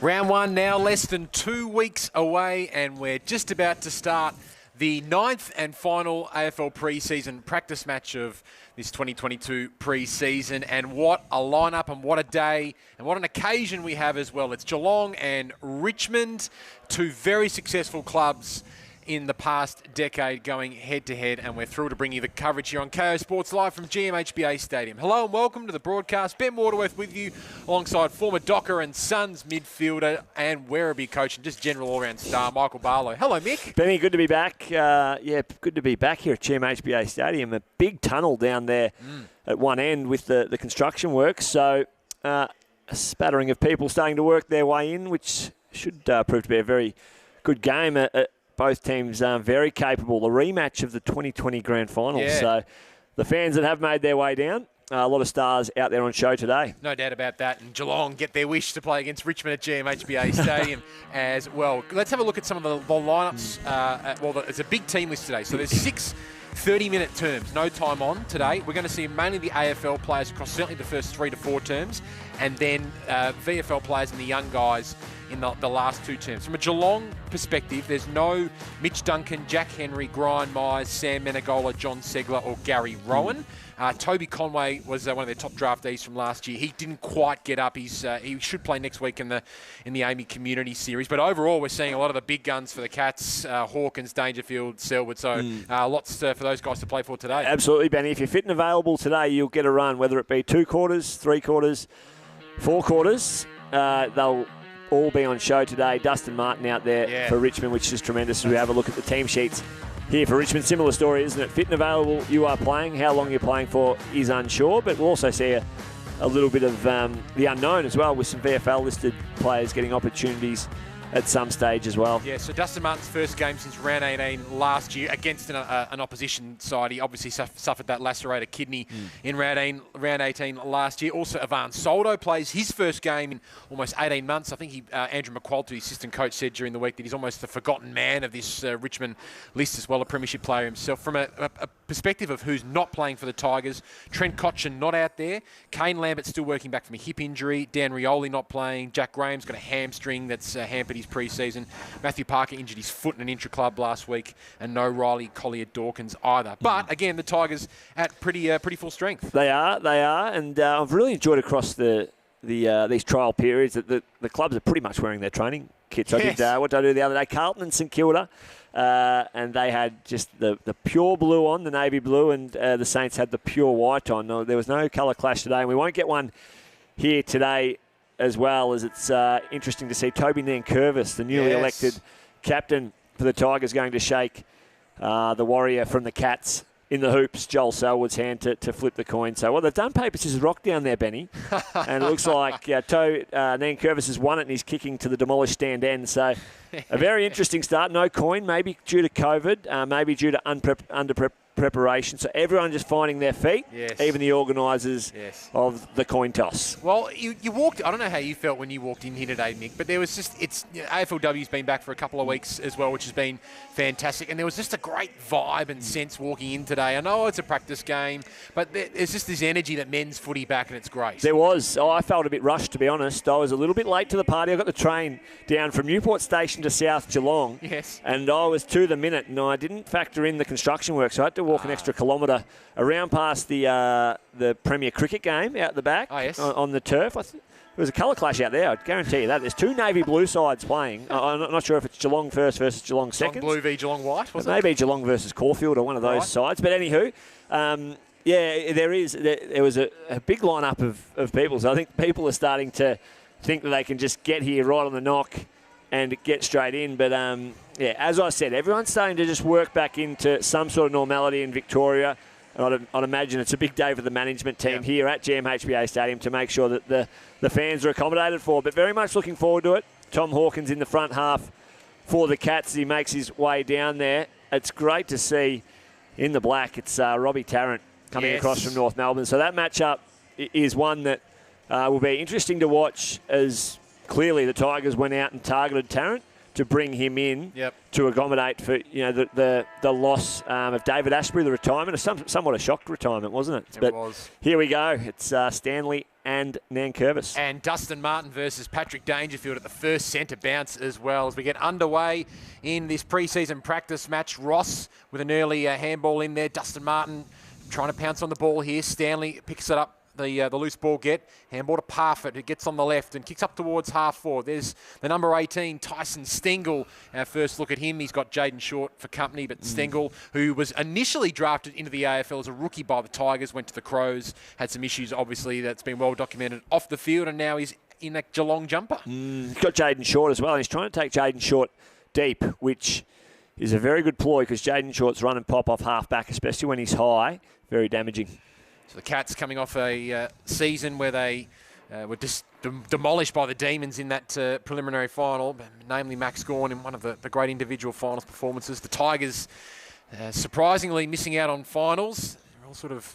Round one now, less than 2 weeks away, and we're just about to start the 9th and final AFL pre-season practice match of this 2022 pre-season. And what a lineup and what a day and what an occasion we have as well. It's Geelong and Richmond, two very successful clubs in the past decade going head-to-head, and we're thrilled to bring you the coverage here on KO Sports Live from GMHBA Stadium. Hello and welcome to the broadcast. Ben Waterworth with you alongside former Docker and Suns midfielder and Werribee coach and just general all-round star Michael Barlow. Hello, Mick. Benny, good to be back. Good to be back here at GMHBA Stadium. A big tunnel down there at one end with the construction work. So a spattering of people starting to work their way in, which should prove to be a very good game. Both teams very capable. The rematch of the 2020 Grand Final. Yeah. So the fans that have made their way down, a lot of stars out there on show today. No doubt about that. And Geelong get their wish to play against Richmond at GMHBA Stadium as well. Let's have a look at some of the lineups. It's a big team list today. So there's 6 30-minute terms, no time on today. We're going to see mainly the AFL players across certainly the first 3 to 4 terms, and then VFL players and the young guys in the last 2 terms. From a Geelong perspective, there's no Mitch Duncan, Jack Henry, Brian Myers, Sam Menegola, John Segler or Gary Rowan. Toby Conway was one of their top draftees from last year. He didn't quite get up. He should play next week in the Amy Community Series. But overall, we're seeing a lot of the big guns for the Cats, Hawkins, Dangerfield, Selwood. So lots for those guys to play for today. Absolutely, Benny. If you're fit and available today, you'll get a run, whether it be 2 quarters, 3 quarters, 4 quarters. They'll all be on show today. Dustin Martin out there for Richmond, which is tremendous. We have a look at the team sheets here for Richmond. Similar story, isn't it? Fit and available, you are playing. How long you're playing for is unsure, but we'll also see a little bit of the unknown as well, with some VFL listed players getting opportunities at some stage as well. Yeah, so Dustin Martin's first game since round 18 last year against an opposition side. He obviously suffered that lacerated kidney in round 18 last year. Also, Ivan Soldo plays his first game in almost 18 months. I think Andrew McQualter, the assistant coach, said during the week that he's almost the forgotten man of this Richmond list as well, a premiership player himself. From a perspective of who's not playing for the Tigers, Trent Cotchin not out there. Kane Lambert still working back from a hip injury. Dan Riewoldt not playing. Jack Graham's got a hamstring that's hampered his pre-season. Matthew Parker injured his foot in an intra-club last week, and no Riley Collier-Dawkins either. But again, the Tigers at pretty full strength. They are, and I've really enjoyed across these trial periods that the clubs are pretty much wearing their training kits. Yes. What did I do the other day? Carlton and St Kilda, and they had just the pure blue on, the navy blue, and the Saints had the pure white on. No, there was no colour clash today, and we won't get one here today, as well as it's interesting to see Toby Nankervis, the newly elected captain for the Tigers, going to shake the warrior from the Cats in the hoops, Joel Selwood's hand, to flip the coin. So, they've done paper, scissors, rock down there, Benny. And it looks like Nankervis has won it and he's kicking to the demolished stand end. So, a very interesting start. No coin, maybe due to COVID, maybe due to under preparation. So everyone just finding their feet, even the organisers of the coin toss. Well, you walked, I don't know how you felt when you walked in here today, Mick, but there was just, AFLW's been back for a couple of weeks as well, which has been fantastic, and there was just a great vibe and sense walking in today. I know it's a practice game, but there's just this energy that men's footy back, and it's great. There was. I felt a bit rushed, to be honest. I was a little bit late to the party. I got the train down from Newport Station to South Geelong, and I was to the minute, and I didn't factor in the construction work, so I had to walk an extra kilometre around past the Premier Cricket game out the back on the turf. There was a colour clash out there, I'd guarantee you that. There's 2 navy blue sides playing. I'm not sure if it's Geelong first versus Geelong second. Geelong blue v Geelong white, was it? Maybe Geelong versus Caulfield or one of those sides. But anywho, there was a big lineup of people. So I think people are starting to think that they can just get here right on the knock and get straight in. But, as I said, everyone's starting to just work back into some sort of normality in Victoria. And I'd imagine it's a big day for the management team here at GMHBA Stadium to make sure that the fans are accommodated for. But very much looking forward to it. Tom Hawkins in the front half for the Cats as he makes his way down there. It's great to see in the black. It's Robbie Tarrant coming across from North Melbourne. So that matchup is one that will be interesting to watch, as clearly the Tigers went out and targeted Tarrant to bring him in Yep. to accommodate for the loss of David Ashbury, the retirement, somewhat a shocked retirement, wasn't it? It was. Here we go. It's Stanley and Nankervis. And Dustin Martin versus Patrick Dangerfield at the first centre bounce as well. As we get underway in this pre-season practice match, Ross with an early handball in there. Dustin Martin trying to pounce on the ball here. Stanley picks it up. The loose ball handball to Parfitt, who gets on the left and kicks up towards half forward. There's the number 18, Tyson Stengle. Our first look at him. He's got Jaden Short for company, but Stengle, who was initially drafted into the AFL as a rookie by the Tigers, went to the Crows, had some issues, obviously, that's been well documented off the field, and now he's in a Geelong jumper. He's got Jaden Short as well, and he's trying to take Jaden Short deep, which is a very good ploy because Jaden Short's run and pop off half-back, especially when he's high, very damaging. So the Cats coming off a season where they were just demolished by the Demons in that preliminary final, namely Max Gawn in one of the great individual finals performances. The Tigers surprisingly missing out on finals. All sort of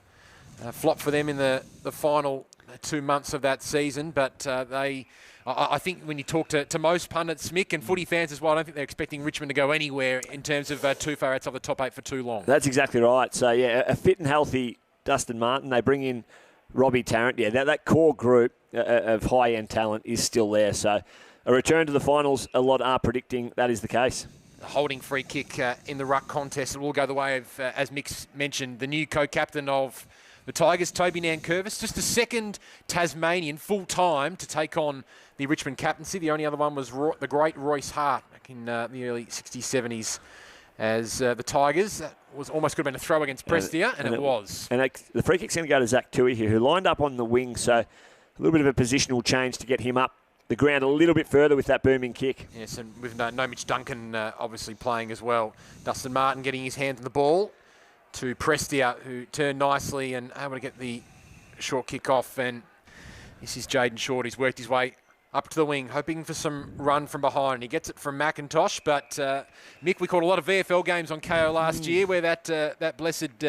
flop for them in the final 2 months of that season, but I think when you talk to most pundits, Mick, and footy fans as well, I don't think they're expecting Richmond to go anywhere in terms of too far outside the top 8 for too long. That's exactly right. So, yeah, a fit and healthy Dustin Martin. They bring in Robbie Tarrant. Yeah, that core group of high-end talent is still there. So a return to the finals, a lot are predicting that is the case. The holding free kick in the ruck contest. It will go the way of, as Mick mentioned, the new co-captain of the Tigers, Toby Nankervis. Just the second Tasmanian full-time to take on the Richmond captaincy. The only other one was the great Royce Hart back in the early 60s, 70s. As the Tigers, that was almost could have been a throw against Prestia, and it was. And the free kick's going to go to Zach Tuohy here, who lined up on the wing, so a little bit of a positional change to get him up the ground a little bit further with that booming kick. Yes, and with no Mitch Duncan obviously playing as well. Dustin Martin getting his hand on the ball to Prestia, who turned nicely and able to get the short kick off. And this is Jaden Short. He's worked his way up to the wing, hoping for some run from behind. He gets it from McIntosh, but Mick, we caught a lot of VFL games on KO last year where that blessed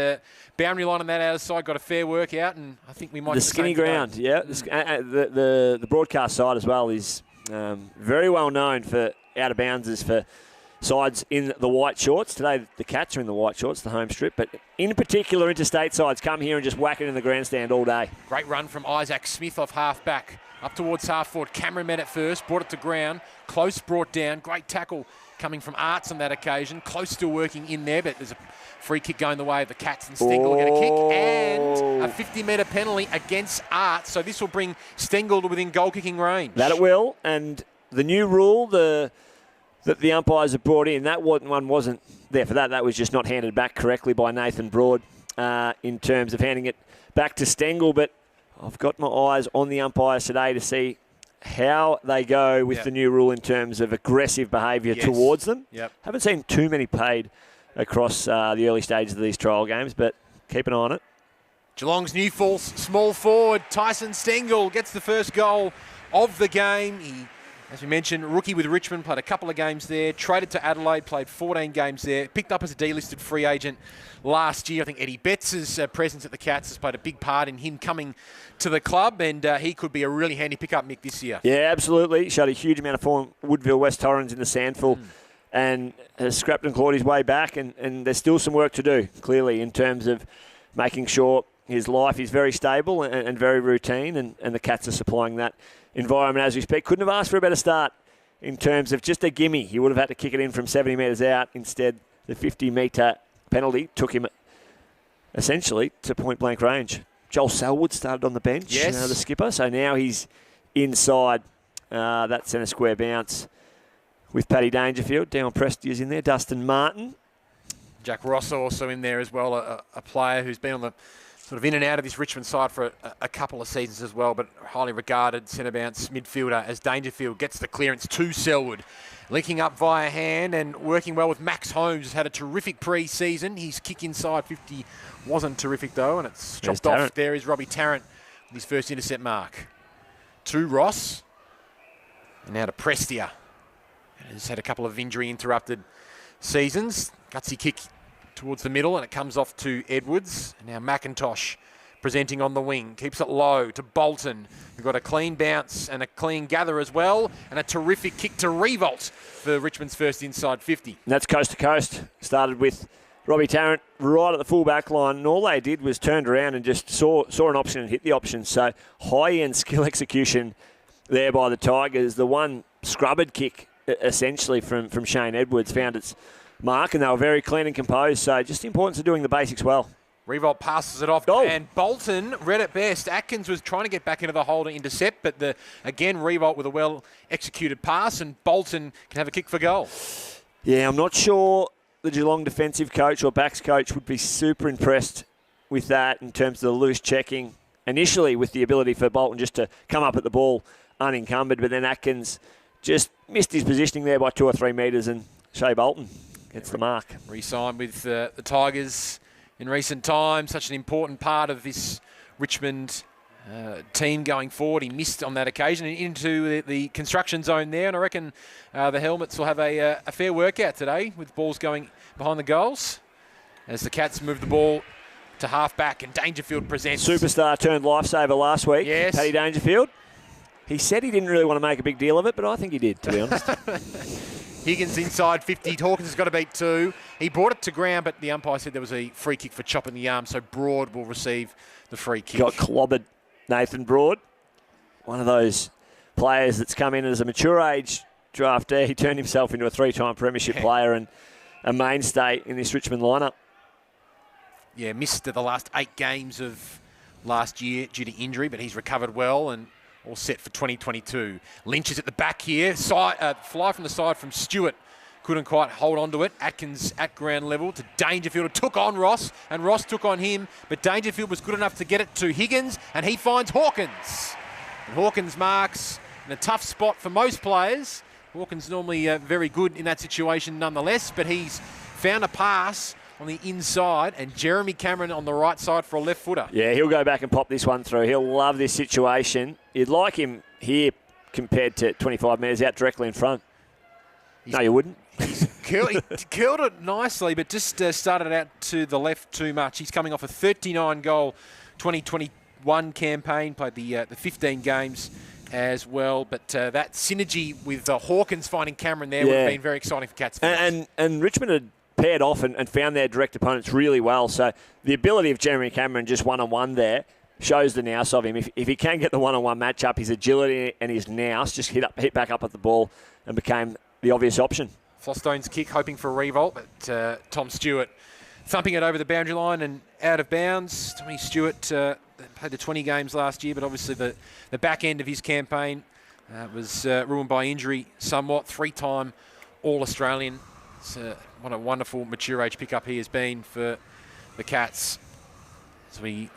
boundary line on that outer side got a fair work out, and I think we might... The skinny ground, yeah. The broadcast side as well is very well known for out-of-bounders for sides in the white shorts. Today, the Cats are in the white shorts, the home strip, but in particular, interstate sides come here and just whack it in the grandstand all day. Great run from Isaac Smith off half-back. Up towards half forward. Cameron met it first, brought it to ground. Close brought down. Great tackle coming from Arts on that occasion. Close still working in there, but there's a free kick going the way of the Cats, and Stengle will get a kick and a 50-metre penalty against Arts. So this will bring Stengle to within goal-kicking range. That it will, and the new rule that the umpires have brought in, that one wasn't there for that. That was just not handed back correctly by Nathan Broad in terms of handing it back to Stengle, but I've got my eyes on the umpires today to see how they go with the new rule in terms of aggressive behaviour towards them. Haven't seen too many paid across the early stages of these trial games, but keep an eye on it. Geelong's new small forward, Tyson Stengle, gets the first goal of the game. He, as we mentioned, rookie with Richmond, played a couple of games there, traded to Adelaide, played 14 games there, picked up as a delisted free agent last year. I think Eddie Betts' presence at the Cats has played a big part in him coming to the club, and he could be a really handy pickup, Mick, this year. Yeah, absolutely. Showed a huge amount of form. Woodville, West Torrens in the Sandful, and has scrapped and clawed his way back, and there's still some work to do, clearly, in terms of making sure his life is very stable and very routine, and the Cats are supplying that environment as we speak. Couldn't have asked for a better start in terms of just a gimme. He would have had to kick it in from 70 metres out. Instead, the 50-metre penalty took him essentially to point-blank range. Joel Selwood started on the bench, the skipper, so now he's inside that centre square bounce with Paddy Dangerfield. Dion Prestia's in there. Dustin Martin. Jack Ross also in there as well, a player who's been on the sort of in and out of this Richmond side for a couple of seasons as well, but highly regarded centre bounce midfielder as Dangerfield gets the clearance to Selwood. Linking up via hand and working well with Max Holmes, has had a terrific pre-season. His kick inside 50 wasn't terrific though, and it's chopped off. There is Robbie Tarrant with his first intercept mark. To Ross, and now to Prestia. He's had a couple of injury-interrupted seasons. Gutsy kick towards the middle, and it comes off to Edwards. And now McIntosh presenting on the wing. Keeps it low to Bolton. We've got a clean bounce and a clean gather as well, and a terrific kick to Riewoldt for Richmond's first inside 50. And that's coast to coast. Started with Robbie Tarrant right at the full-back line, and all they did was turned around and just saw an option and hit the option. So high-end skill execution there by the Tigers. The one scrubbed kick, essentially, from Shane Edwards found its mark, and they were very clean and composed. So just the importance of doing the basics well. Riewoldt passes it off, and Bolton read it best. Atkins was trying to get back into the hole to intercept, but again, Riewoldt with a well-executed pass, and Bolton can have a kick for goal. Yeah, I'm not sure the Geelong defensive coach or backs coach would be super impressed with that in terms of the loose checking. Initially, with the ability for Bolton just to come up at the ball unencumbered, but then Atkins just missed his positioning there by 2 or 3 metres, and Shea Bolton gets the mark. Re-signed with the Tigers in recent times, such an important part of this Richmond team going forward. He missed on that occasion into the construction zone there, and I reckon the Helmets will have a fair workout today with balls going behind the goals as the Cats move the ball to half-back, and Dangerfield presents. Superstar turned lifesaver last week, yes. Paddy Dangerfield. He said he didn't really want to make a big deal of it, but I think he did, to be honest. Higgins inside 50. Hawkins has got to beat 2. He brought it to ground, but the umpire said there was a free kick for chopping the arm, so Broad will receive the free kick. Got clobbered, Nathan Broad. One of those players that's come in as a mature age draftee. He turned himself into a 3-time premiership player and a mainstay in this Richmond lineup. Yeah, missed the last 8 games of last year due to injury, but he's recovered well and all set for 2022. Lynch is at the back here. Fly from the side from Stewart. Couldn't quite hold on to it. Atkins at ground level to Dangerfield. It took on Ross, and Ross took on him, but Dangerfield was good enough to get it to Higgins, and he finds Hawkins. And Hawkins marks in a tough spot for most players. Hawkins normally very good in that situation nonetheless, but he's found a pass on the inside, and Jeremy Cameron on the right side for a left footer. Yeah, he'll go back and pop this one through. He'll love this situation. You'd like him here compared to 25 metres out directly in front. No, you wouldn't. He curled it nicely, but just started out to the left too much. He's coming off a 39-goal 2021 campaign, played the 15 games as well. But that synergy with Hawkins finding Cameron there would have been very exciting for Cats fans. And Richmond had paired off and found their direct opponents really well. So the ability of Jeremy Cameron just one-on-one there shows the nous of him. If he can get the one-on-one matchup, his agility and his nous just hit back up at the ball and became the obvious option. Flosstone's kick, hoping for a Riewoldt, but Tom Stewart thumping it over the boundary line and out of bounds. Tommy Stewart played the 20 games last year, but obviously the back end of his campaign was ruined by injury somewhat. 3-time All-Australian. What a wonderful mature age pickup he has been for the Cats. So we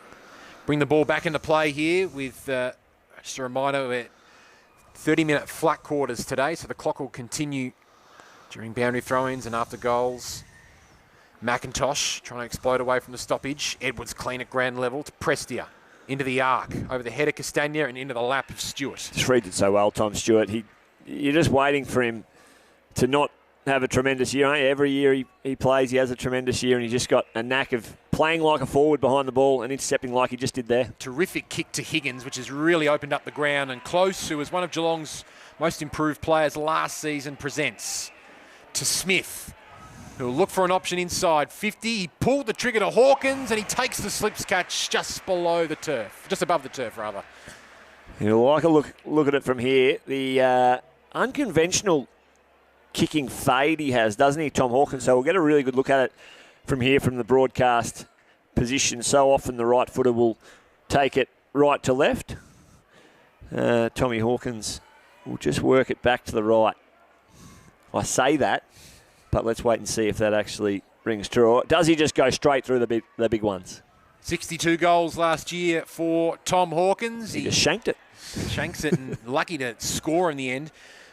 bring the ball back into play here with just a reminder we're 30-minute flat quarters today, so the clock will continue during boundary throw-ins and after goals. McIntosh trying to explode away from the stoppage. Edwards clean at ground level to Prestia. Into the arc, over the head of Castagna and into the lap of Stewart. Just reads it so well, Tom Stewart. You're just waiting for him to not have a tremendous year. Every year he plays, he has a tremendous year, and he's just got a knack of playing like a forward behind the ball and intercepting like he just did there. Terrific kick to Higgins, which has really opened up the ground, and Close, who was one of Geelong's most improved players last season, presents to Smith, who will look for an option inside 50. He pulled the trigger to Hawkins, and he takes the slips catch just below the turf, just above the turf, rather. You'll like a look at it from here. The unconventional kicking fade he has, doesn't he, Tom Hawkins? So we'll get a really good look at it from here from the broadcast position. So often the right footer will take it right to left. Tommy Hawkins will just work it back to the right. I say that, but let's wait and see if that actually rings true. Or does he just go straight through the big ones? 62 goals last year for Tom Hawkins. He just shanked it. Shanks it, and lucky to score in the end.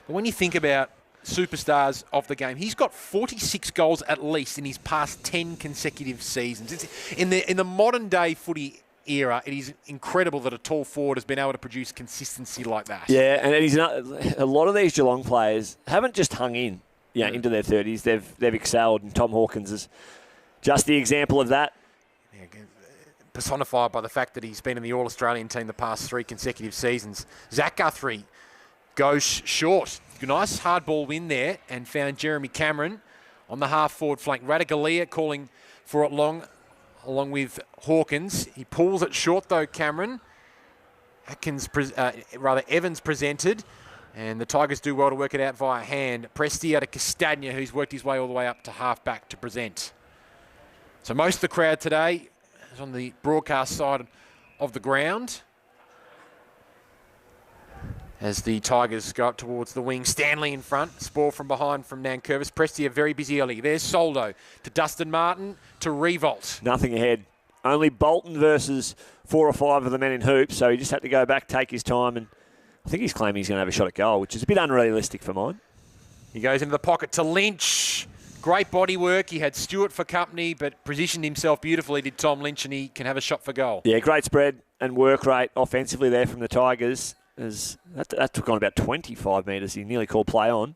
But when you think about superstars of the game, he's got 46 goals at least in his past 10 consecutive seasons. In the modern day footy era, it is incredible that a tall forward has been able to produce consistency like that. Yeah, and he's a lot of these Geelong players haven't just hung in into their 30s. They've excelled, and Tom Hawkins is just the example of that. Yeah, personified by the fact that he's been in the All-Australian team the past 3 consecutive seasons. Zach Guthrie goes short. Nice hard ball win there and found Jeremy Cameron on the half-forward flank. Radagalia calling for it long, along with Hawkins. He pulls it short, though, Cameron. Evans presented. And the Tigers do well to work it out via hand. Presti out of Castagna, who's worked his way all the way up to half-back to present. So most of the crowd today is on the broadcast side of the ground as the Tigers go up towards the wing. Stanley in front, Spore from behind from Nankervis. Presti are very busy early. There's Soldo to Dustin Martin to Riewoldt. Nothing ahead. Only Bolton versus 4 or 5 of the men in hoops, so he just had to go back, take his time, and I think he's claiming he's going to have a shot at goal, which is a bit unrealistic for mine. He goes into the pocket to Lynch. Great body work. He had Stewart for company, but positioned himself beautifully, did Tom Lynch, and he can have a shot for goal. Yeah, great spread and work rate offensively there from the Tigers. That took on about 25 metres. He nearly called play on.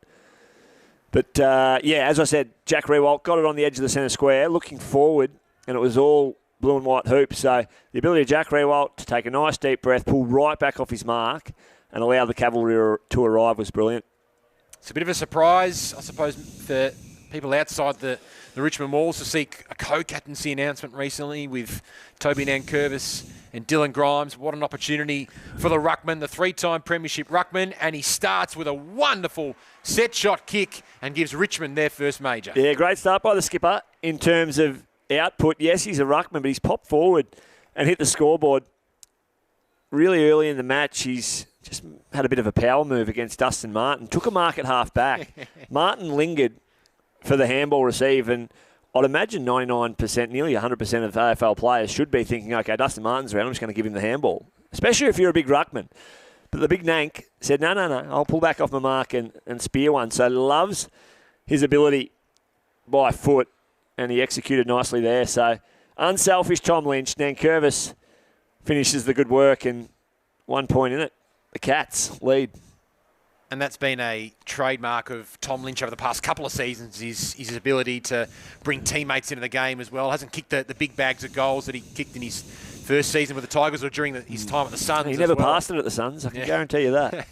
But, as I said, Jack Riewoldt got it on the edge of the centre square, looking forward, and it was all blue and white hoops. So the ability of Jack Riewoldt to take a nice deep breath, pull right back off his mark, and allow the cavalry to arrive was brilliant. It's a bit of a surprise, I suppose, for people outside the Richmond walls to see a co-captaincy announcement recently with Toby Nankervis and Dylan Grimes. What an opportunity for the ruckman, the 3-time premiership ruckman, and he starts with a wonderful set shot kick and gives Richmond their first major. Yeah, great start by the skipper in terms of output. Yes, he's a ruckman, but he's popped forward and hit the scoreboard really early in the match. He's just had a bit of a power move against Dustin Martin. Took a mark at half back. Martin lingered for the handball receive, and I'd imagine 99%, nearly 100% of AFL players should be thinking, okay, Dustin Martin's around, I'm just going to give him the handball, especially if you're a big ruckman. But the big Nank said, no, I'll pull back off my mark and spear one. So loves his ability by foot, and he executed nicely there. So unselfish Tom Lynch. Nankervis finishes the good work, and 1 point in it. The Cats lead. And that's been a trademark of Tom Lynch over the past couple of seasons, is his ability to bring teammates into the game as well. Hasn't kicked the big bags of goals that he kicked in his first season with the Tigers or during his time at the Suns. He never passed it at the Suns, I can guarantee you that.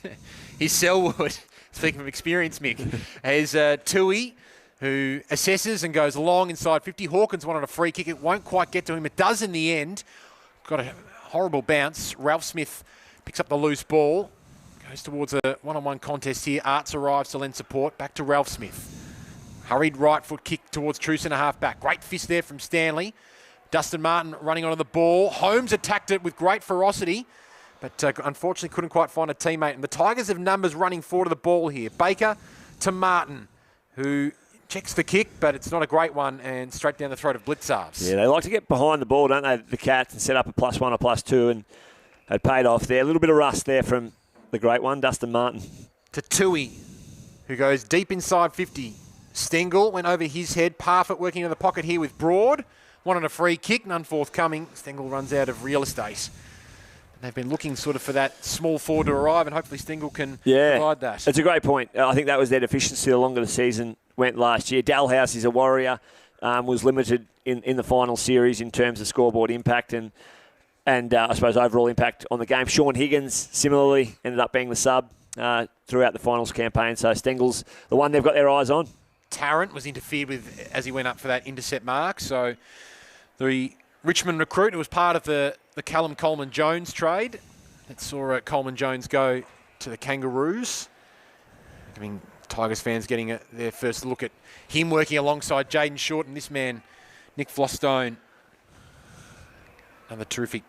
His Selwood, speaking of experience, Mick, has Tuohy, who assesses and goes long inside 50. Hawkins wanted a free kick. It won't quite get to him. It does in the end. Got a horrible bounce. Ralph Smith picks up the loose ball. Goes towards a one-on-one contest here. Arts arrives to lend support. Back to Ralph Smith. Hurried right foot kick towards true centre half back. Great fist there from Stanley. Dustin Martin running onto the ball. Holmes attacked it with great ferocity, but unfortunately couldn't quite find a teammate. And the Tigers have numbers running forward to the ball here. Baker to Martin, who checks the kick, but it's not a great one, and straight down the throat of Blitzarves. Yeah, they like to get behind the ball, don't they, the Cats, and set up a +1 or +2, and it paid off there. A little bit of rust there from the great one, Dustin Martin. To Tuohy, who goes deep inside 50. Stengle went over his head. Parfitt working in the pocket here with Broad. Wanted a free kick, none forthcoming. Stengle runs out of real estate. They've been looking sort of for that small forward to arrive, and hopefully Stengle can provide that. It's a great point. I think that was their deficiency the longer the season went last year. Dalhouse is a warrior, was limited in the final series in terms of scoreboard impact and I suppose overall impact on the game. Sean Higgins, similarly, ended up being the sub throughout the finals campaign. So Stengle's the one they've got their eyes on. Tarrant was interfered with as he went up for that intercept mark. So the Richmond recruit, who was part of the Callum Coleman-Jones trade, that saw Coleman-Jones go to the Kangaroos. I mean, Tigers fans getting their first look at him working alongside Jaden Short and this man, Nick Flostone. Another terrific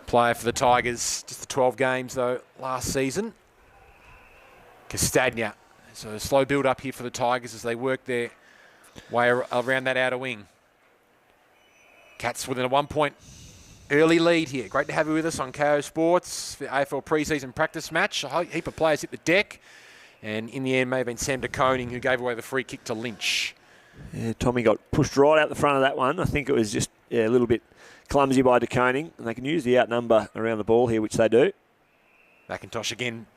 player for the Tigers. Just the 12 games, though, last season. Castagna. So a slow build-up here for the Tigers as they work their way around that outer wing. Cats within a 1-point early lead here. Great to have you with us on KO Sports for the AFL pre-season practice match. A heap of players hit the deck. And in the end, may have been Sam de Koning who gave away the free kick to Lynch. Yeah, Tommy got pushed right out the front of that one. I think it was just a little bit clumsy by de Koning. And they can use the outnumber around the ball here, which they do. McIntosh again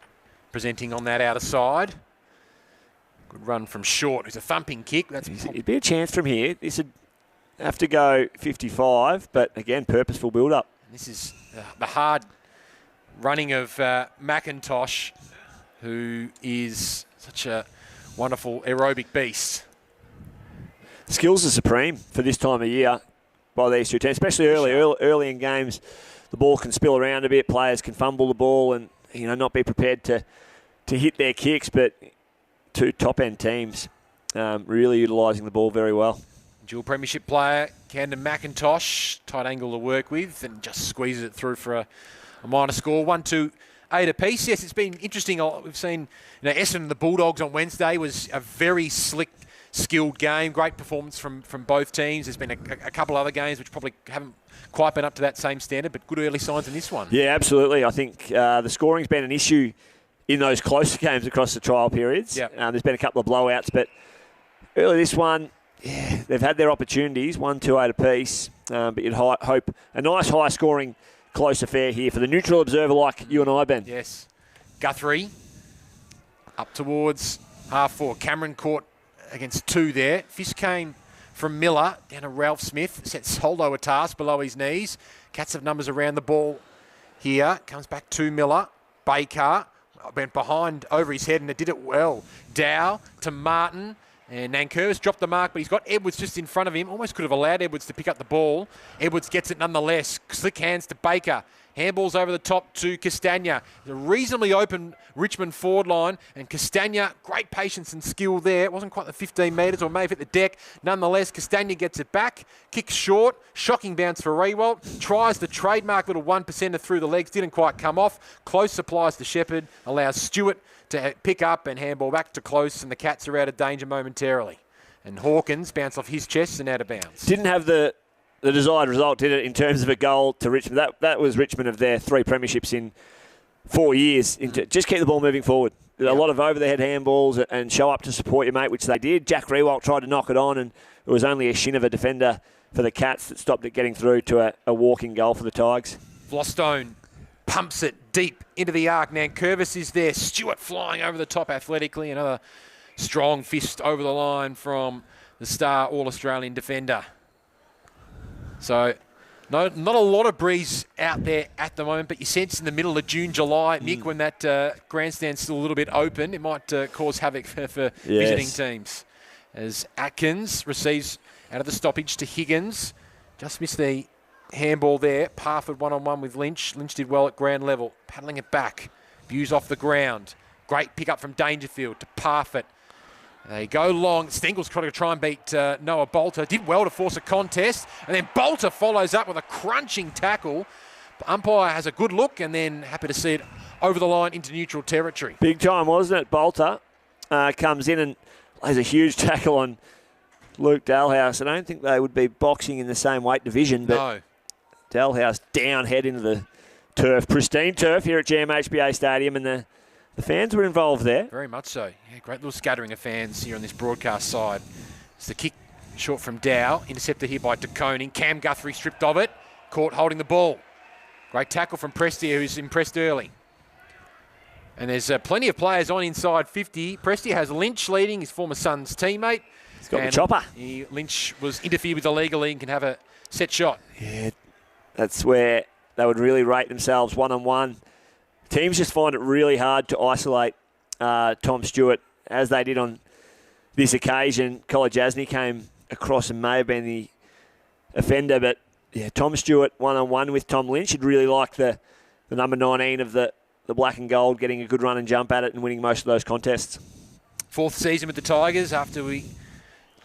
presenting on that outer side. Good run from Short. It's a thumping kick. It'd be a chance from here. This would have to go 55, but again, purposeful build-up. This is the hard running of McIntosh, who is such a wonderful aerobic beast. Skills are supreme for this time of year by these two teams, especially early in games. The ball can spill around a bit. Players can fumble the ball and not be prepared to hit their kicks. But two top-end teams really utilising the ball very well. Dual premiership player, Camden McIntosh, tight angle to work with, and just squeezes it through for a minor score. 1-2-8 apiece. Yes, it's been interesting. We've seen Essendon and the Bulldogs on Wednesday was a very slick, skilled game. Great performance from both teams. There's been a couple other games which probably haven't quite been up to that same standard, but good early signs in this one. Yeah, absolutely. I think the scoring's been an issue in those closer games across the trial periods. Yep. There's been a couple of blowouts, but early this one, yeah, they've had their opportunities, 1-2-8 apiece, but you'd hope a nice high-scoring close affair here for the neutral observer like you and I, Ben. Yes. Guthrie up towards half-forward. Cameron caught against two there. Fish came from Miller down to Ralph Smith. Set Soldo a task below his knees. Cats have numbers around the ball here. Comes back to Miller. Baker went behind over his head and it did it well. Dow to Martin. And Nankervis dropped the mark, but he's got Edwards just in front of him. Almost could have allowed Edwards to pick up the ball. Edwards gets it nonetheless. Slick hands to Baker. Handballs over the top to Castagna. The reasonably open Richmond forward line. And Castagna, great patience and skill there. It wasn't quite the 15 metres or may have hit the deck. Nonetheless, Castagna gets it back. Kicks short. Shocking bounce for Riewoldt. Tries the trademark little 1%er through the legs. Didn't quite come off. Close supplies to Shepherd. Allows Stewart to pick up and handball back to Close, and the Cats are out of danger momentarily. And Hawkins bounced off his chest and out of bounds. Didn't have the desired result, did it, in terms of a goal to Richmond? That was Richmond of their 3 premierships in 4 years. Just keep the ball moving forward. A lot of over-the-head handballs and show up to support your mate, which they did. Jack Riewoldt tried to knock it on, and it was only a shin of a defender for the Cats that stopped it getting through to a walking goal for the Tigers. Flostone pumps it deep into the arc. Nankervis is there. Stewart flying over the top athletically. Another strong fist over the line from the star All-Australian defender. So, not a lot of breeze out there at the moment, but you sense in the middle of June, July, Mick, when that grandstand's still a little bit open, it might cause havoc for visiting teams. As Atkins receives out of the stoppage to Higgins. Just missed the handball there. Parford one-on-one with Lynch. Lynch did well at ground level. Paddling it back. Bews off the ground. Great pick-up from Dangerfield to Parford. They go long. Stengle's trying to try and beat Noah Bolter. Did well to force a contest. And then Bolter follows up with a crunching tackle. The umpire has a good look and then happy to see it over the line into neutral territory. Big time, wasn't it? Bolter comes in and lays a huge tackle on Luke Dalhouse. I don't think they would be boxing in the same weight division, but no. Dalhouse down head into the turf. Pristine turf here at GMHBA Stadium, and the fans were involved there. Very much so. Yeah, great little scattering of fans here on this broadcast side. It's the kick short from Dow. Intercepted here by DeConing. Cam Guthrie stripped of it. Caught holding the ball. Great tackle from Prestia, who's impressed early. And there's plenty of players on inside 50. Prestia has Lynch leading, his former son's teammate. He's got the chopper. Lynch was interfered with illegally and can have a set shot. Yeah, that's where they would really rate themselves one-on-one. Teams just find it really hard to isolate Tom Stewart, as they did on this occasion. Kolajasny came across and may have been the offender, but yeah, Tom Stewart one-on-one with Tom Lynch. You'd really like the number 19 of the black and gold getting a good run and jump at it and winning most of those contests. 4th season with the Tigers after we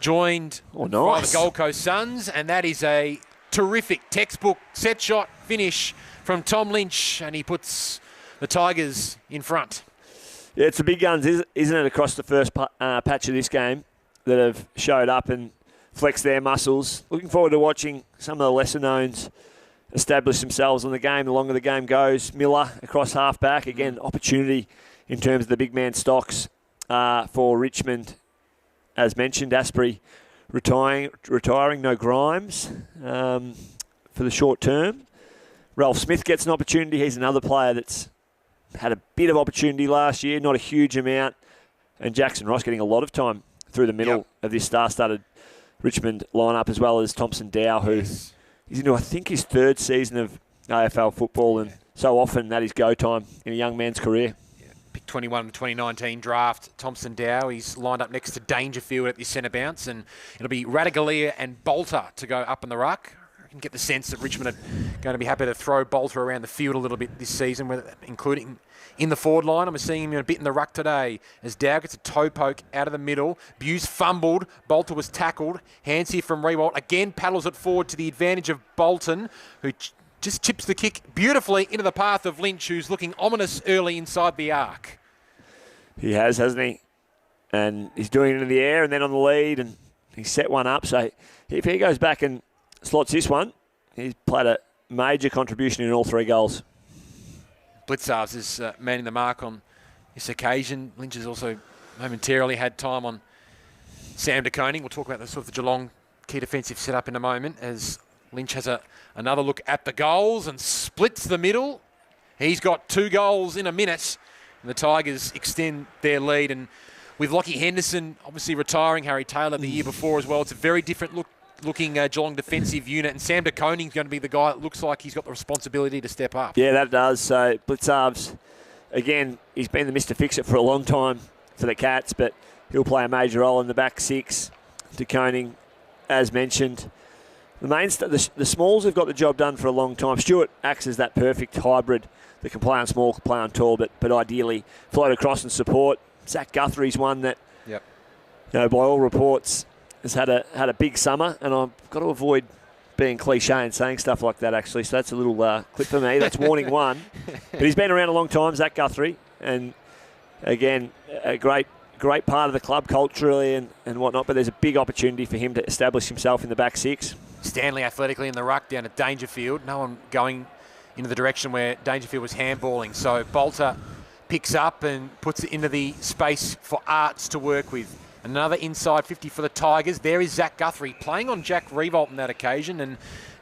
joined by the Gold Coast Suns, and that is a terrific textbook set shot finish from Tom Lynch, and he puts the Tigers in front. Yeah, it's the big guns, isn't it, across the first patch of this game that have showed up and flexed their muscles. Looking forward to watching some of the lesser-knowns establish themselves on the game the longer the game goes. Miller across half-back. Again, opportunity in terms of the big man stocks for Richmond. As mentioned, Asprey retiring, no Grimes for the short term. Ralph Smith gets an opportunity. He's another player that's had a bit of opportunity last year, not a huge amount. And Jackson Ross getting a lot of time through the middle of this star-studded Richmond lineup, as well as Thompson Dow, who is into, I think, his 3rd season of AFL football, and so often that is go time in a young man's career. Pick 21 of the 2019 draft, Thompson Dow. He's lined up next to Dangerfield at the centre bounce, and it'll be Radaglia and Bolter to go up in the ruck. I can get the sense that Richmond are going to be happy to throw Bolter around the field a little bit this season, including in the forward line. I'm seeing him a bit in the ruck today as Dow gets a toe poke out of the middle. Bews fumbled. Bolter was tackled. Hands here from Riewoldt. Again paddles it forward to the advantage of Bolton, who just chips the kick beautifully into the path of Lynch, who's looking ominous early inside the arc. He has, hasn't he? And he's doing it in the air and then on the lead, and he set one up. So if he goes back and slots this one, he's played a major contribution in all 3 goals. Blitzarves is manning the mark on this occasion. Lynch has also momentarily had time on Sam de Koning. We'll talk about the sort of the Geelong key defensive setup in a moment, as Lynch has another look at the goals and splits the middle. He's got 2 goals in a minute, and the Tigers extend their lead. And with Lockie Henderson obviously retiring, Harry Taylor the year before as well, it's a very different looking Geelong defensive unit, and Sam de Koning's going to be the guy that looks like he's got the responsibility to step up. Yeah, that does. So Blitzarves, again, he's been the Mr. Fix-It for a long time for the Cats, but he'll play a major role in the back 6. De Koning, as mentioned. The smalls have got the job done for a long time. Stewart acts as that perfect hybrid that can play on small, can play on tall, but ideally float across and support. Zach Guthrie's one that, by all reports, has had a big summer, and I've got to avoid being cliche and saying stuff like that, actually. So that's a little clip for me. That's warning 1. But he's been around a long time, Zach Guthrie, and again, a great part of the club culturally and whatnot. But there's a big opportunity for him to establish himself in the back 6. Stanley athletically in the ruck down at Dangerfield. No one going into the direction where Dangerfield was handballing. So Bolter picks up and puts it into the space for Arts to work with. Another inside 50 for the Tigers. There is Zach Guthrie playing on Jack Riewoldt on that occasion, and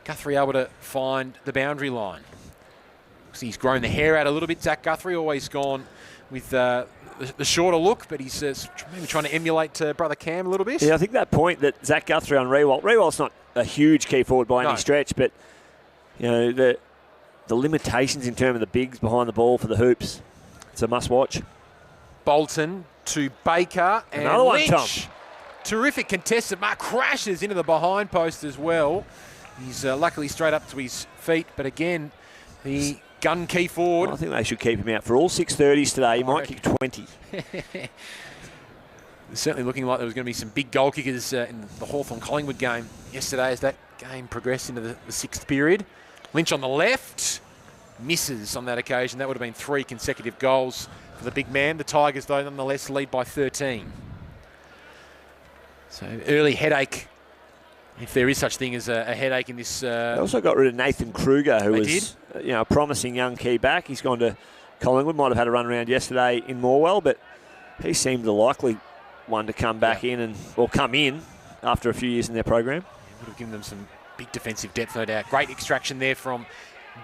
Guthrie able to find the boundary line. He's grown the hair out a little bit. Zach Guthrie always gone with the shorter look, but he's maybe trying to emulate brother Cam a little bit. Yeah, I think that point that Zach Guthrie on Riewoldt's not a huge key forward by any stretch, but the limitations in terms of the bigs behind the ball for the hoops, it's a must-watch. Bolton to Baker and another one, Lynch. Tom. Terrific contested mark, crashes into the behind post as well. He's luckily straight up to his feet, but again, the gun key forward. I think they should keep him out for all 630s today. He might kick 20. It's certainly looking like there was going to be some big goal kickers in the Hawthorn-Collingwood game yesterday as that game progressed into the 6th period. Lynch on the left, misses on that occasion. That would have been 3 consecutive goals for the big man. The Tigers, though, nonetheless lead by 13. So early headache, if there is such thing as a headache in this. They also got rid of Nathan Kruger, who was a promising young key back. He's gone to Collingwood. Might have had a run around yesterday in Morwell, but he seemed the likely one to come back in come in after a few years in their program. Would have given them some big defensive depth, no doubt. Great extraction there from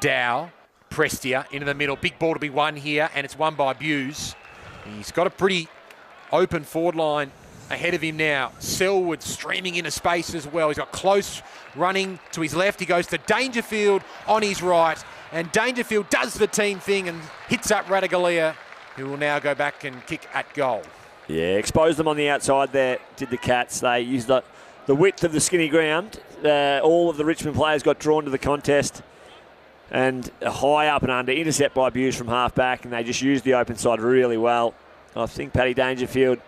Dow. Prestia into the middle. Big ball to be won here, and it's won by Bews. He's got a pretty open forward line ahead of him now. Selwood streaming into space as well. He's got Close running to his left. He goes to Dangerfield on his right, and Dangerfield does the team thing and hits up Radaglia, who will now go back and kick at goal. Yeah, exposed them on the outside there, did the Cats. They used the width of the skinny ground. All of the Richmond players got drawn to the contest. And a high up and under, intercept by Bews from half back, and they just used the open side really well. I think Paddy Dangerfield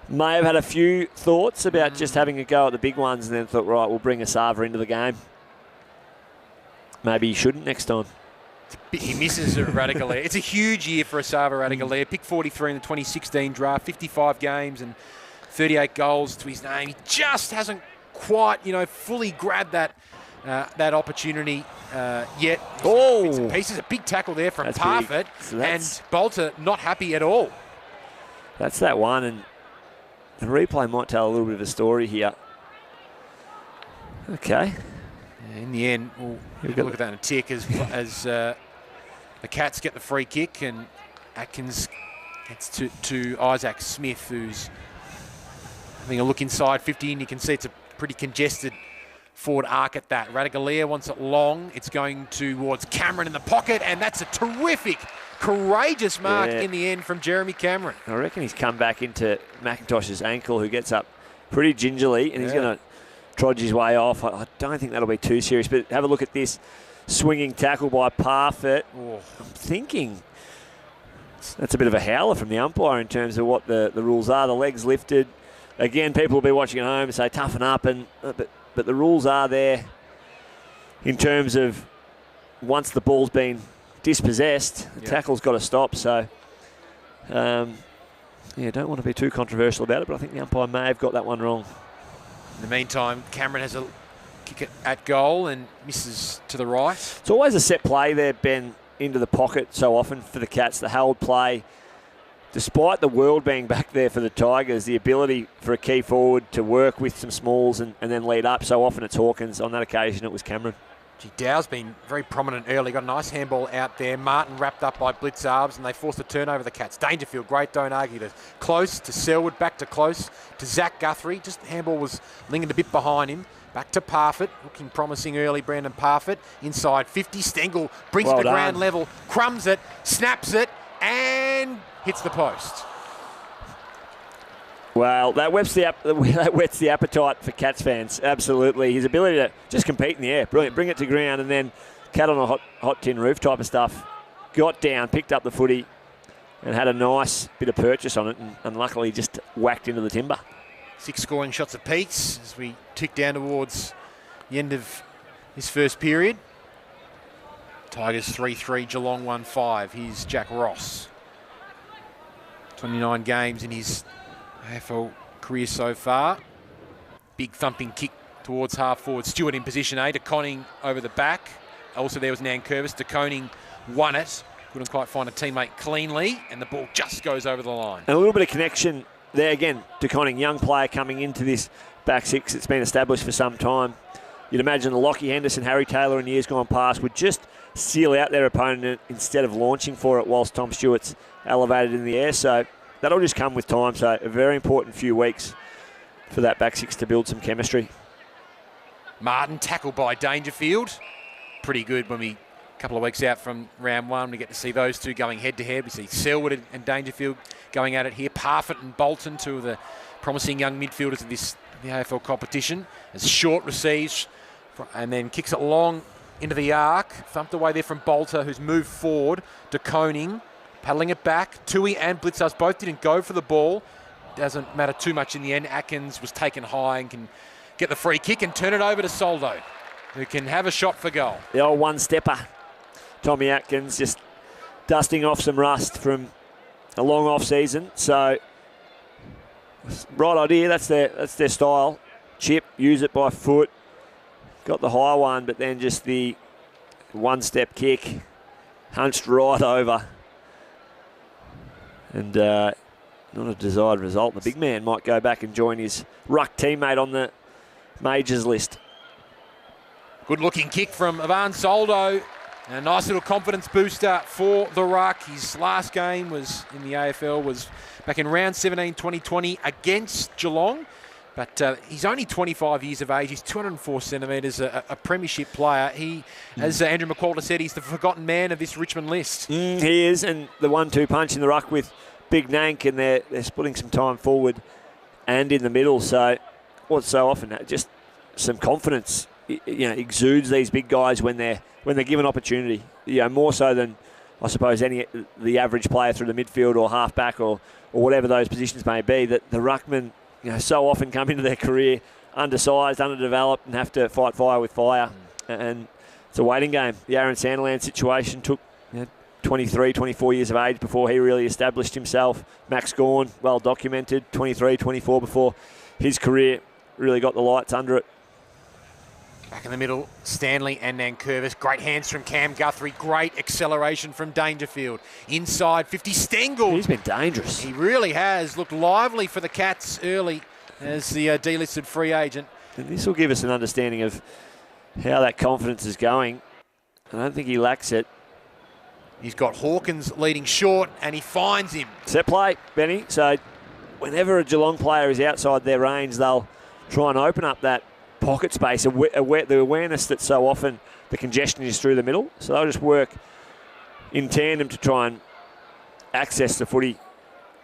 may have had a few thoughts about just having a go at the big ones and then thought, right, we'll bring Asava into the game. Maybe he shouldn't next time. He misses Radaglia. It's a huge year for Asava Radaglia. Pick 43 in the 2016 draft, 55 games and 38 goals to his name. He just hasn't quite, fully grabbed that opportunity yet. Oh! Pieces, a big tackle there from Parfitt, so and Bolter not happy at all. That's that one, and the replay might tell a little bit of a story here. Okay. In the end, we'll look at that in a tick as the Cats get the free kick, and Atkins gets to Isaac Smith, who's having a look inside 50, and you can see it's a pretty congested forward arc at that. Radaglia wants it long. It's going towards Cameron in the pocket, and that's a terrific, courageous mark in the end from Jeremy Cameron. I reckon he's come back into McIntosh's ankle, who gets up pretty gingerly, and he's going to trudge his way off. I don't think that'll be too serious, but have a look at this swinging tackle by Parfitt. I'm thinking that's a bit of a howler from the umpire in terms of what the rules are. The legs lifted. Again, people will be watching at home and say toughen up, but the rules are there in terms of once the ball's been dispossessed, the tackle's got to stop. So, don't want to be too controversial about it, but I think the umpire may have got that one wrong. In the meantime, Cameron has a kick it at goal and misses to the right. It's always a set play there, Ben, into the pocket so often for the Cats, the held play. Despite the world being back there for the Tigers, the ability for a key forward to work with some smalls and then lead up, so often it's Hawkins. On that occasion, it was Cameron. Dow's been very prominent early. Got a nice handball out there. Martin wrapped up by blitz arbs, and they forced a turnover, the Cats. Dangerfield, great, don't argue. To close, to Selwood, back to close, to Zach Guthrie. Just the handball was lingered a bit behind him. Back to Parfitt, looking promising early, Brandon Parfitt. Inside 50, Stengle brings it to ground level, crumbs it, snaps it, and hits the post. Well, that whets the appetite for Cats fans, absolutely. His ability to just compete in the air, brilliant. Bring it to ground and then cat on a hot tin roof type of stuff. Got down, picked up the footy and had a nice bit of purchase on it and luckily just whacked into the timber. 6 scoring shots apiece as we tick down towards the end of this first period. Tigers 3-3, Geelong 1-5. Here's Jack Ross. 29 games in his AFL career so far. Big thumping kick towards half forward. Stewart in position A. De Koning over the back. Also there was Nankervis. De Koning won it. Couldn't quite find a teammate cleanly, and the ball just goes over the line. And a little bit of connection there again. De Koning, young player coming into this back six. It's been established for some time. You'd imagine the Lockie Henderson, Harry Taylor in years gone past would just seal out their opponent instead of launching for it whilst Tom Stewart's elevated in the air. So that'll just come with time. So a very important few weeks for that back six to build some chemistry. Martin tackled by Dangerfield. Pretty good when a couple of weeks out from round one, we get to see those two going head to head. We see Selwood and Dangerfield going at it here. Parfitt and Bolton, two of the promising young midfielders of the AFL competition. As Short receives and then kicks it long into the arc. Thumped away there from Bolter, who's moved forward. De Koning paddling it back. Tuohy and Blitzers both didn't go for the ball. Doesn't matter too much in the end. Atkins was taken high and can get the free kick and turn it over to Soldo, who can have a shot for goal. The old one-stepper. Tommy Atkins just dusting off some rust from a long off-season. So, right idea. That's their style. Chip, use it by foot. Got the high one, but then just the one-step kick. Hunched right over. And not a desired result. The big man might go back and join his ruck teammate on the majors list. Good looking kick from Ivan Soldo. A nice little confidence booster for the ruck. His last game was in the AFL was back in round 17, 2020 against Geelong. But he's only 25 years of age. He's 204 centimetres, a premiership player. He, as Andrew McQualter said, he's the forgotten man of this Richmond list. He is, and the 1-2 punch in the ruck with Big Nank, and they're splitting some time forward and in the middle. So, what's so often just some confidence, exudes these big guys when they're given opportunity. More so than I suppose the average player through the midfield or halfback or whatever those positions may be. That the ruckmen, so often come into their career undersized, underdeveloped, and have to fight fire with fire. And it's a waiting game. The Aaron Sandiland situation took 23, 24 years of age before he really established himself. Max Gawn, well documented, 23, 24 before his career really got the lights under it. Back in the middle, Stanley and Nankervis. Great hands from Cam Guthrie. Great acceleration from Dangerfield. Inside 50, Stengle. He's been dangerous. He really has. Looked lively for the Cats early as the delisted free agent. And this will give us an understanding of how that confidence is going. I don't think he lacks it. He's got Hawkins leading short, and he finds him. Set play, Benny. So whenever a Geelong player is outside their range, they'll try and open up that pocket space, the awareness that so often the congestion is through the middle. So they'll just work in tandem to try and access the footy.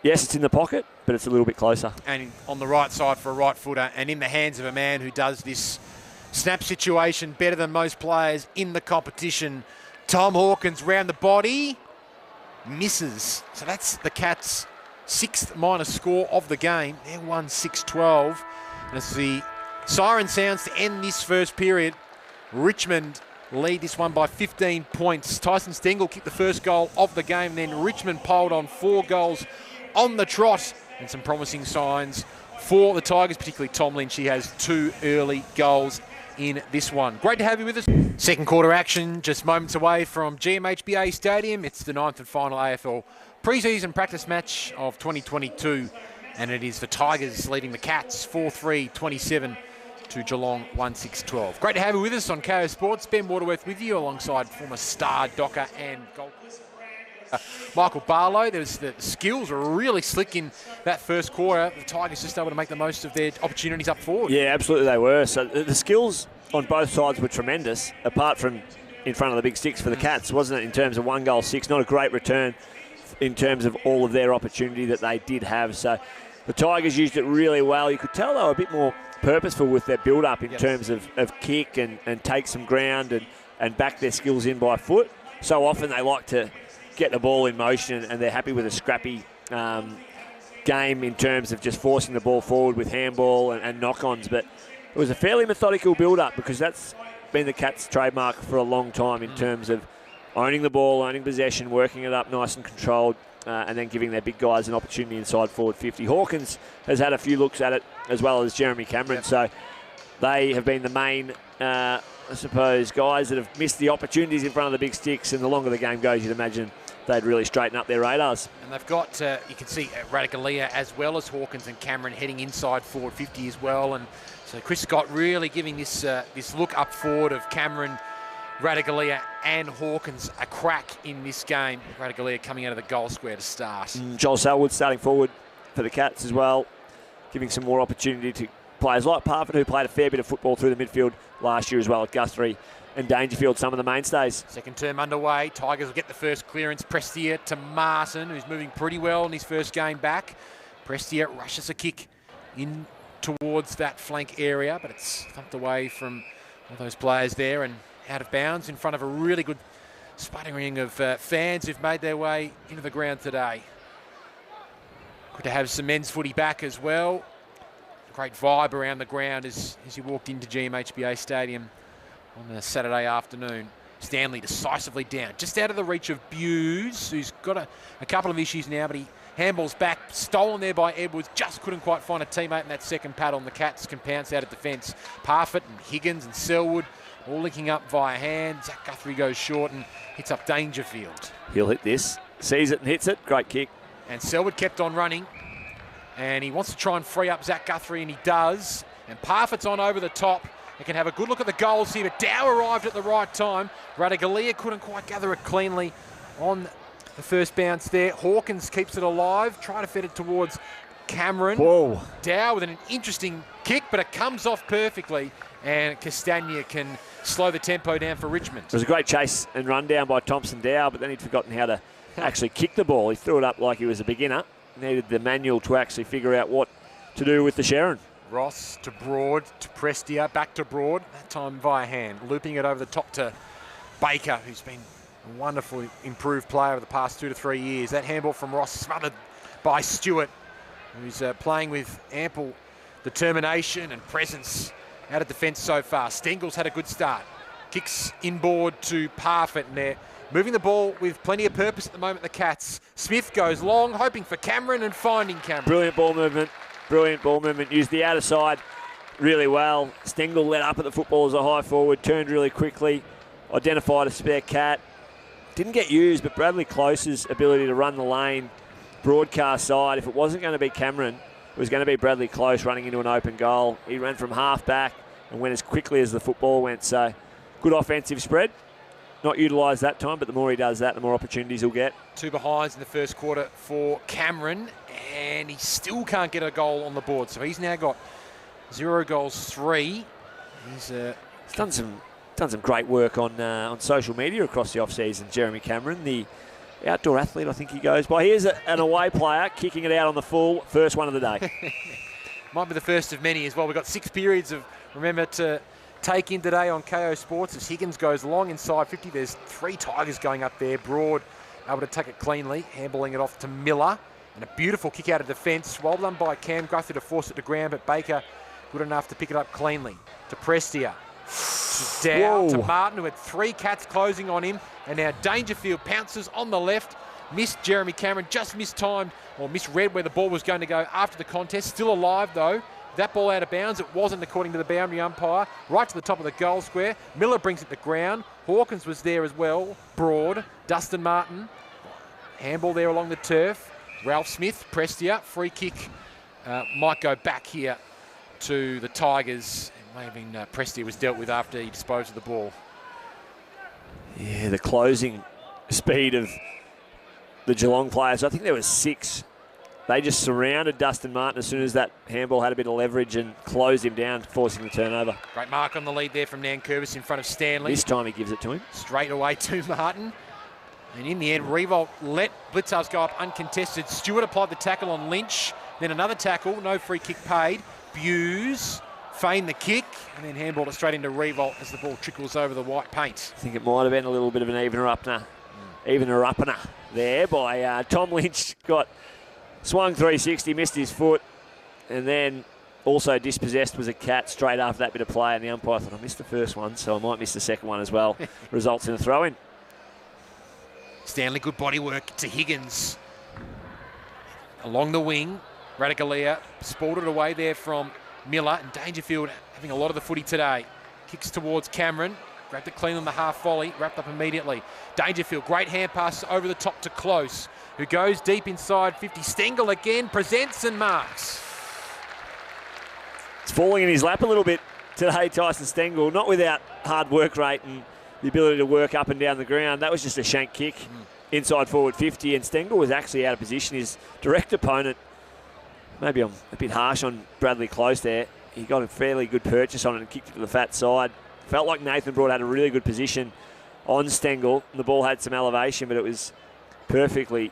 Yes, it's in the pocket, but it's a little bit closer. And on the right side for a right footer, and in the hands of a man who does this snap situation better than most players in the competition. Tom Hawkins round the body, misses. So that's the Cats' 6th minus score of the game. They're 1-6-12. And as the siren sounds to end this first period, Richmond lead this one by 15 points. Tyson Stengle kicked the first goal of the game, then Richmond piled on 4 goals on the trot, and some promising signs for the Tigers, particularly Tom Lynch. He has 2 early goals in this one. Great to have you with us. Second quarter action just moments away from GMHBA Stadium. It's the 9th and final AFL pre-season practice match of 2022, and it is the Tigers leading the Cats 4-3-27 to Geelong 1-6-12. Great to have you with us on KO Sports. Ben Waterworth with you alongside former star docker and goalkeeper Michael Barlow. The skills were really slick in that first quarter. The Tigers just able to make the most of their opportunities up forward. Yeah, absolutely they were. So the skills on both sides were tremendous, apart from in front of the big sticks for the Cats, wasn't it, in terms of 1 goal 6. Not a great return in terms of all of their opportunity that they did have. So the Tigers used it really well. You could tell they were a bit more purposeful with their build-up in terms of kick and take some ground and back their skills in by foot. So often they like to get the ball in motion, and they're happy with a scrappy game in terms of just forcing the ball forward with handball and knock-ons. But it was a fairly methodical build-up, because that's been the Cats' trademark for a long time in terms of owning the ball, owning possession, working it up nice and controlled, and then giving their big guys an opportunity inside forward 50. Hawkins has had a few looks at it, as well as Jeremy Cameron. So they have been the main I suppose, guys that have missed the opportunities in front of the big sticks, and the longer the game goes, you'd imagine they'd really straighten up their radars. And they've got, you can see Radicalea as well as Hawkins and Cameron heading inside forward 50 as well. And so Chris Scott really giving this this look up forward of Cameron, Radicalea and Hawkins a crack in this game. Radicalea coming out of the goal square to start. Joel Selwood starting forward for the Cats as well, giving some more opportunity to players like Parfitt, who played a fair bit of football through the midfield last year as well at Guthrie, and Dangerfield, some of the mainstays. Second term underway. Tigers will get the first clearance. Prestia to Martin, who's moving pretty well in his first game back. Prestia rushes a kick in towards that flank area, but it's thumped away from one of those players there and out of bounds in front of a really good sputtering of fans who've made their way into the ground today. Good to have some men's footy back as well. Great vibe around the ground as you walked into GMHBA Stadium on a Saturday afternoon. Stanley decisively down, just out of the reach of Bews, who's got a couple of issues now, but he handballs back, stolen there by Edwards, just couldn't quite find a teammate in that second pad on. The Cats can pounce out of defence. Parfitt and Higgins and Selwood all linking up via hand. Zach Guthrie goes short and hits up Dangerfield. He'll hit this, sees it and hits it. Great kick. And Selwood kept on running, and he wants to try and free up Zach Guthrie, and he does. And Parfitt's on over the top. They can have a good look at the goals here, but Dow arrived at the right time. Radicalea couldn't quite gather it cleanly on the first bounce there. Hawkins keeps it alive, trying to fit it towards Cameron. Whoa. Dow with an interesting kick, but it comes off perfectly, and Castagna can slow the tempo down for Richmond. It was a great chase and run down by Thompson Dow, but then he'd forgotten how to actually kick the ball. He threw it up like he was a beginner. Needed the manual to actually figure out what to do with the Sharon. Ross to Broad, to Prestia, back to Broad, that time via hand. Looping it over the top to Baker, who's been a wonderfully improved player over the past 2 to 3 years. That handball from Ross smothered by Stewart, who's playing with ample determination and presence out of defence so far. Stengle's had a good start. Kicks inboard to Parfitt, and they're moving the ball with plenty of purpose at the moment, the Cats. Smith goes long, hoping for Cameron and finding Cameron. Brilliant ball movement. Brilliant ball movement. Used the outer side really well. Stengle let up at the football as a high forward, turned really quickly, identified a spare cat. Didn't get used, but Bradley Close's ability to run the lane, broadcast side, if it wasn't going to be Cameron, it was going to be Bradley Close running into an open goal. He ran from half back and went as quickly as the football went. So good offensive spread. Not utilised that time, but the more he does that, the more opportunities he'll get. 2 behinds in the first quarter for Cameron, and he still can't get a goal on the board. So he's now got 0 goals, 3. He's done some great work on social media across the off-season. Jeremy Cameron, the outdoor athlete, I think he goes by. Here's an away player kicking it out on the full, first one of the day. Might be the first of many as well. We've got 6 periods of, remember, to take in today on KO Sports as Higgins goes long inside 50. There's 3 Tigers going up there. Broad able to take it cleanly, handballing it off to Miller. And a beautiful kick out of defence. Well done by Cam Guthrie to force it to ground, but Baker good enough to pick it up cleanly. To Prestia. Down to Martin, who had 3 Cats closing on him. And now Dangerfield pounces on the left. Missed Jeremy Cameron, just mistimed or misread where the ball was going to go after the contest. Still alive though. That ball out of bounds. It wasn't according to the boundary umpire. Right to the top of the goal square. Miller brings it to ground. Hawkins was there as well. Broad. Dustin Martin. Handball there along the turf. Ralph Smith. Prestia. Free kick. Might go back here to the Tigers. It may have been Prestia was dealt with after he disposed of the ball. Yeah, the closing speed of the Geelong players. I think there was 6. They just surrounded Dustin Martin as soon as that handball had a bit of leverage and closed him down, forcing the turnover. Great mark on the lead there from Nankervis in front of Stanley. This time he gives it to him. Straight away to Martin. And in the end, Riewoldt let Blitzers go up uncontested. Stewart applied the tackle on Lynch. Then another tackle, no free kick paid. Bews feigned the kick and then handballed it straight into Riewoldt as the ball trickles over the white paint. I think it might have been a little bit of an evener-upner there by Tom Lynch. Got swung 360, missed his foot, and then also dispossessed was a Cat straight after that bit of play, and the umpire thought, I missed the first one, so I might miss the second one as well. Results in a throw-in. Stanley, good body work to Higgins. Along the wing, Radicalea sported away there from Miller, and Dangerfield having a lot of the footy today. Kicks towards Cameron. Grabbed it clean on the half volley, wrapped up immediately. Dangerfield, great hand pass over the top to Close, who goes deep inside 50. Stengle again, presents and marks. It's falling in his lap a little bit today, Tyson Stengle, not without hard work rate and the ability to work up and down the ground. That was just a shank kick inside forward 50, and Stengle was actually out of position. His direct opponent, maybe I'm a bit harsh on Bradley Close there, he got a fairly good purchase on it and kicked it to the fat side. Felt like Nathan Broad had a really good position on Stengle. The ball had some elevation, but it was perfectly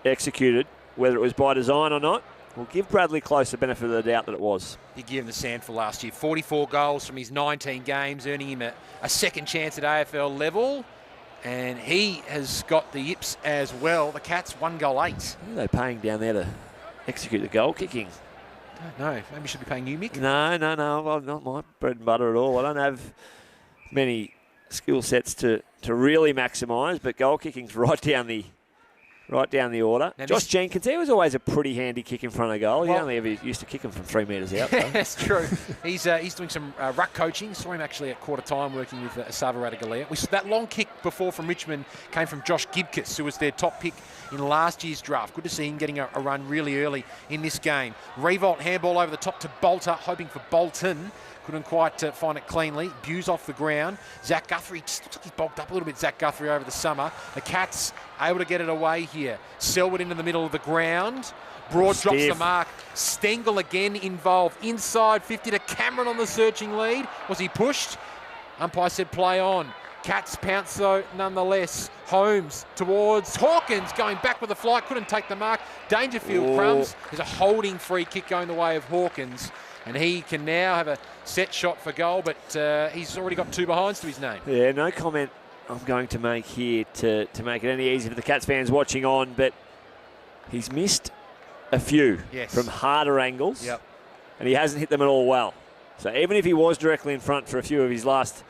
executed. Whether it was by design or not, we'll give Bradley Close the benefit of the doubt that it was. He gave him the sand for last year. 44 goals from his 19 games, earning him a second chance at AFL level. And he has got the yips as well. The Cats, 1 goal 8. Who are they paying down there to execute the goal kicking? No, maybe we should be paying you, Mick. No. Well, not my bread and butter at all. I don't have many skill sets to really maximise, but goal kicking's right down the order. Now Josh Jenkins, he was always a pretty handy kick in front of goal. He only ever used to kick him from 3 metres out. That's true. He's doing some ruck coaching. Saw him actually at quarter time working with Asava Radicalea. That long kick before from Richmond came from Josh Gibcus, who was their top pick in last year's draft. Good to see him getting a run really early in this game. Riewoldt handball over the top to Bolter, hoping for Bolton. Couldn't quite find it cleanly. Bews off the ground. Zach Guthrie, just looks like he's bulked up a little bit, Zach Guthrie, over the summer. The Cats able to get it away here. Selwood into the middle of the ground. Broad drops the mark. Stengle again involved. Inside 50 to Cameron on the searching lead. Was he pushed? Umpire said play on. Cats pounce though nonetheless. Holmes towards Hawkins, going back with the flight. Couldn't take the mark. Dangerfield crumbs. There's a holding free kick going the way of Hawkins. And he can now have a set shot for goal, but he's already got 2 behinds to his name. Yeah, no comment I'm going to make here to make it any easier for the Cats fans watching on, but he's missed a few from harder angles, and he hasn't hit them at all well. So even if he was directly in front for a few of his last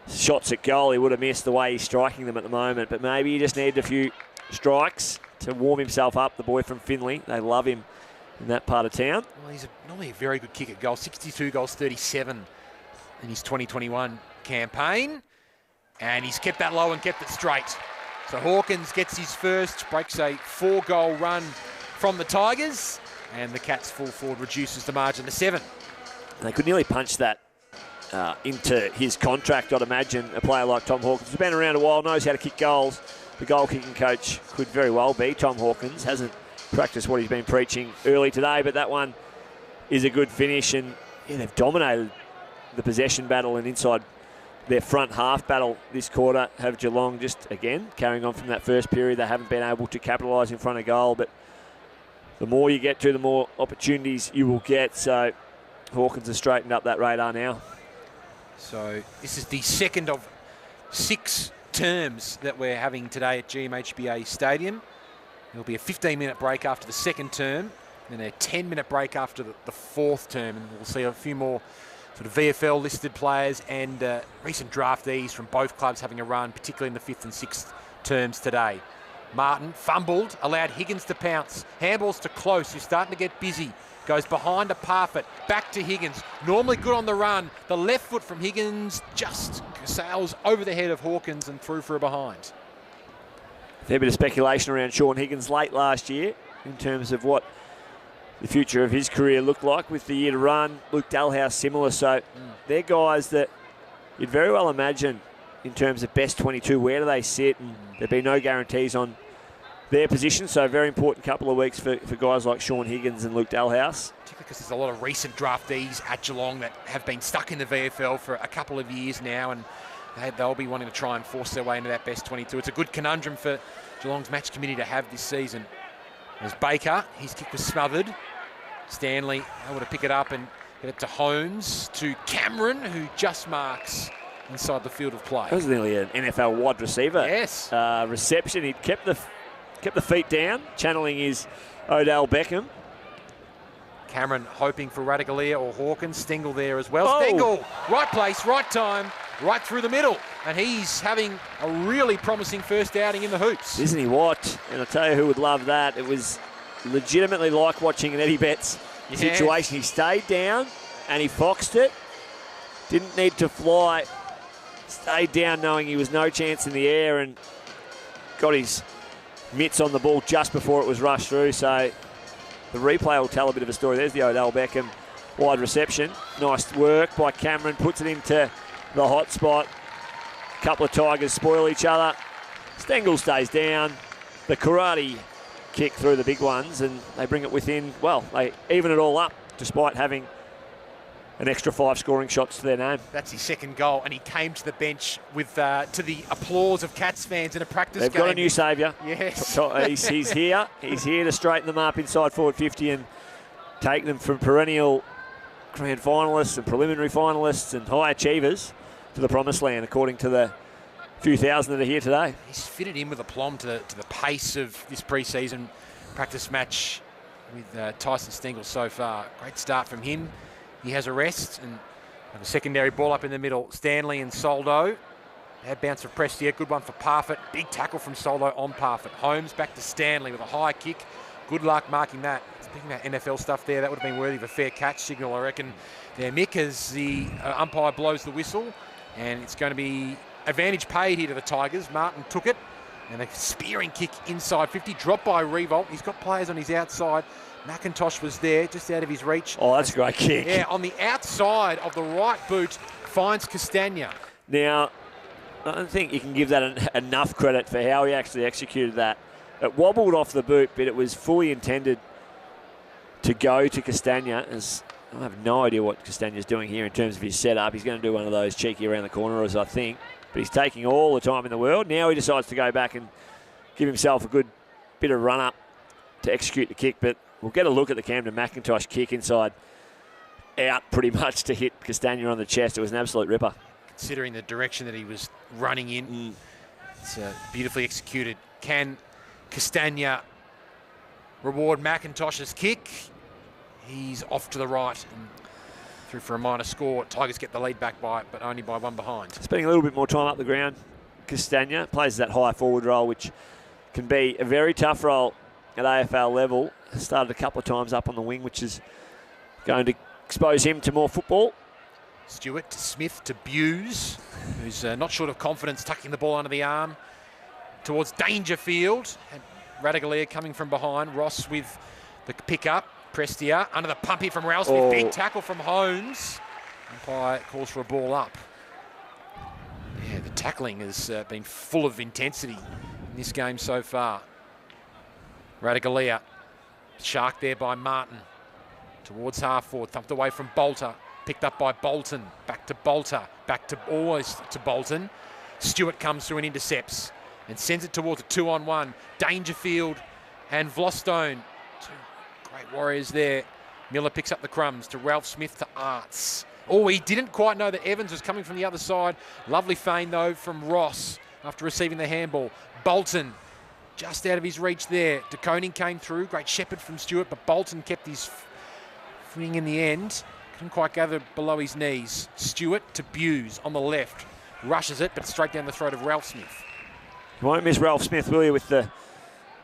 shots at goal, he would have missed the way he's striking them at the moment. But maybe he just needed a few strikes to warm himself up, the boy from Finley. They love him in that part of town. Well, he's normally a very good kick at goal. 62 goals, 37 in his 2021 campaign. And he's kept that low and kept it straight. So Hawkins gets his first, breaks a 4-goal run from the Tigers. And the Cats' full forward reduces the margin to 7. They could nearly punch that into his contract, I'd imagine. A player like Tom Hawkins, who's been around a while, knows how to kick goals. The goal-kicking coach could very well be Tom Hawkins. Hasn't practiced what he's been preaching early today, but that one is a good finish. And yeah, they've dominated the possession battle and inside their front half battle this quarter have Geelong just, again, carrying on from that first period. They haven't been able to capitalise in front of goal, but the more you get to, the more opportunities you will get. So Hawkins has straightened up that radar now. So this is the second of 6 terms that we're having today at GMHBA Stadium. There'll be a 15-minute break after the second term, and then a 10-minute break after the fourth term, and we'll see a few more sort of VFL listed players and recent draftees from both clubs having a run, particularly in the 5th and 6th terms today. Martin fumbled, allowed Higgins to pounce. Handballs to Close, who's starting to get busy. Goes behind to Parfitt, back to Higgins. Normally good on the run. The left foot from Higgins just sails over the head of Hawkins and through for a behind. Fair bit of speculation around Shaun Higgins late last year in terms of what the future of his career looked like with the year to run. Luke Dalhouse similar, so they're guys that you'd very well imagine in terms of best 22, where do they sit, and there'd be no guarantees on their position, so a very important couple of weeks for guys like Shaun Higgins and Luke Dalhouse. Particularly because there's a lot of recent draftees at Geelong that have been stuck in the VFL for a couple of years now, and they'll be wanting to try and force their way into that best 22. It's a good conundrum for Geelong's match committee to have this season. There's Baker, his kick was smothered. Stanley able to pick it up and get it to Holmes, to Cameron, who just marks inside the field of play. That was nearly an NFL wide receiver. Yes. Reception, he kept the feet down, channeling his Odell Beckham. Cameron hoping for Radaglia or Hawkins. Stengle there as well. Oh. Stengle, right place, right time, right through the middle. And he's having a really promising first outing in the hoops. Isn't he what? And I'll tell you who would love that. It was legitimately like watching an Eddie Betts situation. He stayed down and he foxed it. Didn't need to fly. Stayed down knowing he was no chance in the air and got his mitts on the ball just before it was rushed through. So the replay will tell a bit of a story. There's the Odell Beckham wide reception. Nice work by Cameron. Puts it into the hot spot. A couple of Tigers spoil each other. Stengle stays down. The karate kick through the big ones, and they bring it within. Well, they even it all up despite having an extra 5 scoring shots to their name. That's his second goal, and he came to the bench with to the applause of Cats fans in a practice game. They've got a new saviour. Yes. He's here. He's here to straighten them up inside forward 50 and take them from perennial grand finalists and preliminary finalists and high achievers to the promised land, according to the few thousand that are here today. He's fitted in with aplomb to the pace of this pre-season practice match with Tyson Stengle so far. Great start from him. He has a rest and a secondary ball up in the middle. Stanley and Soldo. Bad bounce of Prestia. Good one for Parfitt. Big tackle from Soldo on Parfitt. Holmes back to Stanley with a high kick. Good luck marking that. Speaking about NFL stuff there, that would have been worthy of a fair catch signal, I reckon, there, Mick, as the umpire blows the whistle. And it's going to be advantage paid here to the Tigers. Martin took it. And a spearing kick inside 50. Dropped by Riewoldt. He's got players on his outside. McIntosh was there, just out of his reach. Oh, that's a great kick. Yeah, on the outside of the right boot, finds Castagna. Now, I don't think you can give that enough credit for how he actually executed that. It wobbled off the boot, but it was fully intended to go to Castagna. As I have no idea what Castagna's doing here in terms of his setup. He's going to do one of those cheeky around the corners, I think. But he's taking all the time in the world. Now he decides to go back and give himself a good bit of run-up to execute the kick. But we'll get a look at the Camden McIntosh kick inside out pretty much to hit Castagna on the chest. It was an absolute ripper. Considering the direction that he was running in, it's beautifully executed. Can Castagna reward McIntosh's kick? He's off to the right and through for a minor score. Tigers get the lead back by it, but only by one behind. Spending a little bit more time up the ground. Castagna plays that high forward role, which can be a very tough role at AFL level. Started a couple of times up on the wing, which is going to expose him to more football. Stewart to Smith to Bews, who's not short of confidence, tucking the ball under the arm towards Dangerfield. And Radaglia coming from behind. Ross with the pick-up. Prestia under the pump here from Ralston. Oh. Big tackle from Holmes. Umpire calls for a ball up. Yeah, the tackling has been full of intensity in this game so far. Radaglia. Shark there by Martin. Towards half forward. Thumped away from Bolter. picked up by Bolton. Back to Bolter. Back to always to Bolton. Stewart comes through and intercepts and sends it towards a 2-on-1. Dangerfield and Vlostone. Two great warriors there. Miller picks up the crumbs to Ralph Smith to Arts. Oh, he didn't quite know that Evans was coming from the other side. Lovely feint, though, from Ross after receiving the handball. Bolton just out of his reach there. De Koning came through. Great shepherd from Stewart, but Bolton kept his footing in the end. Couldn't quite gather below his knees. Stewart to Bews on the left. Rushes it, but straight down the throat of Ralph Smith. You won't miss Ralph Smith, will you, with the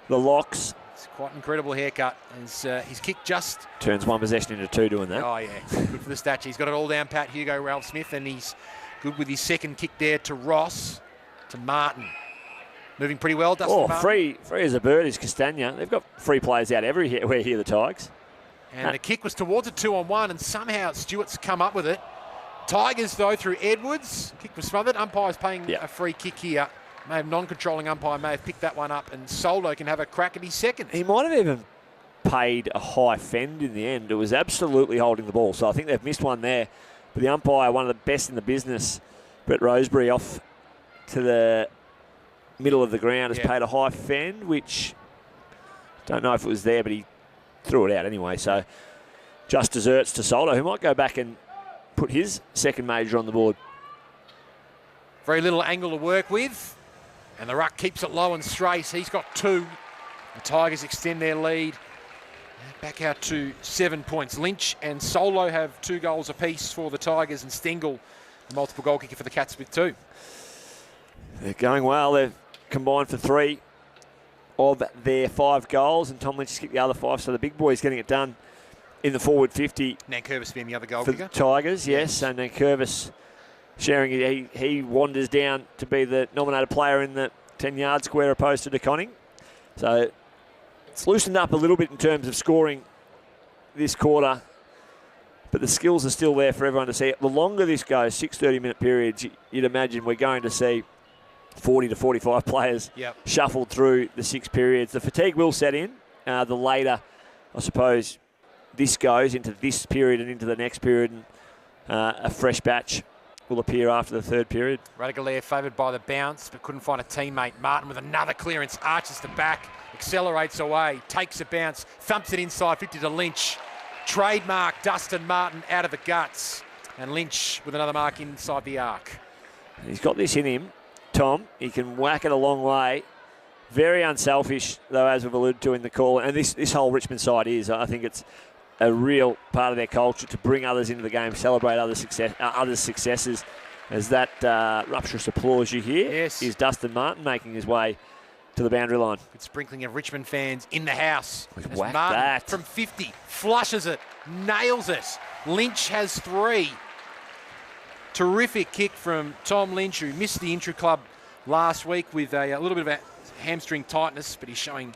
locks? It's quite an incredible haircut. His kick just... Turns one possession into two doing that. Oh, yeah. Good for the statue. He's got it all down pat, Hugo Ralph Smith, and he's good with his second kick there to Ross, to Martin. Moving pretty well, Dustin Martin. Free as a bird is Castagna. They've got free players out everywhere here, the Tigers. And the kick was towards a 2-on-1, and somehow Stewart's come up with it. Tigers, though, through Edwards. Kick was smothered. Umpire's paying a free kick here. May have non-controlling umpire may have picked that one up, and Soldo can have a crack at his second. He might have even paid a high fend in the end. It was absolutely holding the ball, so I think they've missed one there. But the umpire, one of the best in the business, Brett Roseberry, off to the middle of the ground, has paid a high fend, which don't know if it was there, but he threw it out anyway. So just deserts to Soldo, who might go back and put his second major on the board. Very little angle to work with. And the ruck keeps it low and straight. He's got two. The Tigers extend their lead back out to 7 points. Lynch and Soldo have 2 goals apiece for the Tigers, and Stengle, the multiple goal kicker for the Cats, with 2. They're going well. They've combined for 3 of their 5 goals, and Tom Lynch has kicked the other 5, so the big boy's getting it done in the forward 50. Nankervis being the other goal for kicker. The Tigers, yes, and Nankervis sharing it. He wanders down to be the nominated player in the 10-yard square opposed to De Koning. So it's loosened up a little bit in terms of scoring this quarter, but the skills are still there for everyone to see. The longer this goes, 6 30-minute periods, you'd imagine we're going to see 40 to 45 players shuffled through the 6 periods. The fatigue will set in. The later, I suppose, this goes into this period and into the next period, and a fresh batch will appear after the 3rd period. Radagalair favoured by the bounce, but couldn't find a teammate. Martin with another clearance, arches the back, accelerates away, takes a bounce, thumps it inside 50 to Lynch. Trademark Dustin Martin out of the guts, and Lynch with another mark inside the arc. He's got this in him, Tom. He can whack it a long way. Very unselfish, though, as we've alluded to in the call. And this whole Richmond side is, I think it's a real part of their culture to bring others into the game, celebrate others' successes. As that rapturous applause you hear is Dustin Martin making his way to the boundary line. Good sprinkling of Richmond fans in the house. Whack Martin that. From 50, flushes it, nails it. Lynch has 3. Terrific kick from Tom Lynch, who missed the intra club last week with a little bit of a hamstring tightness, but he's showing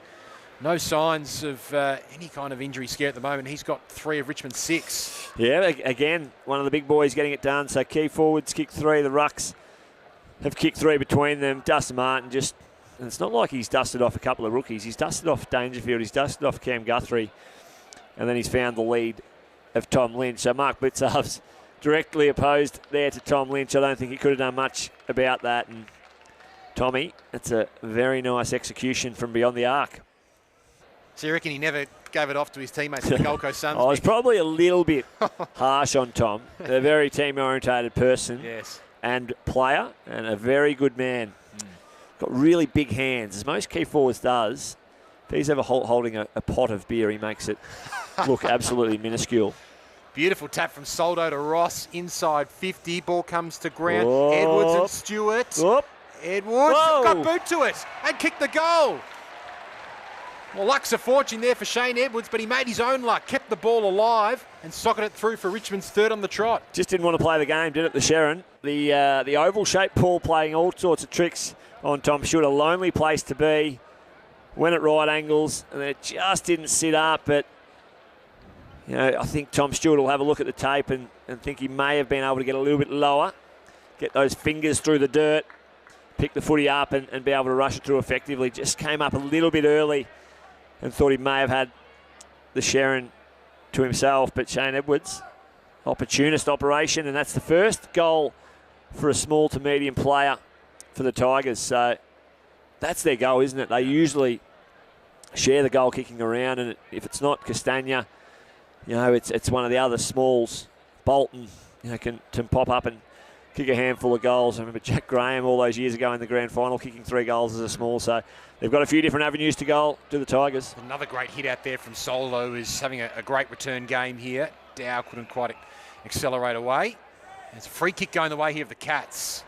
no signs of any kind of injury scare at the moment. He's got 3 of Richmond's 6. Yeah, again, one of the big boys getting it done. So key forwards kick 3. The rucks have kicked 3 between them. Dustin Martin just, and it's not like he's dusted off a couple of rookies. He's dusted off Dangerfield. He's dusted off Cam Guthrie. And then he's found the lead of Tom Lynch. So Mark Blitzarve's directly opposed there to Tom Lynch. I don't think he could have done much about that. And Tommy, that's a very nice execution from beyond the arc. So you reckon he never gave it off to his teammates at the Gold Coast Suns? I was probably a little bit harsh on Tom. A very team-orientated person and player, and a very good man. Got really big hands, as most key forwards does. If he's ever holding a pot of beer, he makes it look absolutely minuscule. Beautiful tap from Soldo to Ross, inside 50. Ball comes to ground. Edwards and Stewart. Edwards got boot to it and kicked the goal. Well, luck's a fortune there for Shane Edwards, but he made his own luck, kept the ball alive and socketed it through for Richmond's 3rd on the trot. Just didn't want to play the game, did it, the Sharon? The oval-shaped ball playing all sorts of tricks on Tom Stewart. A lonely place to be. Went at right angles, and it just didn't sit up. But, I think Tom Stewart will have a look at the tape and think he may have been able to get a little bit lower, get those fingers through the dirt, pick the footy up and be able to rush it through effectively. Just came up a little bit early and thought he may have had the Sharon to himself, but Shane Edwards opportunist operation, and that's the first goal for a small to medium player for the Tigers. So that's their goal, isn't it? They usually share the goal kicking around, and if it's not Castagna, it's one of the other smalls. Bolton, can pop up and kick a handful of goals. I remember Jack Graham all those years ago in the grand final kicking 3 goals as a small. So they've got a few different avenues to goal to the Tigers. Another great hit out there from Soldo, is having a great return game here. Dow couldn't quite accelerate away. There's a free kick going the way here of the Cats.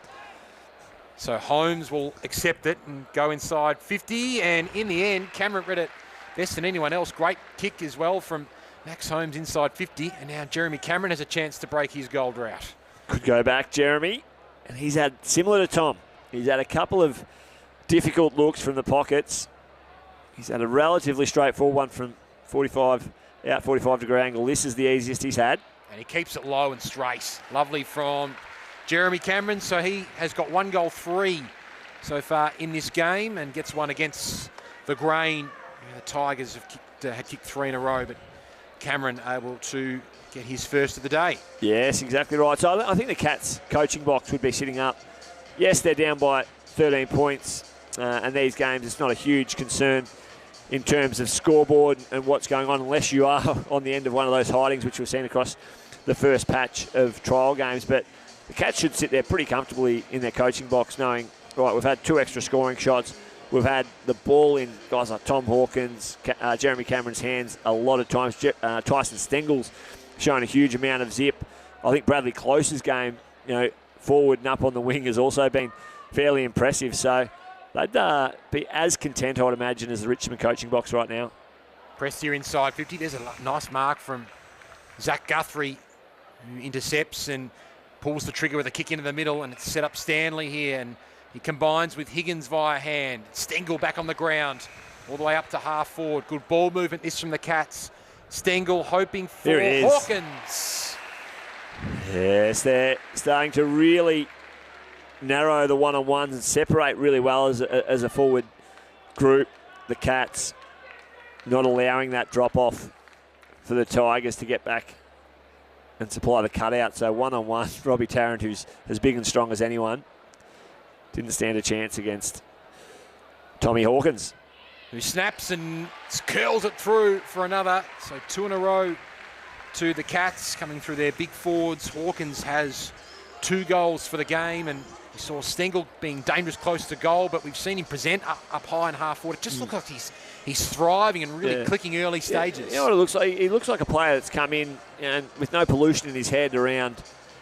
So Holmes will accept it and go inside 50. And in the end, Cameron read it best than anyone else. Great kick as well from Max Holmes inside 50. And now Jeremy Cameron has a chance to break his goal drought. Could go back, Jeremy. And he's had, similar to Tom, he's had a couple of difficult looks from the pockets. He's had a relatively straightforward one from 45 degree angle. This is the easiest he's had. And he keeps it low and straight. Lovely from Jeremy Cameron. So he has got 1 goal 3 so far in this game, and gets one against the Grain. The Tigers had kicked 3 in a row, but Cameron able to get his first of the day. Yes, exactly right. So I think the Cats coaching box would be sitting up. Yes, they're down by 13 points, and these games, it's not a huge concern in terms of scoreboard and what's going on, unless you are on the end of one of those hidings, which we've seen across the first patch of trial games. But the Cats should sit there pretty comfortably in their coaching box, knowing, right, we've had 2 extra scoring shots. We've had the ball in guys like Tom Hawkins, Jeremy Cameron's hands a lot of times. Tyson Stengle's shown a huge amount of zip. I think Bradley Close's game, forward and up on the wing, has also been fairly impressive. So they'd be as content, I would imagine, as the Richmond coaching box right now. Press here inside 50. There's a nice mark from Zach Guthrie, who intercepts and pulls the trigger with a kick into the middle, and it's set up Stanley here, and he combines with Higgins via hand. Stengle back on the ground, all the way up to half forward. Good ball movement this from the Cats. Stengle hoping for Hawkins. Yes, they're starting to really narrow the one-on-ones and separate really well as a forward group. The Cats not allowing that drop-off for the Tigers to get back and supply the cutout. So one-on-one, Robbie Tarrant, who's as big and strong as anyone, didn't stand a chance against Tommy Hawkins, who snaps and curls it through for another. So 2 in a row to the Cats coming through their big forwards. Hawkins has 2 goals for the game, and we saw Stengle being dangerous close to goal, but we've seen him present up high and half forward. It just looks like he's thriving and really clicking early stages. You know what it looks like? He looks like a player that's come in and with no pollution in his head around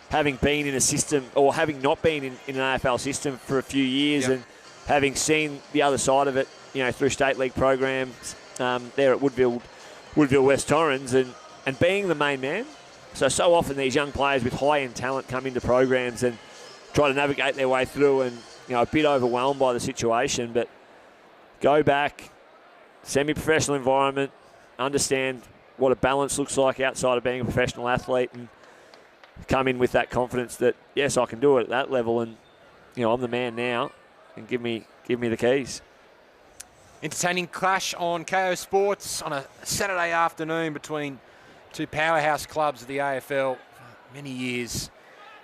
having been in a system, or having not been in an AFL system for a few years, and having seen the other side of it, through state league programs there at Woodville West Torrens, and being the main man. So often these young players with high-end talent come into programs and try to navigate their way through, and a bit overwhelmed by the situation. But go back, semi-professional environment, understand what a balance looks like outside of being a professional athlete, and come in with that confidence that, yes, I can do it at that level, and I'm the man now, and give me the keys. Entertaining clash on KO Sports on a Saturday afternoon between 2 powerhouse clubs of the AFL for many years.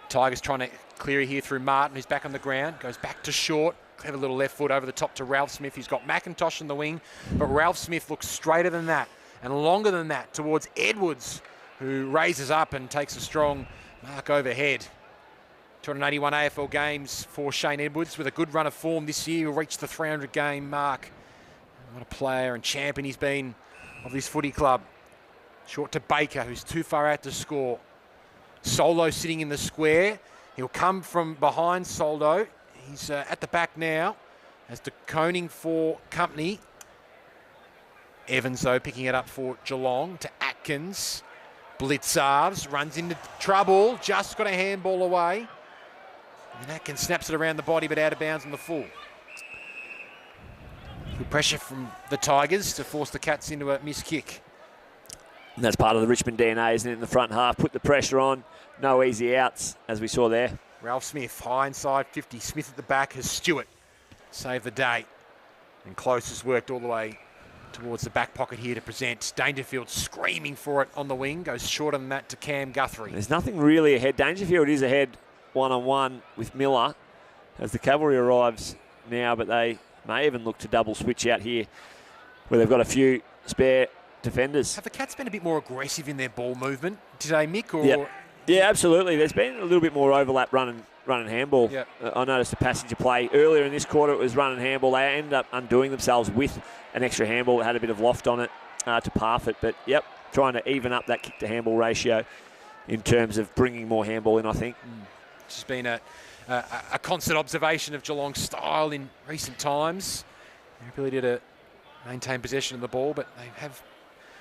Tigers trying to clear it here through Martin, who's back on the ground, goes back to short. Clever little left foot over the top to Ralph Smith, who's got McIntosh in the wing, but Ralph Smith looks straighter than that and longer than that towards Edwards, who raises up and takes a strong mark overhead. 281 AFL games for Shane Edwards, with a good run of form this year. He'll reach the 300-game mark. What a player and champion he's been of this footy club. Short to Baker, who's too far out to score. Soldo sitting in the square. He'll come from behind Soldo. He's at the back now as De Koning for Company. Evans, though, picking it up for Geelong to Atkins. Blitzarves runs into trouble. Just got a handball away. And Atkins snaps it around the body, but out of bounds on the full. Good pressure from the Tigers to force the Cats into a missed kick. And that's part of the Richmond DNA, isn't it, in the front half? Put the pressure on. No easy outs, as we saw there. Ralph Smith, high inside 50. Smith at the back has Stewart saved the day. And Close has worked all the way towards the back pocket here to present. Dangerfield screaming for it on the wing. Goes shorter than that to Cam Guthrie. There's nothing really ahead. Dangerfield is ahead one-on-one with Miller as the cavalry arrives now, but they may even look to double switch out here where they've got a few spare defenders. Have the Cats been a bit more aggressive in their ball movement today, Mick? Or Yep. Yeah, absolutely. There's been a little bit more overlap run and handball. Yep. I noticed a passenger play earlier in this quarter. It was run and handball. They ended up undoing themselves with an extra handball that had a bit of loft on it to Parfitt. But, yep, trying to even up that kick-to-handball ratio in terms of bringing more handball in, I think. It's just been a constant observation of Geelong's style in recent times. Their ability to maintain possession of the ball, but they have,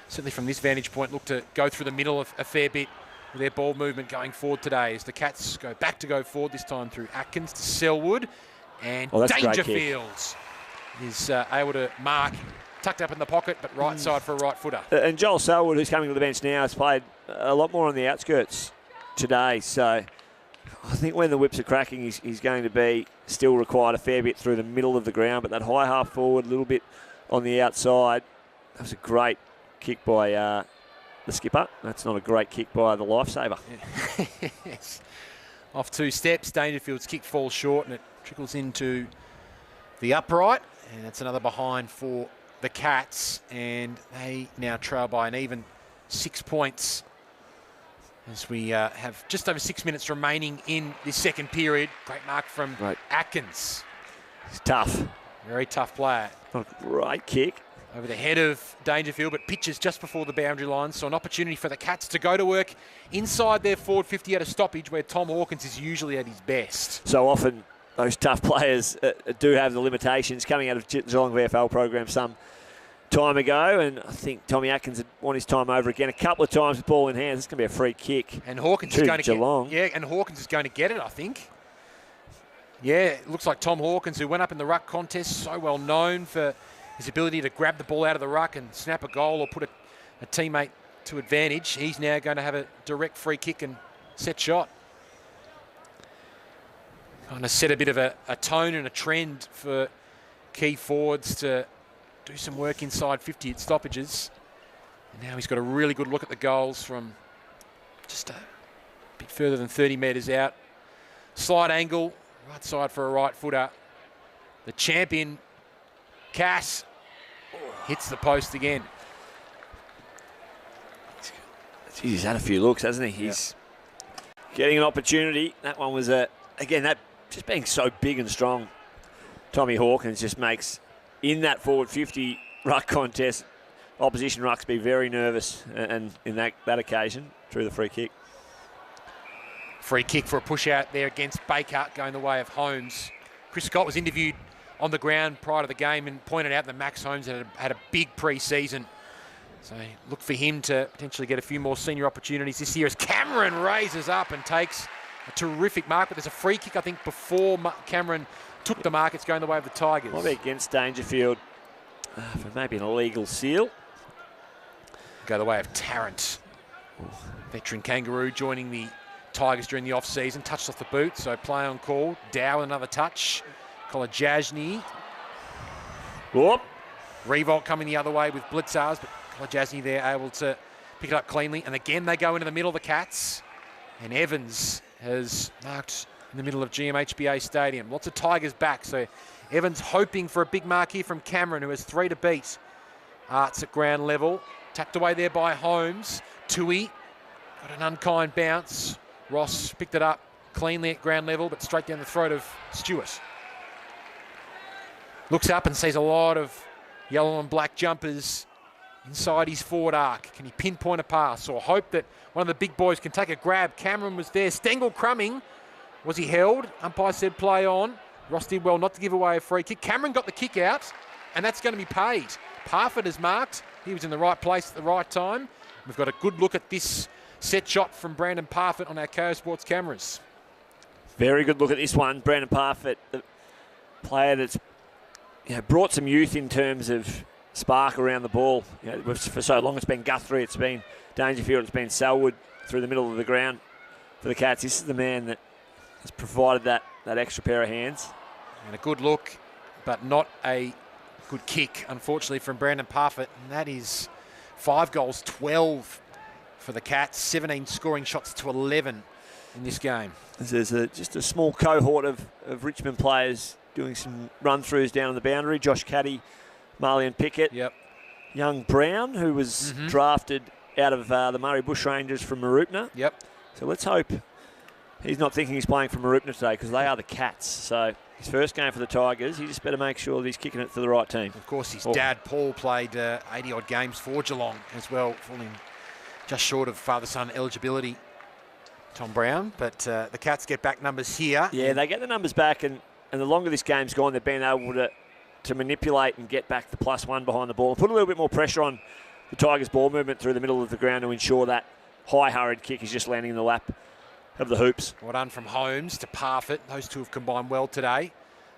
certainly from this vantage point, looked to go through the middle a fair bit with their ball movement going forward today as the Cats go forward, this time through Atkins to Selwood. And Dangerfield is able to mark, tucked up in the pocket, but right side for a right footer. And Joel Selwood, who's coming to the bench now, has played a lot more on the outskirts today. So I think when the whips are cracking, he's going to be still required a fair bit through the middle of the ground, but that high half forward, a little bit on the outside. That was a great kick by the skipper. That's not a great kick by the lifesaver. Yeah. Yes. Off 2 steps, Dangerfield's kick falls short and it trickles into the upright. And that's another behind for the Cats. And they now trail by an even 6 points as we have just over 6 minutes remaining in this second period. Great mark from Atkins. It's tough. Very tough player. Not a great kick. Over the head of Dangerfield, but pitches just before the boundary line. So an opportunity for the Cats to go to work inside their forward 50 at a stoppage where Tom Hawkins is usually at his best. So often those tough players do have the limitations coming out of Geelong VFL program some time ago. And I think Tommy Atkins had won his time over again a couple of times with ball in hand. It's going to be a free kick. And Hawkins is going to Geelong. and Hawkins is going to get it, I think. Yeah, it looks like Tom Hawkins, who went up in the ruck contest, so well known for his ability to grab the ball out of the ruck and snap a goal or put a teammate to advantage. He's now going to have a direct free kick and set shot. Kind of set a bit of a tone and a trend for key forwards to do some work inside 50 at stoppages. And now he's got a really good look at the goals from just a bit further than 30 metres out. Slide angle, right side for a right footer. The champion, Cass, hits the post again. He's had a few looks, hasn't he? He's getting an opportunity. That one was, again, that just being so big and strong. Tommy Hawkins just makes, in that forward 50 ruck contest, opposition rucks be very nervous, and in that occasion, through the free kick. Free kick for a push out there against Baker, going the way of Holmes. Chris Scott was interviewed on the ground prior to the game and pointed out that Max Holmes had a big pre-season. So look for him to potentially get a few more senior opportunities this year as Cameron raises up and takes a terrific mark. But there's a free kick, I think, before Cameron took the mark. It's going the way of the Tigers. Might be against Dangerfield for maybe an illegal seal. Go the way of Tarrant. Veteran Kangaroo joining the Tigers during the off-season. Touched off the boot, so play on call. Dow another touch. Castagna. Whoop. Riewoldt coming the other way with Blitzars, but Castagna there able to pick it up cleanly. And again, they go into the middle of the Cats. And Evans has marked in the middle of GMHBA Stadium. Lots of Tigers back, so Evans hoping for a big mark here from Cameron, who has 3 to beat. Arts at ground level. Tapped away there by Holmes. Tuohy got an unkind bounce. Ross picked it up cleanly at ground level, but straight down the throat of Stewart. Looks up and sees a lot of yellow and black jumpers inside his forward arc. Can he pinpoint a pass or hope that one of the big boys can take a grab? Cameron was there. Stengle crumbing. Was he held? Umpire said play on. Ross did well not to give away a free kick. Cameron got the kick out, and that's going to be paid. Parfitt is marked. He was in the right place at the right time. We've got a good look at this set shot from Brandon Parfitt on our KO Sports cameras. Very good look at this one. Brandon Parfitt, the player that's brought some youth in terms of spark around the ball. For so long it's been Guthrie, it's been Dangerfield, it's been Selwood through the middle of the ground for the Cats. This is the man that has provided that extra pair of hands. And a good look, but not a Good kick, unfortunately, from Brandon Parfitt. And that is 5 goals, 12 for the Cats. 17 scoring shots to 11 in this game. There's just a small cohort of Richmond players doing some run-throughs down on the boundary. Josh Caddy, Marlion Pickett. Yep. Young Brown, who was drafted out of the Murray Bushrangers from Marupna. Yep. So let's hope he's not thinking he's playing for Marupna today, because they are the Cats. So his first game for the Tigers, he just better make sure that he's kicking it to the right team. Of course, his dad, Paul, played 80-odd games for Geelong as well, falling just short of father-son eligibility, Tom Brown. But the Cats get back numbers here. Yeah, they get the numbers back, and the longer this game's gone, they've been able to manipulate and get back the +1 behind the ball and put a little bit more pressure on the Tigers' ball movement through the middle of the ground to ensure that high-hurried kick is just landing in the lap of the hoops. Well done from Holmes to Parfitt. Those two have combined well today.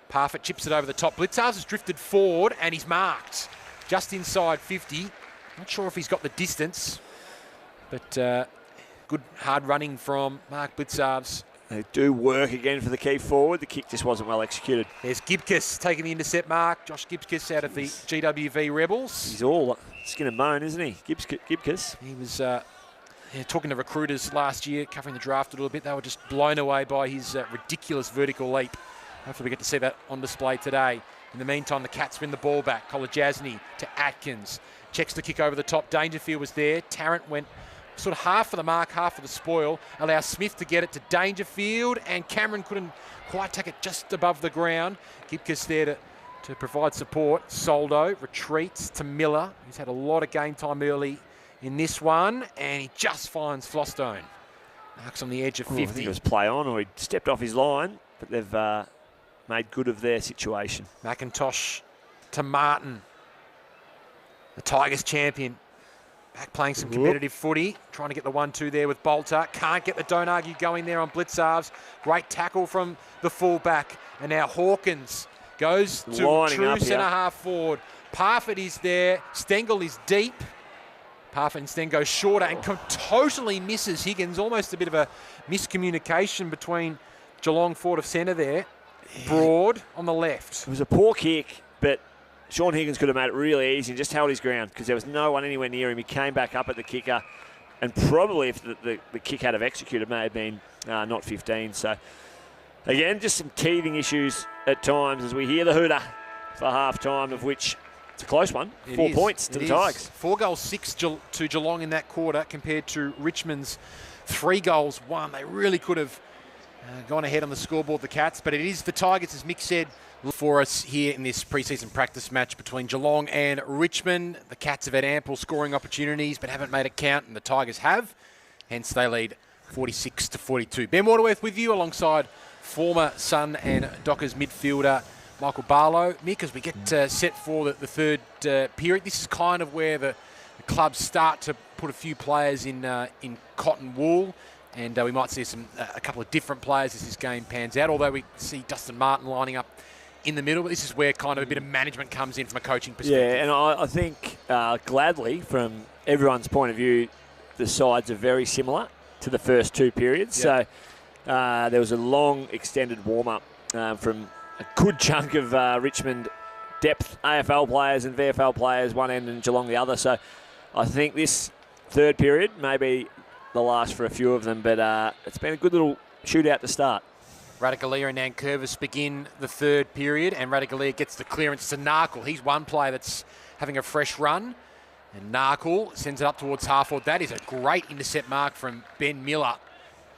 Parfitt chips it over the top. Blitzars has drifted forward and he's marked just inside 50. Not sure if he's got the distance, but good hard running from Mark Blitzars. They do work again for the key forward. The kick just wasn't well executed. There's Gibcus taking the intercept mark. Josh Gibcus out of the GWV Rebels. He's all skin and bone, isn't he? Gibcus. He was talking to recruiters last year, covering the draft a little bit. They were just blown away by his ridiculous vertical leap. Hopefully we get to see that on display today. In the meantime, the Cats win the ball back. Kolajasny to Atkins. Checks the kick over the top. Dangerfield was there. Tarrant went sort of half for the mark, half for the spoil. Allows Smith to get it to Dangerfield, and Cameron couldn't quite take it just above the ground. Gibcus there to provide support. Soldo retreats to Miller, who's had a lot of game time early in this one, and he just finds Flostone. Marks on the edge of 50. I think it was play on, or he stepped off his line, but they've made good of their situation. McIntosh to Martin, the Tigers champion. Back playing some competitive footy, trying to get the 1-2 there with Bolter. Can't get the don't argue going there on Blitzarves. Great tackle from the fullback. And now Hawkins goes to Lining true up here. centre-half forward. Parfitt is there. Stengle is deep. Parfitt instead goes shorter and totally misses Higgins. Almost a bit of a miscommunication between Geelong forward of centre there. Broad on the left. It was a poor kick, but Sean Higgins could have made it really easy and just held his ground, because there was no one anywhere near him. He came back up at the kicker, and probably if the kick had have executed, may have been not 15. So, again, just some teething issues at times as we hear the hooter for half-time, of which it's a close one. 4 points to the Tigers. 4 goals, 6 to Geelong in that quarter compared to Richmond's 3 goals, 1. They really could have gone ahead on the scoreboard, the Cats, but it is the Tigers, as Mick said, for us here in this pre-season practice match between Geelong and Richmond. The Cats have had ample scoring opportunities but haven't made it count, and the Tigers have. Hence, they lead 46-42. Ben Waterworth with you alongside former Sun and Dockers midfielder Michael Barlow. Mick, as we get set for the third period, this is kind of where the clubs start to put a few players in cotton wool. And we might see a couple of different players as this game pans out, although we see Dustin Martin lining up in the middle. But this is where kind of a bit of management comes in from a coaching perspective. Yeah, and I think gladly, from everyone's point of view, the sides are very similar to the first 2 periods. Yep. So there was a long, extended warm-up from a good chunk of Richmond depth AFL players and VFL players, one end and Geelong the other. So I think this third period may be the last for a few of them, but it's been a good little shootout to start. Radicalea and Nankervis begin the third period, and Radicalea gets the clearance to Narkle. He's one player that's having a fresh run, and Narkle sends it up towards half-forward. That is a great intercept mark from Ben Miller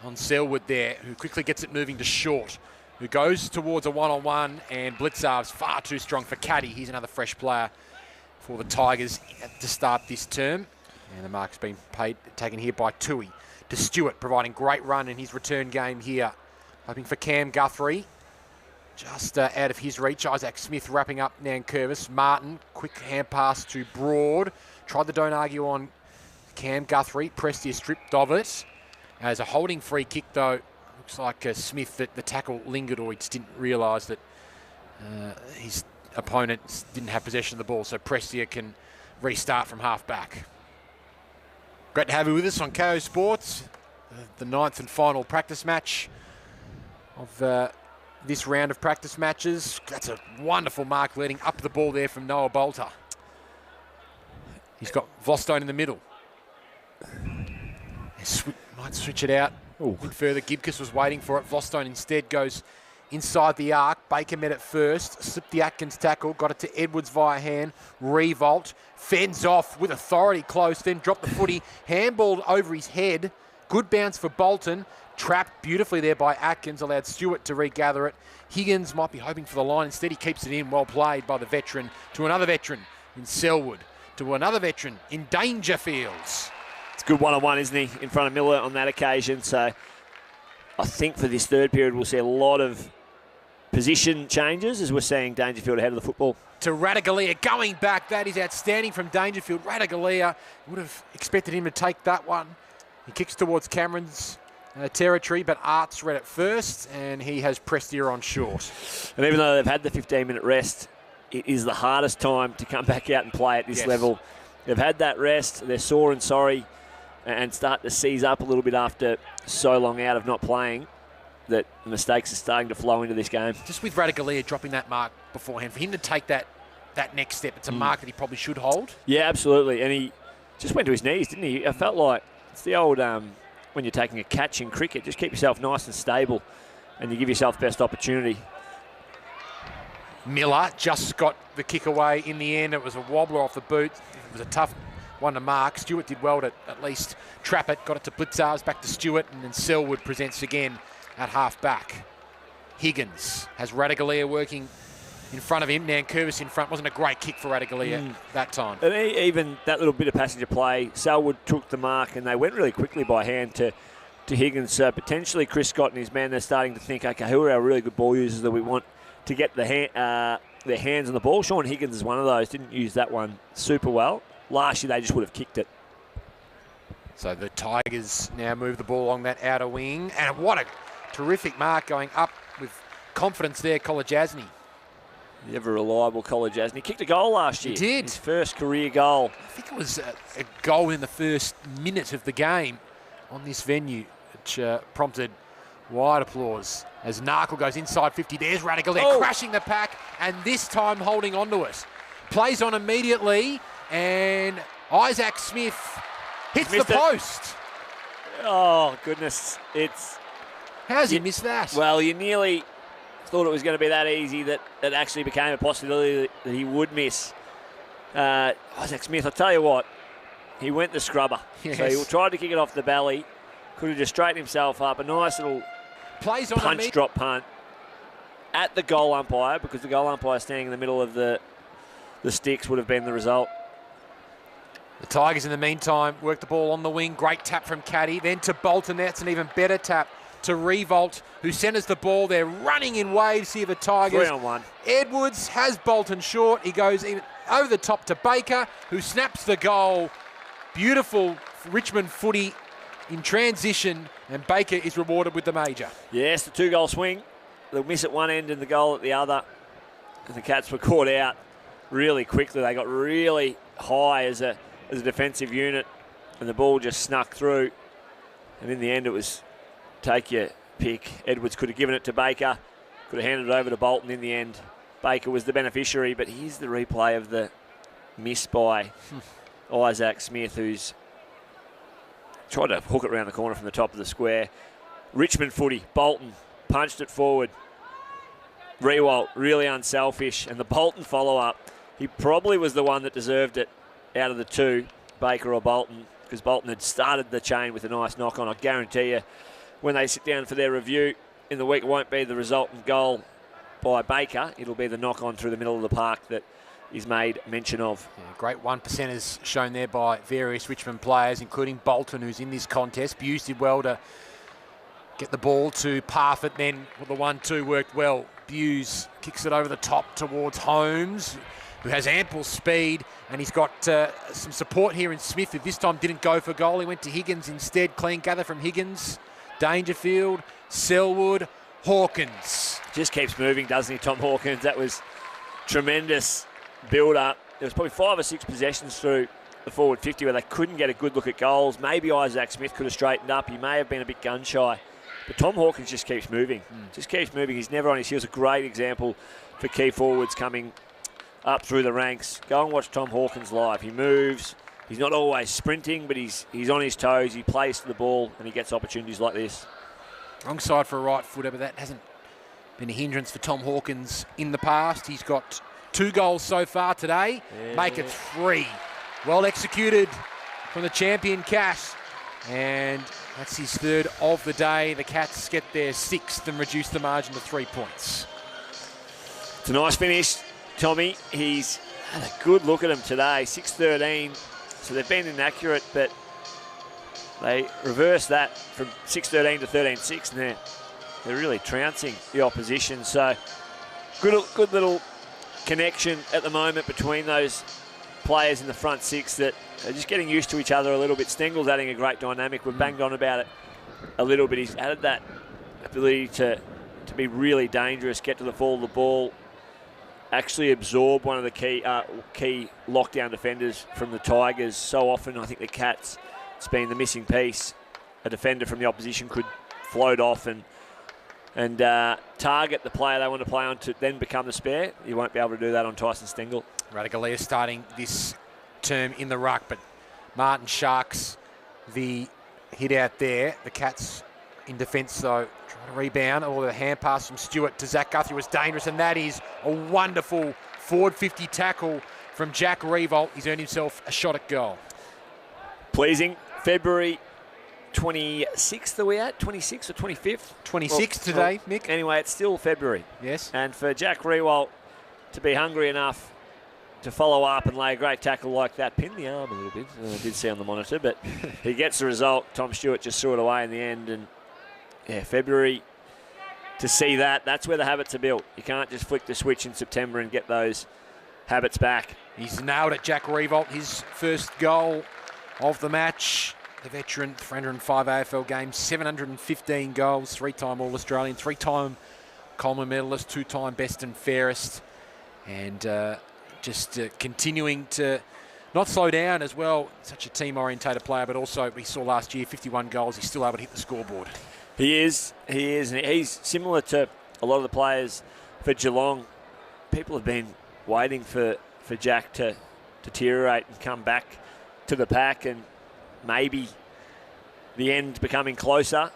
on Selwood there, who quickly gets it moving to Short, who goes towards a one-on-one, and Blitzarv's far too strong for Caddy. He's another fresh player for the Tigers to start this term. And the mark's been taken here by Tuohy to Stewart, providing great run in his return game here. Hoping for Cam Guthrie. Just out of his reach. Isaac Smith wrapping up Nankervis. Martin, quick hand pass to Broad. Tried the don't argue on Cam Guthrie. Prestia stripped of it. As a holding free kick, though, looks like Smith, that the tackle lingered, or he just didn't realise that his opponent didn't have possession of the ball. So Prestia can restart from half back. Great to have you with us on KO Sports, the 9th and final practice match of this round of practice matches. That's a wonderful mark leading up the ball there from Noah Bolter. He's got Vostone in the middle. Might switch it out a bit further. Gibcus was waiting for it. Vostone instead goes inside the arc. Baker met it first. Slipped the Atkins tackle. Got it to Edwards via hand. Riewoldt fends off with authority close. Then dropped the footy. Handballed over his head. Good bounce for Bolton. Trapped beautifully there by Atkins. Allowed Stewart to regather it. Higgins might be hoping for the line. Instead, he keeps it in. Well played by the veteran to another veteran in Selwood. To another veteran in Dangerfields. It's a good one-on-one, isn't he, in front of Miller on that occasion. So I think for this third period, we'll see a lot of position changes as we're seeing Dangerfield ahead of the football. To Radaglia going back. That is outstanding from Dangerfield. Radaglia would have expected him to take that one. He kicks towards Cameron's territory, but Arts read it first, and he has pressed here on short. And even though they've had the 15-minute rest, it is the hardest time to come back out and play at this level. They've had that rest. They're sore and sorry and start to seize up a little bit after so long out of not playing that mistakes are starting to flow into this game. Just with Radaglia dropping that mark beforehand, for him to take that next step, it's a mark that he probably should hold. Yeah, absolutely. And he just went to his knees, didn't he? I felt like it's the old, when you're taking a catch in cricket, just keep yourself nice and stable and you give yourself the best opportunity. Miller just got the kick away in the end. It was a wobbler off the boot. It was a tough one to mark. Stewart did well to at least trap it. Got it to Blitzars, back to Stewart, and then Selwood presents again at half back. Higgins has Radaglia working in front of him. Nankervis in front. Wasn't a great kick for Radaglia that time. And even that little bit of passenger play, Selwood took the mark and they went really quickly by hand to Higgins. So potentially Chris Scott and his men, they're starting to think, okay, who are our really good ball users that we want to get their hands on the ball? Sean Higgins is one of those. Didn't use that one super well. Last year they just would have kicked it. So the Tigers now move the ball along that outer wing. And what a terrific mark going up with confidence there, Kolajasny. The ever-reliable Kolajasny. Kicked a goal last year. He did. His first career goal. I think it was a goal in the first minute of the game on this venue, which prompted wide applause as Narkle goes inside 50. There's Radaglia crashing the pack, and this time holding on to it. Plays on immediately, and Isaac Smith hits the post. Oh, goodness. How's he missed that? Well, you nearly thought it was going to be that easy that it actually became a possibility that he would miss. Isaac Smith, I'll tell you what, he went the scrubber. Yes. So he tried to kick it off the belly, could have just straightened himself up. A nice little Plays on punch drop punt at the goal umpire, because the goal umpire standing in the middle of the sticks would have been the result. The Tigers, in the meantime, work the ball on the wing. Great tap from Caddy. Then to Bolton. That's an even better tap to Riewoldt, who centres the ball. They're running in waves here, the Tigers. 3-on-1. Edwards has Bolton short. He goes even over the top to Baker, who snaps the goal. Beautiful Richmond footy in transition, and Baker is rewarded with the major. Yes, the 2-goal swing. They'll miss at one end and the goal at the other. And the Cats were caught out really quickly. They got really high as a defensive unit, and the ball just snuck through. And in the end, it was take your pick. Edwards could have given it to Baker, could have handed it over to Bolton. In the end, Baker was the beneficiary, but here's the replay of the miss by Isaac Smith, who's tried to hook it around the corner from the top of the square. Richmond footy, Bolton punched it forward. Riewoldt, really unselfish, and the Bolton follow-up, he probably was the one that deserved it out of the two, Baker or Bolton, because Bolton had started the chain with a nice knock-on. I guarantee you, when they sit down for their review in the week, it won't be the resultant goal by Baker. It'll be the knock-on through the middle of the park that is made mention of. Yeah, great 1%ers shown there by various Richmond players, including Bolton, who's in this contest. Bews did well to get the ball to Parfitt, then the 1-2 worked well. Bews kicks it over the top towards Holmes, who has ample speed, and he's got some support here in Smith, who this time didn't go for goal. He went to Higgins instead. Clean gather from Higgins. Dangerfield, Selwood, Hawkins. Just keeps moving, doesn't he, Tom Hawkins? That was tremendous build-up. There was probably 5 or 6 possessions through the forward 50 where they couldn't get a good look at goals. Maybe Isaac Smith could have straightened up. He may have been a bit gun-shy. But Tom Hawkins just keeps moving. Just keeps moving. He's never on his heels. A great example for key forwards coming up through the ranks. Go and watch Tom Hawkins live. He moves. He's not always sprinting, but he's on his toes. He plays to the ball, and he gets opportunities like this. Wrong side for a right footer, but that hasn't been a hindrance for Tom Hawkins in the past. He's got 2 goals so far today. Yeah. Make it 3. Well executed from the champion Cash. And that's his 3rd of the day. The Cats get their 6th and reduce the margin to 3 points. It's a nice finish, Tommy. He's had a good look at him today. 6-13. So they've been inaccurate, but they reverse that from 6-13 to 13-6, and they're really trouncing the opposition. So good little connection at the moment between those players in the front 6 that are just getting used to each other a little bit. Stengle's adding a great dynamic. We've banged on about it a little bit. He's added that ability to be really dangerous, get to the fall of the ball, actually absorb one of the key lockdown defenders from the Tigers. So often I think the Cats, it's been the missing piece. A defender from the opposition could float off and target the player they want to play on to then become the spare. You won't be able to do that on Tyson Stengle. Radaglia starting this term in the ruck, but Martin Sharks the hit out there. The Cats in defence though, trying to rebound. Or the hand pass from Stewart to Zach Guthrie was dangerous, and that is a wonderful forward 50 tackle from Jack Riewoldt. He's earned himself a shot at goal. Pleasing. February 26th are we at? 26th or 25th? 26th today, Mick. Anyway, it's still February. Yes. And for Jack Riewoldt to be hungry enough to follow up and lay a great tackle like that, pin the arm a little bit, I did see on the monitor, but he gets the result. Tom Stewart just threw it away in the end, and yeah, February, to see that's where the habits are built. You can't just flick the switch in September and get those habits back. He's nailed it, Jack Riewoldt, his first goal of the match. The veteran, 305 AFL games, 715 goals, 3-time All-Australian, 3-time Coleman medalist, 2-time best and fairest, and just continuing to not slow down as well. Such a team-orientated player, but also we saw last year 51 goals. He's still able to hit the scoreboard. He is. And he's similar to a lot of the players for Geelong. People have been waiting for Jack to deteriorate and come back to the pack, and maybe the end becoming closer.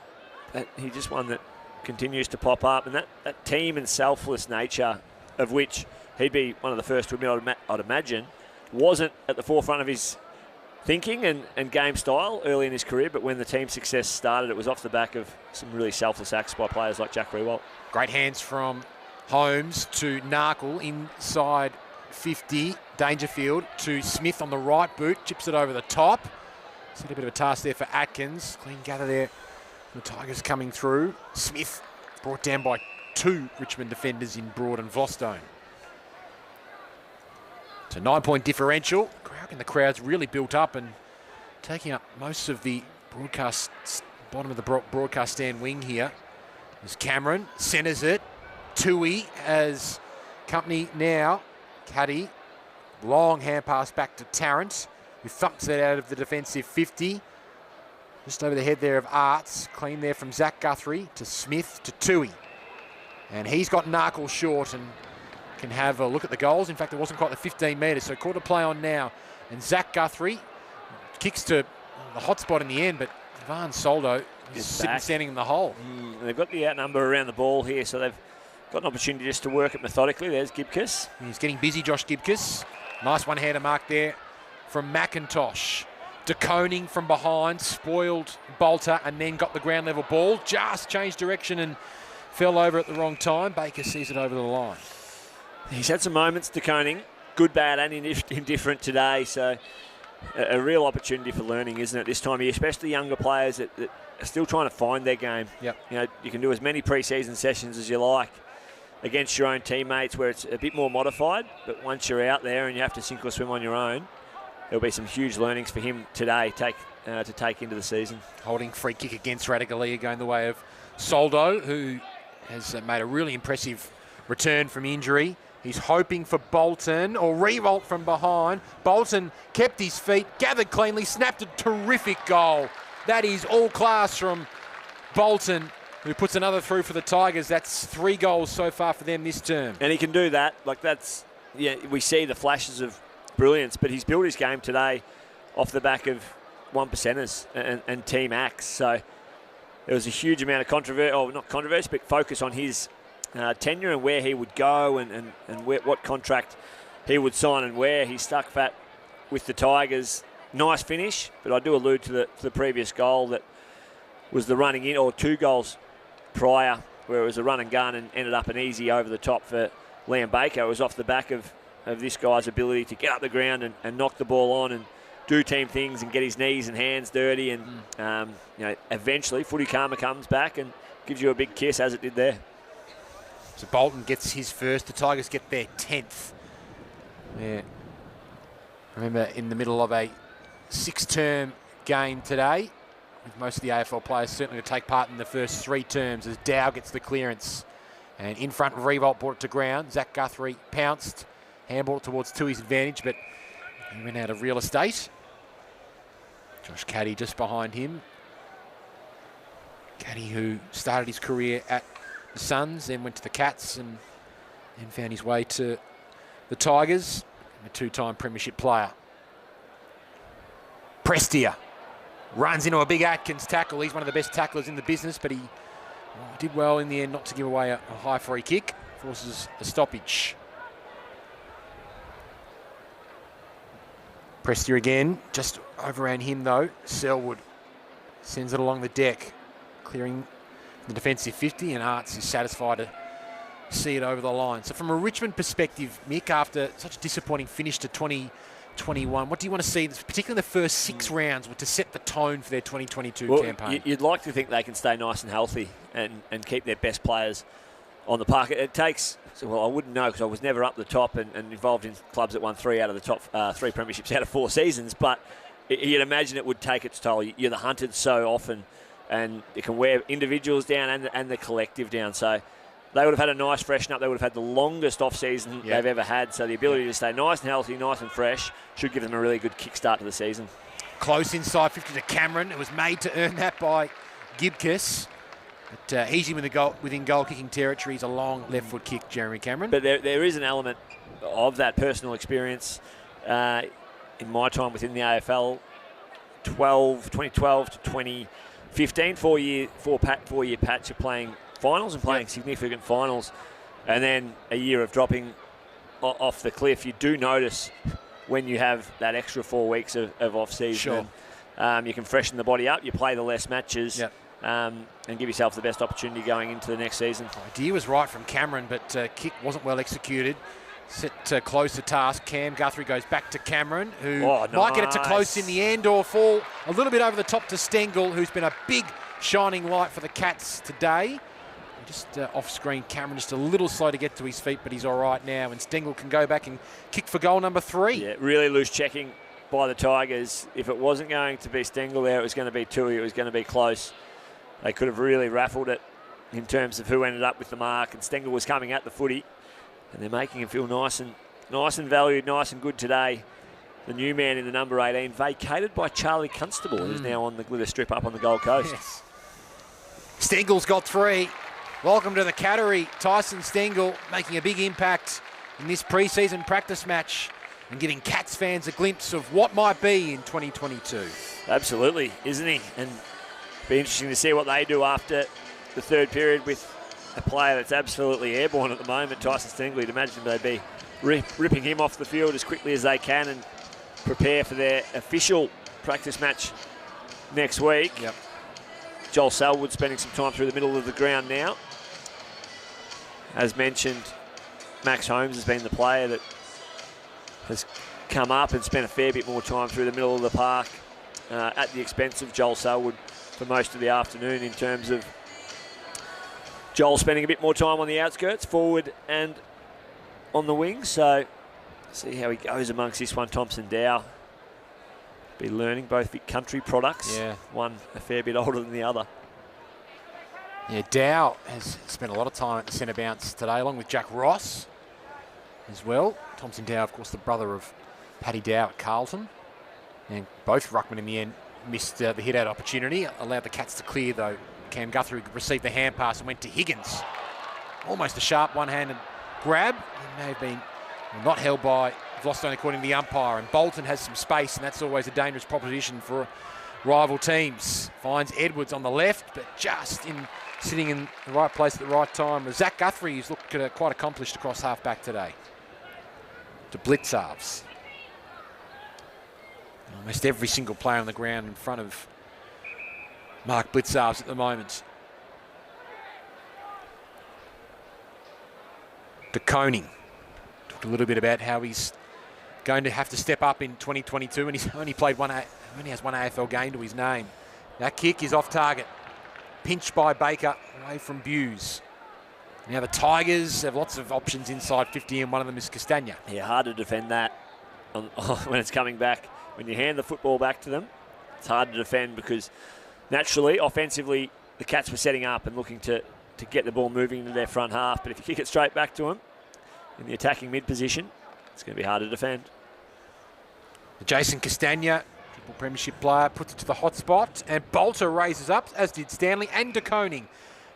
But he's just one that continues to pop up, and that team and selfless nature of which he'd be one of the first to admit, I'd imagine, wasn't at the forefront of his thinking and game style early in his career, but when the team success started, it was off the back of some really selfless acts by players like Jack Riewoldt. Great hands from Holmes to Narkle inside 50, Dangerfield to Smith on the right boot, chips it over the top. Set a bit of a task there for Atkins. Clean gather there. The Tigers coming through. Smith brought down by 2 Richmond defenders in Broad and Vostone. It's a 9-point differential. The crowd's really built up and taking up most of the broadcast, bottom of the broadcast stand wing here. There's Cameron, centres it. Tuohy as company now. Caddy, long hand pass back to Tarrant, who thumps it out of the defensive 50. Just over the head there of Arts. Clean there from Zach Guthrie to Smith to Tuohy. And he's got Narkle short and can have a look at the goals. In fact, it wasn't quite the 15 metres, so caught to play on now. And Zach Guthrie kicks to the hot spot in the end, but Van Soldo is standing in the hole. They've got the outnumber around the ball here, so they've got an opportunity just to work it methodically. There's Gibcus. He's getting busy, Josh Gibcus. Nice one-hander mark there from McIntosh. DeConing from behind, spoiled Bolter, and then got the ground level ball. Just changed direction and fell over at the wrong time. Baker sees it over the line. He's had some moments, DeConing. Good, bad, and indifferent today. So a real opportunity for learning, isn't it, this time of year, especially younger players that are still trying to find their game. Yep. You know, you can do as many pre-season sessions as you like against your own teammates where it's a bit more modified, but once you're out there and you have to sink or swim on your own, there'll be some huge learnings for him today to take into the season. Holding free kick against Radaglia going the way of Soldo, who has made a really impressive return from injury. He's hoping for Bolton, or Riewoldt from behind. Bolton kept his feet, gathered cleanly, snapped a terrific goal. That is all class from Bolton. who puts another through for the Tigers. That's 3 goals so far for them this term. And he can do that. Like, that's, yeah, we see the flashes of brilliance, but he's built his game today off the back of 1%ers and team acts. So there was a huge amount of controversy, or not controversy, but focus on his tenure and where he would go and what contract he would sign and where. He stuck fat with the Tigers. Nice finish, but I do allude to the previous goal that was the running in, or 2 goals prior, where it was a run and gun and ended up an easy over the top for Liam Baker. It was off the back of this guy's ability to get up the ground and knock the ball on and do team things and get his knees and hands dirty. And eventually footy karma comes back and gives you a big kiss, as it did there. So Bolton gets his first. The Tigers get their 10th. Yeah. Remember, in the middle of a 6-term game today, with most of the AFL players certainly to take part in the first 3 terms, as Dow gets the clearance. And in front, Riewoldt brought it to ground. Zach Guthrie pounced, handballed it towards Tuohy's advantage, but he went out of real estate. Josh Caddy just behind him. Caddy, who started his career at the Suns, then went to the Cats and found his way to the Tigers, a 2-time premiership player. Prestia runs into a big Atkins tackle. He's one of the best tacklers in the business, but he did well in the end not to give away a high free kick. Forces a stoppage. Prestia again, just overran him though. Selwood sends it along the deck, clearing the defensive 50, and Arts is satisfied to see it over the line. So from a Richmond perspective, Mick, after such a disappointing finish to 2021, what do you want to see, particularly in the first 6 rounds, to set the tone for their 2022 campaign? You'd like to think they can stay nice and healthy and keep their best players on the park. It takes, well, I wouldn't know because I was never up the top and involved in clubs that won 3 out of the top 3 premierships out of 4 seasons, but you'd imagine it would take its toll. You're the hunted so often, and it can wear individuals down and the collective down. So they would have had a nice freshen up. They would have had the longest off-season they've ever had. So the ability to stay nice and healthy, nice and fresh, should give them a really good kickstart to the season. Close inside 50 to Cameron. It was made to earn that by Gibcus. But he's in within goal-kicking territory. He's a long left-foot kick, Jeremy Cameron. But there is an element of that personal experience in my time within the AFL, 2012 to 2015, 4-year patch of playing finals and playing significant finals, and then a year of dropping off the cliff. You do notice when you have that extra 4 weeks of off-season, you can freshen the body up, you play the less matches, and give yourself the best opportunity going into the next season. Idea was right from Cameron, but kick wasn't well executed. Set close to task. Cam Guthrie goes back to Cameron, who might get it to close in the end or fall a little bit over the top to Stengle, who's been a big shining light for the Cats today. Just off-screen, Cameron just a little slow to get to his feet, but he's all right now, and Stengle can go back and kick for goal number 3. Yeah, really loose checking by the Tigers. If it wasn't going to be Stengle there, it was going to be Tuohy. It was going to be close. They could have really raffled it in terms of who ended up with the mark, and Stengle was coming at the footy, and they're making him feel nice and valued, nice and good today. The new man in the number 18, vacated by Charlie Constable, who's now on the glitter strip up on the Gold Coast. Yes. Stengle's got 3. Welcome to the Cattery. Tyson Stengle making a big impact in this pre-season practice match and giving Cats fans a glimpse of what might be in 2022. Absolutely, isn't he? And be interesting to see what they do after the 3rd period with a player that's absolutely airborne at the moment, Tyson Stengle. You'd imagine they'd be ripping him off the field as quickly as they can and prepare for their official practice match next week. Yep. Joel Selwood spending some time through the middle of the ground now. As mentioned, Max Holmes has been the player that has come up and spent a fair bit more time through the middle of the park at the expense of Joel Selwood for most of the afternoon, in terms of Joel spending a bit more time on the outskirts, forward and on the wing. So see how he goes amongst this one. Thompson Dow be learning, both Vic Country products. Yeah. One a fair bit older than the other. Yeah, Dow has spent a lot of time at the centre bounce today, along with Jack Ross as well. Thompson Dow, of course, the brother of Paddy Dow at Carlton. And both ruckmen in the end missed the hit-out opportunity. Allowed the Cats to clear, though, Cam Guthrie received the hand pass and went to Higgins. Almost a sharp one-handed grab. It may have been not held by Vlostone according to the umpire. And Bolton has some space, and that's always a dangerous proposition for rival teams. Finds Edwards on the left, but just sitting in the right place at the right time. Zach Guthrie, who's looked quite accomplished across half-back today. To Blitzarves. Almost every single player on the ground in front of Mark Blitzarves at the moment. De Koning. Talked a little bit about how he's going to have to step up in 2022, and he's only has one AFL game to his name. That kick is off target. Pinched by Baker away from Bews. Now the Tigers have lots of options inside 50, and one of them is Castagna. Yeah, hard to defend that when it's coming back. When you hand the football back to them, it's hard to defend because naturally, offensively, the Cats were setting up and looking to get the ball moving into their front half. But if you kick it straight back to them in the attacking mid position, it's going to be hard to defend. Jason Castagna, triple premiership player, puts it to the hot spot, and Bolter raises up, as did Stanley and De Koning.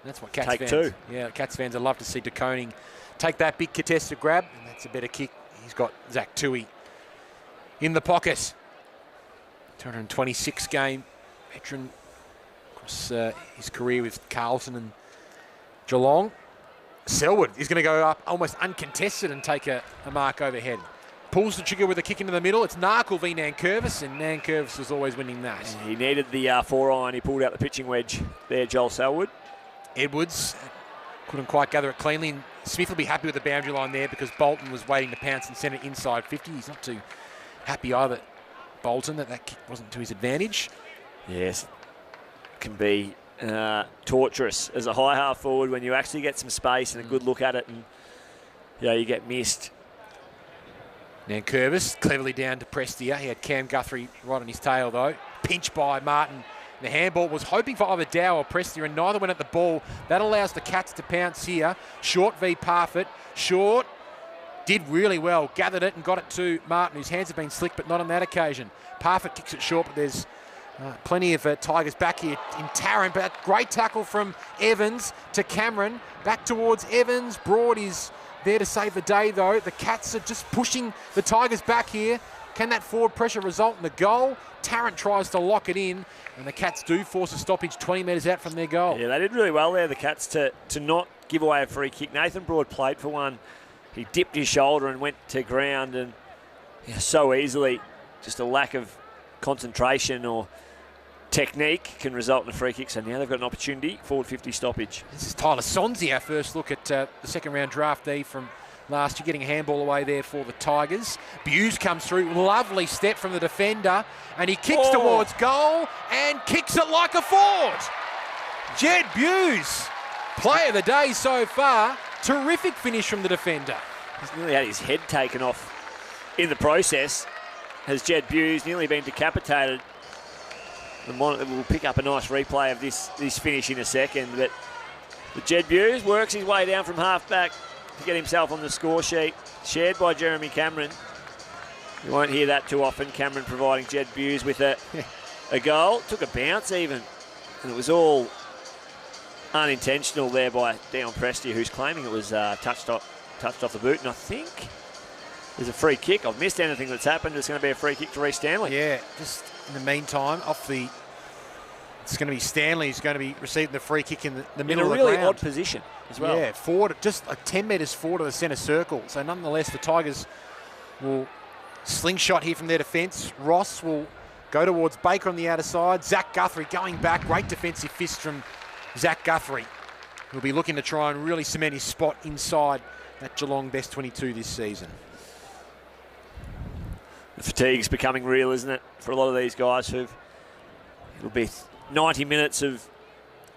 And that's what Cats take fans. two. Yeah, Cats fans would love to see De Koning take that big contested grab, and that's a better kick. He's got Zach Tuohy in the pocket. 226 game veteran across his career with Carlton and Geelong. Selwood is going to go up almost uncontested and take a mark overhead. Pulls the trigger with a kick into the middle. It's Narkle v Nankervis, and Nankervis was always winning that. He needed the 4 iron. He pulled out the pitching wedge there, Joel Selwood. Edwards couldn't quite gather it cleanly. And Smith will be happy with the boundary line there because Bolton was waiting to pounce and send it inside 50. He's not too happy either, Bolton, that kick wasn't to his advantage. Yes, it can be torturous as a high half forward when you actually get some space and a good look at it, and you get missed. Nankervis cleverly down to Prestia. He had Cam Guthrie right on his tail though. Pinched by Martin. The handball was hoping for either Dow or Prestia, and neither went at the ball. That allows the Cats to pounce here. Short v Parfitt. Short did really well, gathered it and got it to Martin, whose hands have been slick, but not on that occasion. Parfitt kicks it short, but there's plenty of Tigers back here in Tarrant. But great tackle from Evans to Cameron. Back towards Evans. Broad is there to save the day, though. The Cats are just pushing the Tigers back here. Can that forward pressure result in the goal? Tarrant tries to lock it in, and the Cats do force a stoppage 20 metres out from their goal. Yeah, they did really well there, the Cats, to not give away a free kick. Nathan Broad played for one. He dipped his shoulder and went to ground, and so easily, just a lack of concentration or technique can result in a free kick. So now they've got an opportunity, forward 50 stoppage. This is Tyler Sonzi, our first look at the second round draftee from last year, getting a handball away there for the Tigers. Bews comes through, lovely step from the defender, and he kicks towards goal and kicks it like a forward. Jed Bews, player of the day so far. Terrific finish from the defender. He's nearly had his head taken off in the process. Has Jed Bews nearly been decapitated? We'll pick up a nice replay of this finish in a second, but Jed Bews works his way down from half-back to get himself on the score sheet, shared by Jeremy Cameron. You won't hear that too often, Cameron providing Jed Bews with a goal. Took a bounce even, and it was all unintentional there by Dion Prestia, who's claiming it was touched off the boot, and I think there's a free kick. I've missed anything that's happened. It's going to be a free kick to Reece Stanley. Yeah, just in the meantime, it's going to be Stanley who's going to be receiving the free kick in the middle of the ground. In a really odd position as well. Yeah, forward, just like 10 metres forward of the centre circle. So nonetheless, the Tigers will slingshot here from their defence. Ross will go towards Baker on the outer side. Zach Guthrie going back. Great defensive fist from Zach Guthrie. He'll be looking to try and really cement his spot inside that Geelong best 22 this season. The fatigue's becoming real, isn't it, for a lot of these guys it'll be 90 minutes of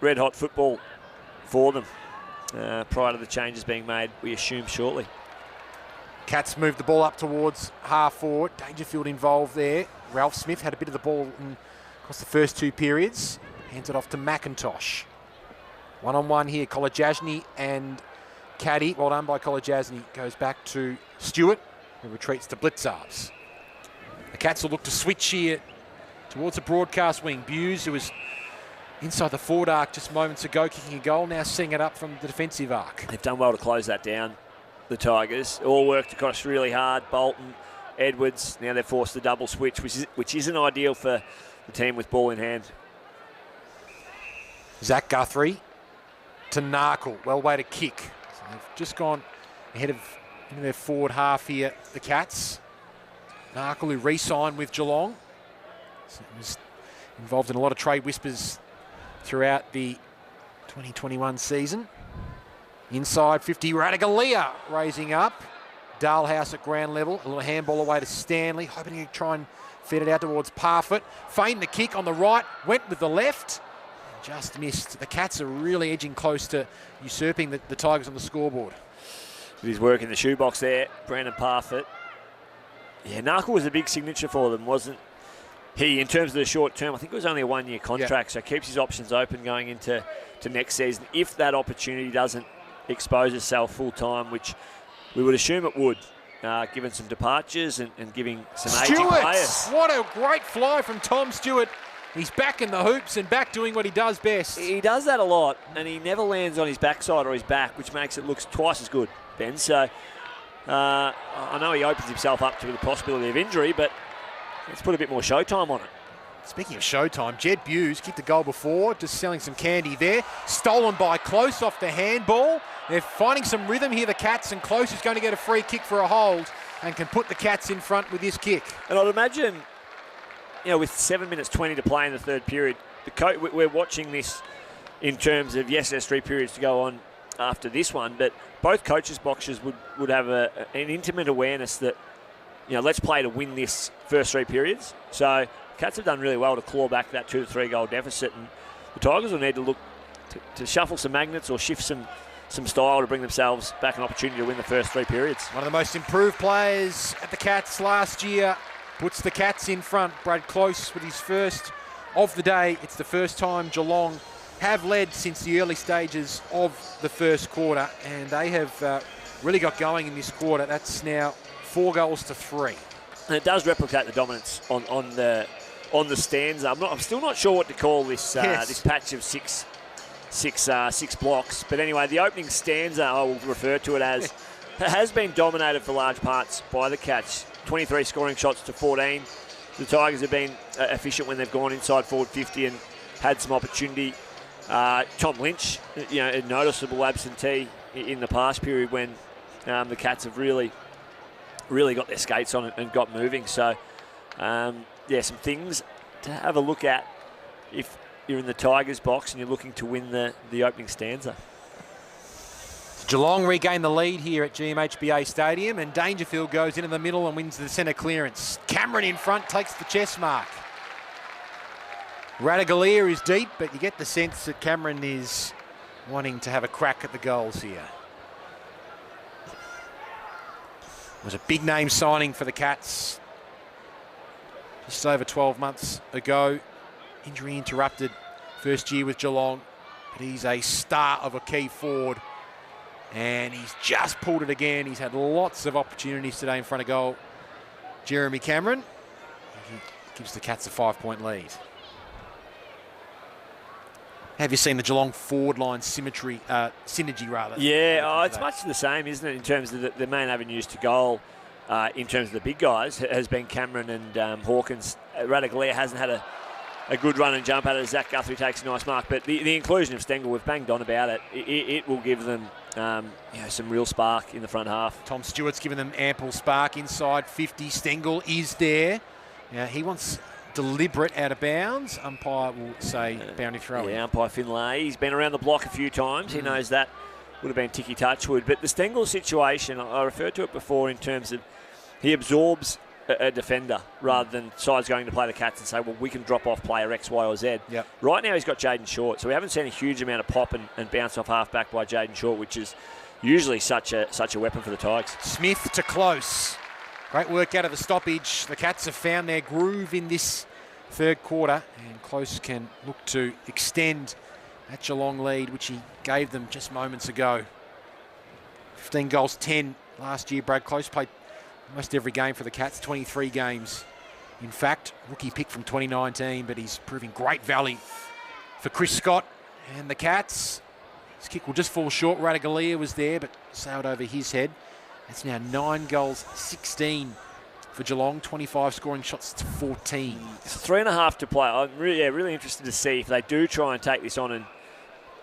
red-hot football for them prior to the changes being made, we assume, shortly. Cats move the ball up towards half forward. Dangerfield involved there. Ralph Smith had a bit of the ball across the first two periods. Hands it off to McIntosh. One-on-one here, Kolajasny and Caddy. Well done by Kolajasny. Goes back to Stewart, who retreats to Blitzarves. The Cats will look to switch here towards the broadcast wing. Bews, who was inside the forward arc just moments ago, kicking a goal, now seeing it up from the defensive arc. They've done well to close that down, the Tigers. All worked across really hard. Bolton, Edwards, now they're forced to double switch, which isn't ideal for the team with ball in hand. Zach Guthrie to Narkle. Well way to kick. So they've just gone ahead of into their forward half here, the Cats. Narkle, who re-signed with Geelong. So he was involved in a lot of trade whispers throughout the 2021 season. Inside 50, Radaglia raising up. Dalhouse at ground level. A little handball away to Stanley, hoping he could try and feed it out towards Parfitt. Feigned the kick on the right, went with the left. Just missed. The Cats are really edging close to usurping the Tigers on the scoreboard. With his work in the shoebox there, Brandon Parfitt. Yeah, Narkle was a big signature for them, wasn't he? In terms of the short term, I think it was only a one-year contract, so keeps his options open going into next season. If that opportunity doesn't expose itself full-time, which we would assume it would, given some departures and giving some aging players. What a great fly from Tom Stewart. He's back in the hoops and back doing what he does best. He does that a lot, and he never lands on his backside or his back, which makes it look twice as good, Ben. So I know he opens himself up to the possibility of injury, but let's put a bit more showtime on it. Speaking of showtime, Jed Bews kicked a goal before, just selling some candy there. Stolen by Close off the handball. They're finding some rhythm here, the Cats, and Close is going to get a free kick for a hold and can put the Cats in front with this kick. And I'd imagine, with 7 minutes 20 to play in the third period, we're watching this in terms of, yes, there's 3 periods to go on after this one, but both coaches' boxes would have an intimate awareness that, let's play to win this first 3 periods. So Cats have done really well to claw back that 2 to 3 goal deficit, and the Tigers will need to look to shuffle some magnets or shift some style to bring themselves back an opportunity to win the first 3 periods. One of the most improved players at the Cats last year puts the Cats in front. Brad Close with his first of the day. It's the first time Geelong have led since the early stages of the first quarter, and they have really got going in this quarter. That's now 4 goals to 3. And it does replicate the dominance on the stanza. I'm still not sure what to call this this patch of six blocks. But anyway, the opening stanza, I will refer to it as, has been dominated for large parts by the Cats. 23 scoring shots to 14. The Tigers have been efficient when they've gone inside forward 50 and had some opportunity. Tom Lynch, a noticeable absentee in the past period when the Cats have really got their skates on and got moving. So, some things to have a look at if you're in the Tigers box and you're looking to win the opening stanza. Geelong regain the lead here at GMHBA Stadium, and Dangerfield goes into the middle and wins the centre clearance. Cameron in front takes the chest mark. Radaglia is deep, but you get the sense that Cameron is wanting to have a crack at the goals here. It was a big name signing for the Cats just over 12 months ago. Injury interrupted first year with Geelong, but he's a star of a key forward, and he's just pulled it again. He's had lots of opportunities today in front of goal. Jeremy Cameron, he gives the Cats a 5-point lead. Have you seen the Geelong forward line synergy? Yeah, it's much the same, isn't it, in terms of the main avenues to goal. In terms of the big guys, has been Cameron and Hawkins. Radaglia hasn't had a good run and jump at it. Zach Guthrie takes a nice mark, but the inclusion of Stengle, we've banged on about it. It will give them some real spark in the front half. Tom Stewart's given them ample spark inside 50. Stengle is there. He wants deliberate out of bounds. Umpire will say boundary throw. Yeah, umpire Finlay. He's been around the block a few times. He knows that would have been Ticky Touchwood. But the Stengle situation, I referred to it before in terms of he absorbs a defender rather than sides going to play the Cats and say, well, we can drop off player X, Y or Z. Yep. Right now he's got Jaden Short, so we haven't seen a huge amount of pop and bounce off half-back by Jaden Short, which is usually such a weapon for the Tigers. Smith to Close. Great work out of the stoppage. The Cats have found their groove in this third quarter, and Close can look to extend that Geelong lead, which he gave them just moments ago. 15 goals, 10 last year. Brad Close played almost every game for the Cats, 23 games. In fact, rookie pick from 2019, but he's proving great value for Chris Scott and the Cats. His kick will just fall short. Radaglia was there, but sailed over his head. It's now 9 goals, 16 for Geelong, 25 scoring shots to 14. It's 3.5 to play. I'm really interested to see if they do try and take this on and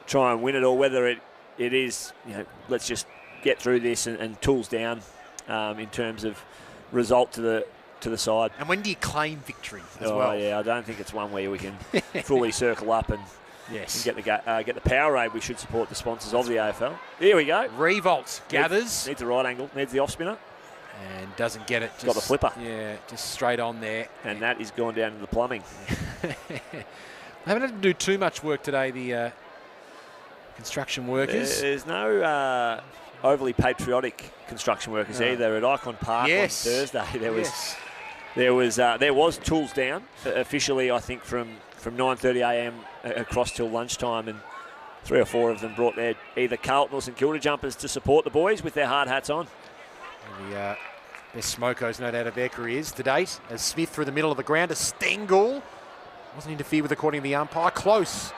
try and win it, or whether it is, let's just get through this and tools down in terms of result to the side. And when do you claim victory as well? Yeah, I don't think it's one where we can fully circle up and yes, and get the Powerade. We should support the sponsors of the AFL. Here we go. Riewoldt gathers. Needs the right angle. Needs the off spinner. And doesn't get it. Just, got the flipper. Yeah, just straight on there. And that is gone down to the plumbing. They haven't had to do too much work today, the construction workers. There's no overly patriotic construction workers either. At Icon Park on Thursday, there was tools down officially. I think from 9:30 a.m. across till lunchtime, and 3 or 4 of them brought their either Carlton or St Kilda jumpers to support the boys with their hard hats on. And the best smokos, no doubt, of their careers to date. As Smith through the middle of the ground to Stengle. Wasn't interfered with according to the umpire. Close.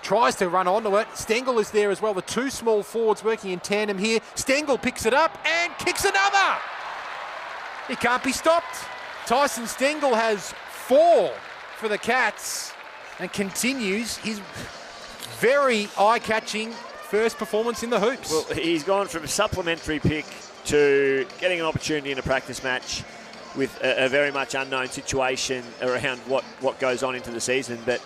Tries to run onto it. Stengle is there as well. The 2 small forwards working in tandem here. Stengle picks it up and kicks another. He can't be stopped. Tyson Stengle has 4 for the Cats and continues his very eye-catching first performance in the hoops. Well, he's gone from a supplementary pick to getting an opportunity in a practice match with a very much unknown situation around what goes on into the season. But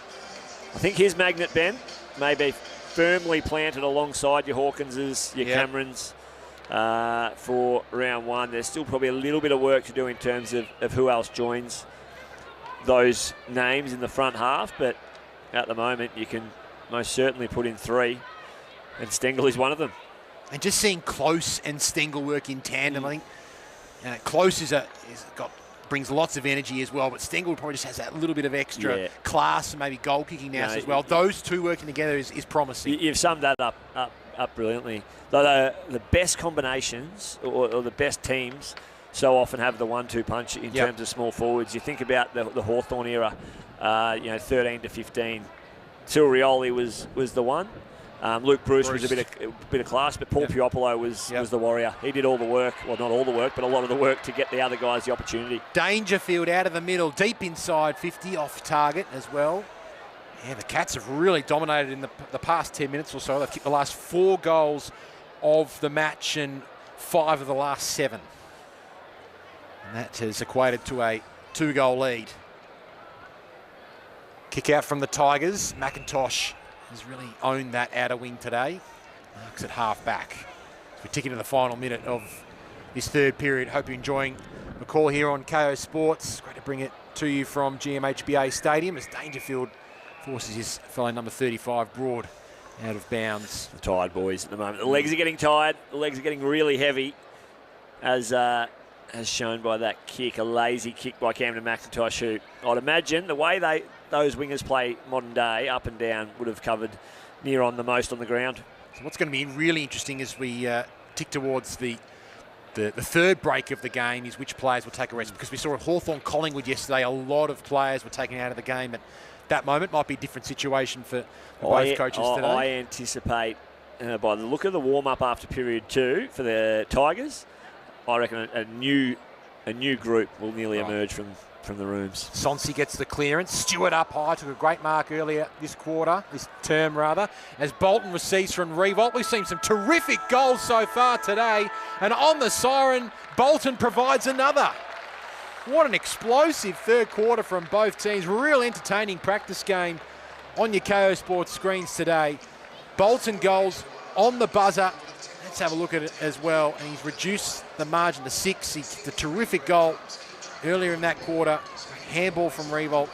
I think his magnet, Ben, may be firmly planted alongside your Hawkinses, your Camerons for round 1. There's still probably a little bit of work to do in terms of who else joins those names in the front half, but at the moment you can most certainly put in 3, and Stengle is one of them. And just seeing Close and Stengle work in tandem, I think Close brings lots of energy as well, but Stengle probably just has that little bit of extra class and maybe goal kicking now as well. Those 2 working together is promising. You've summed that up brilliantly. The best combinations or the best teams so often have the 1-2 punch in terms of small forwards. You think about the Hawthorn era, 13 to 15. Riewoldt was the one. Luke Bruce was a bit of class, but Paul Piopolo was the warrior. He did all the work, well, not all the work, but a lot of the work to get the other guys the opportunity. Dangerfield out of the middle, deep inside 50, off target as well. Yeah, the Cats have really dominated in the past 10 minutes or so. They've kicked the last 4 goals of the match and 5 of the last 7. And that has equated to a 2-goal lead. Kick out from the Tigers. McIntosh has really owned that outer wing today. Marks at half back. We're ticking to the final minute of this third period. Hope you're enjoying the call here on KO Sports. Great to bring it to you from GMHBA Stadium as Dangerfield forces his fellow number 35 Broad out of bounds. The tired boys at the moment. The legs are getting tired. The legs are getting really heavy, as shown by that kick, a lazy kick by Camden McIntosh, who I'd imagine the way those wingers play modern day, up and down, would have covered near on the most on the ground. So what's going to be really interesting as we tick towards the third break of the game is which players will take a rest, because we saw at Hawthorn Collingwood yesterday, a lot of players were taken out of the game at that moment. Might be a different situation for both coaches today. I anticipate, by the look of the warm-up after period 2 for the Tigers, I reckon a new group will nearly emerge from the rooms. Sonsi gets the clearance. Stewart up high, took a great mark earlier this term, as Bolton receives from Riewoldt. We've seen some terrific goals so far today, and on the siren, Bolton provides another. What an explosive third quarter from both teams. Real entertaining practice game on your KO Sports screens today. Bolton goals on the buzzer. Let's have a look at it as well. And he's reduced the margin to 6. He kicked a terrific goal earlier in that quarter. Handball from Riewoldt.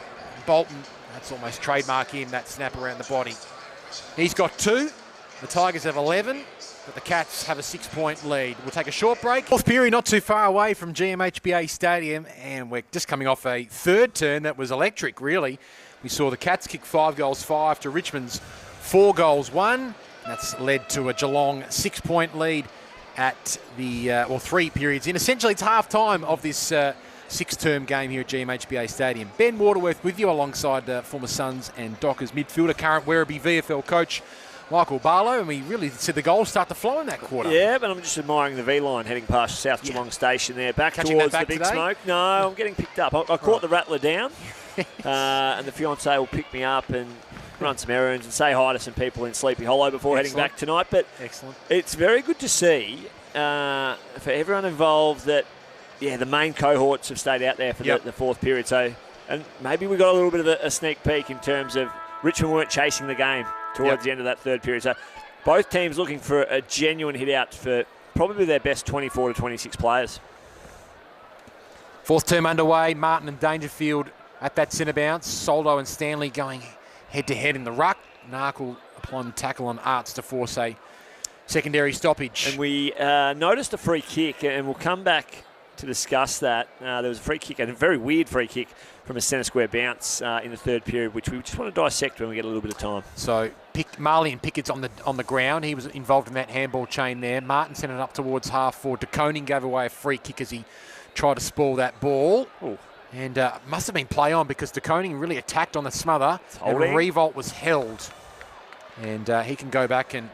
Bolton, that's almost trademark him, that snap around the body. He's got 2. The Tigers have 11, but the Cats have a 6-point lead. We'll take a short break. Fourth period, not too far away from GMHBA Stadium, and we're just coming off a third turn that was electric, really. We saw the Cats kick 5 goals 5 to Richmond's 4 goals 1. That's led to a Geelong 6-point lead at the 3 periods in. Essentially, it's half time of this six-term game here at GMHBA Stadium. Ben Waterworth with you alongside former Suns and Dockers midfielder, current Werribee VFL coach Michael Barlow, and we really see the goals start to flow in that quarter. Yeah, but I'm just admiring the V-line heading past South Geelong Station there, back towards the Big Smoke. No, I'm getting picked up. I caught the Rattler down, and the fiancé will pick me up and run some errands and say hi to some people in Sleepy Hollow before heading back tonight. But it's very good to see for everyone involved that, the main cohorts have stayed out there for the fourth period. So, and maybe we got a little bit of a sneak peek in terms of Richmond weren't chasing the game towards the end of that third period. So both teams looking for a genuine hit out for probably their best 24 to 26 players. Fourth term underway. Martin and Dangerfield at that centre bounce. Soldo and Stanley going head-to-head in the ruck. Narkle applying the tackle on Arts to force a secondary stoppage. And we noticed a free kick, and we'll come back to discuss that. There was a free kick, and a very weird free kick from a centre square bounce in the third period, which we just want to dissect when we get a little bit of time. So Marley and Pickett's on the ground. He was involved in that handball chain there. Martin sent it up towards half forward. De Koning gave away a free kick as he tried to spoil that ball. Ooh. And must have been play on because De Koning really attacked on the smother. And Riewoldt was held. And he can go back and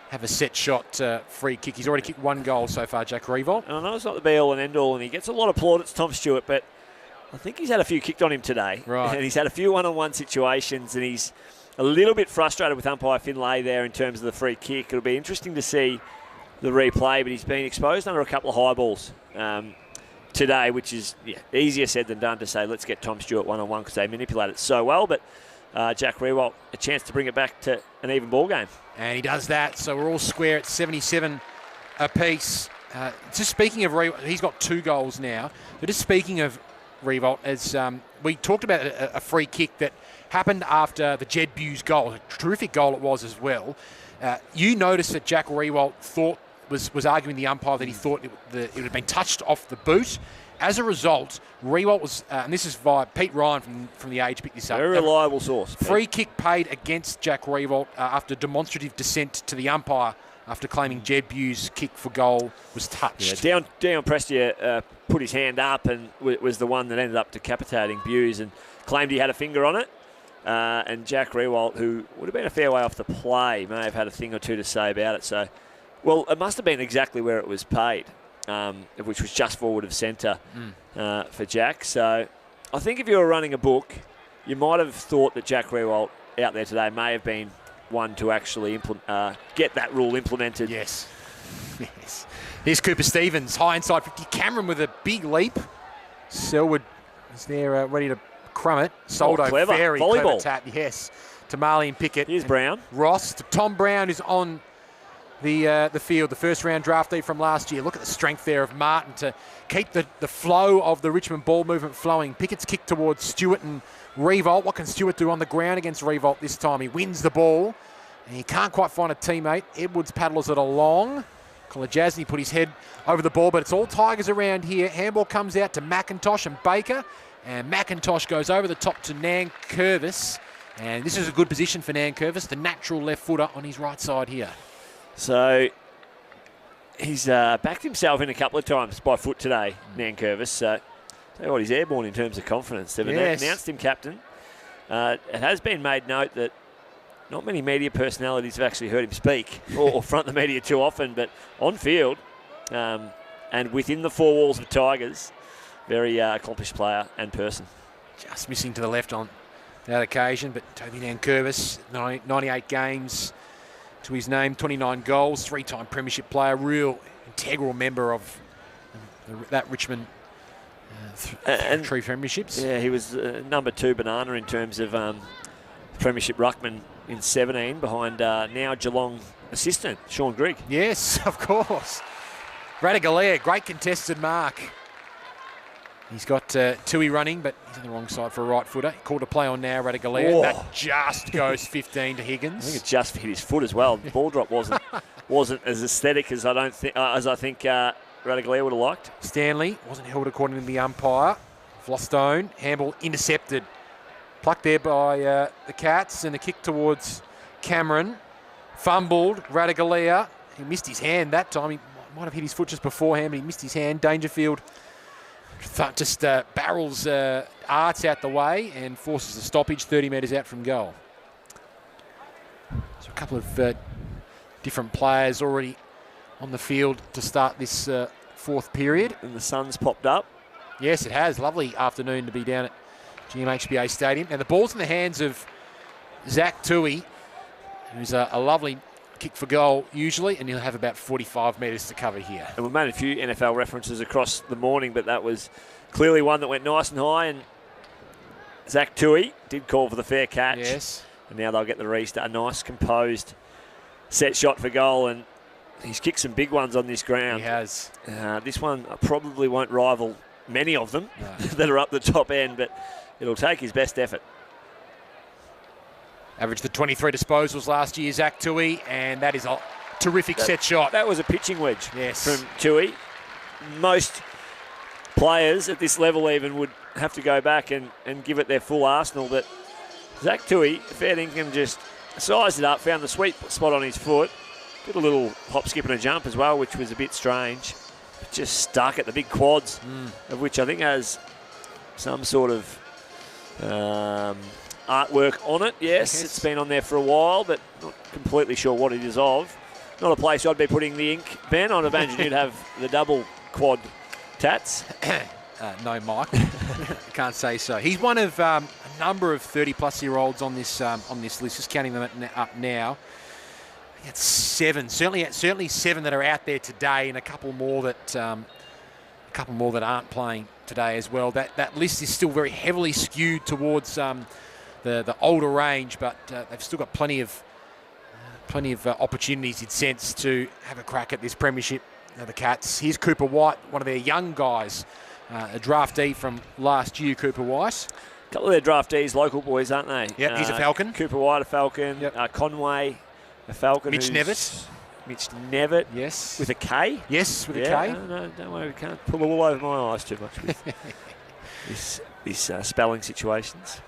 have a set shot free kick. He's already kicked one goal so far, Jack Riewoldt. And I know it's not the be-all and end-all, and he gets a lot of plaudits, Tom Stewart, but I think he's had a few kicked on him today. Right. And he's had a few one-on-one situations, and he's a little bit frustrated with umpire Finlay there in terms of the free kick. It'll be interesting to see the replay, but he's been exposed under a couple of high balls today, which is easier said than done to say, let's get Tom Stewart one-on-one because they manipulate it so well. But Jack Riewoldt, a chance to bring it back to an even ball game. And he does that, so we're all square at 77 apiece. Just speaking of Riewoldt, he's got 2 goals now. But just speaking of Riewoldt, as we talked about a free kick that happened after the Jed Bews goal, a terrific goal it was as well. You noticed that Jack Riewoldt was arguing the umpire that he thought it had been touched off the boot. As a result, Riewoldt was, and this is via Pete Ryan from The Age, picked this up. Very reliable source. Free kick paid against Jack Riewoldt after demonstrative dissent to the umpire after claiming Jed Bews' kick for goal was touched. Yeah, Dion Prestia put his hand up and was the one that ended up decapitating Bews and claimed he had a finger on it. And Jack Riewoldt, who would have been a fair way off the play, may have had a thing or two to say about it. So, well, it must have been exactly where it was paid. Which was just forward of centre for Jack. So I think if you were running a book, you might have thought that Jack Riewoldt out there today may have been one to actually get that rule implemented. Yes. Here's Cooper Stevens, high inside 50. Cameron with a big leap. Selwood is there ready to crumb it. Soldo, clever. Very Volleyball. clever tap, yes. To Marley and Pickett. Here's Brown. Ross to Tom Brown, who's on the field, the first round draftee from last year. Look at the strength there of Martin to keep the flow of the Richmond ball movement flowing. Pickett's kick towards Stewart and Riewoldt. What can Stewart do on the ground against Riewoldt this time? He wins the ball and he can't quite find a teammate. Edwards paddles it along. Kolajasny put his head over the ball, but it's all Tigers around here. Handball comes out to McIntosh and Baker, and McIntosh goes over the top to Nankervis, and this is a good position for Nankervis, the natural left footer on his right side here. So he's backed himself in a couple of times by foot today, Nankervis. So tell you what, he's airborne in terms of confidence. They've announced him captain. It has been made note that not many media personalities have actually heard him speak or front the media too often, but on field and within the 4 walls of Tigers, very accomplished player and person. Just missing to the left on that occasion, but Toby Nankervis, 98 games to his name, 29 goals, 3-time premiership player, real integral member of that Richmond and 3 premierships. Yeah, he was number 2 banana in terms of premiership ruckman in 17 behind now Geelong assistant Sean Grigg. Yes, of course. Radigalea, great contested mark. He's got Tuohy running, but he's on the wrong side for a right footer. Called a play on now, Radigalea. Oh. That just goes 15 to Higgins. I think it just hit his foot as well. The ball drop wasn't as aesthetic as I think Radigalea would have liked. Stanley wasn't held according to the umpire. Flostone, handball intercepted. Plucked there by the Cats, and a kick towards Cameron. Fumbled, Radigalea. He missed his hand that time. He might have hit his foot just beforehand, but he missed his hand. Dangerfield just barrels Arts out the way and forces a stoppage 30 metres out from goal. So a couple of different players already on the field to start this fourth period. And the sun's popped up. Yes, it has. Lovely afternoon to be down at GMHBA Stadium. Now the ball's in the hands of Zach Tuohy, who's a lovely kick for goal usually, and he'll have about 45 metres to cover here. And we've made a few NFL references across the morning, but that was clearly one that went nice and high, and Zach Tuohy did call for the fair catch. Yes. And now they'll get the restart. A nice, composed set shot for goal, and he's kicked some big ones on this ground. He has. This one probably won't rival many of them that are up the top end, but it'll take his best effort. Averaged the 23 disposals last year, Zach Tuohy, and that is a terrific set shot. That was a pitching wedge yes. from Tuohy. Most players at this level even would have to go back and give it their full arsenal, but Zach Tuohy, fair dinkum, just sized it up, found the sweet spot on his foot, did a little hop, skip and a jump as well, which was a bit strange, but just stuck at the big quads, of which I think has some sort of artwork on it. Yes, it's been on there for a while, but not completely sure what it is of. Not a place I'd be putting the ink, Ben. I'd imagine you'd have the double quad tats. No, Mike. Can't say so. He's one of a number of 30-plus-year-olds on this list. Just counting them up now. I think that's 7. Certainly 7 that are out there today, and a couple more that aren't playing today as well. That list is still very heavily skewed towards the older range, but they've still got plenty of opportunities, in sense, to have a crack at this premiership. The Cats. Here's Cooper White, one of their young guys, a draftee from last year. Cooper White. A couple of their draftees, local boys, aren't they? Yeah, he's a Falcon. Cooper White, a Falcon. Yep. Conway, a Falcon. Mitch Nevitt. Mitch Nevitt. Yes. With a K? Yes, with a K. No, don't worry, we can't pull the wool over my eyes too much with these spelling situations.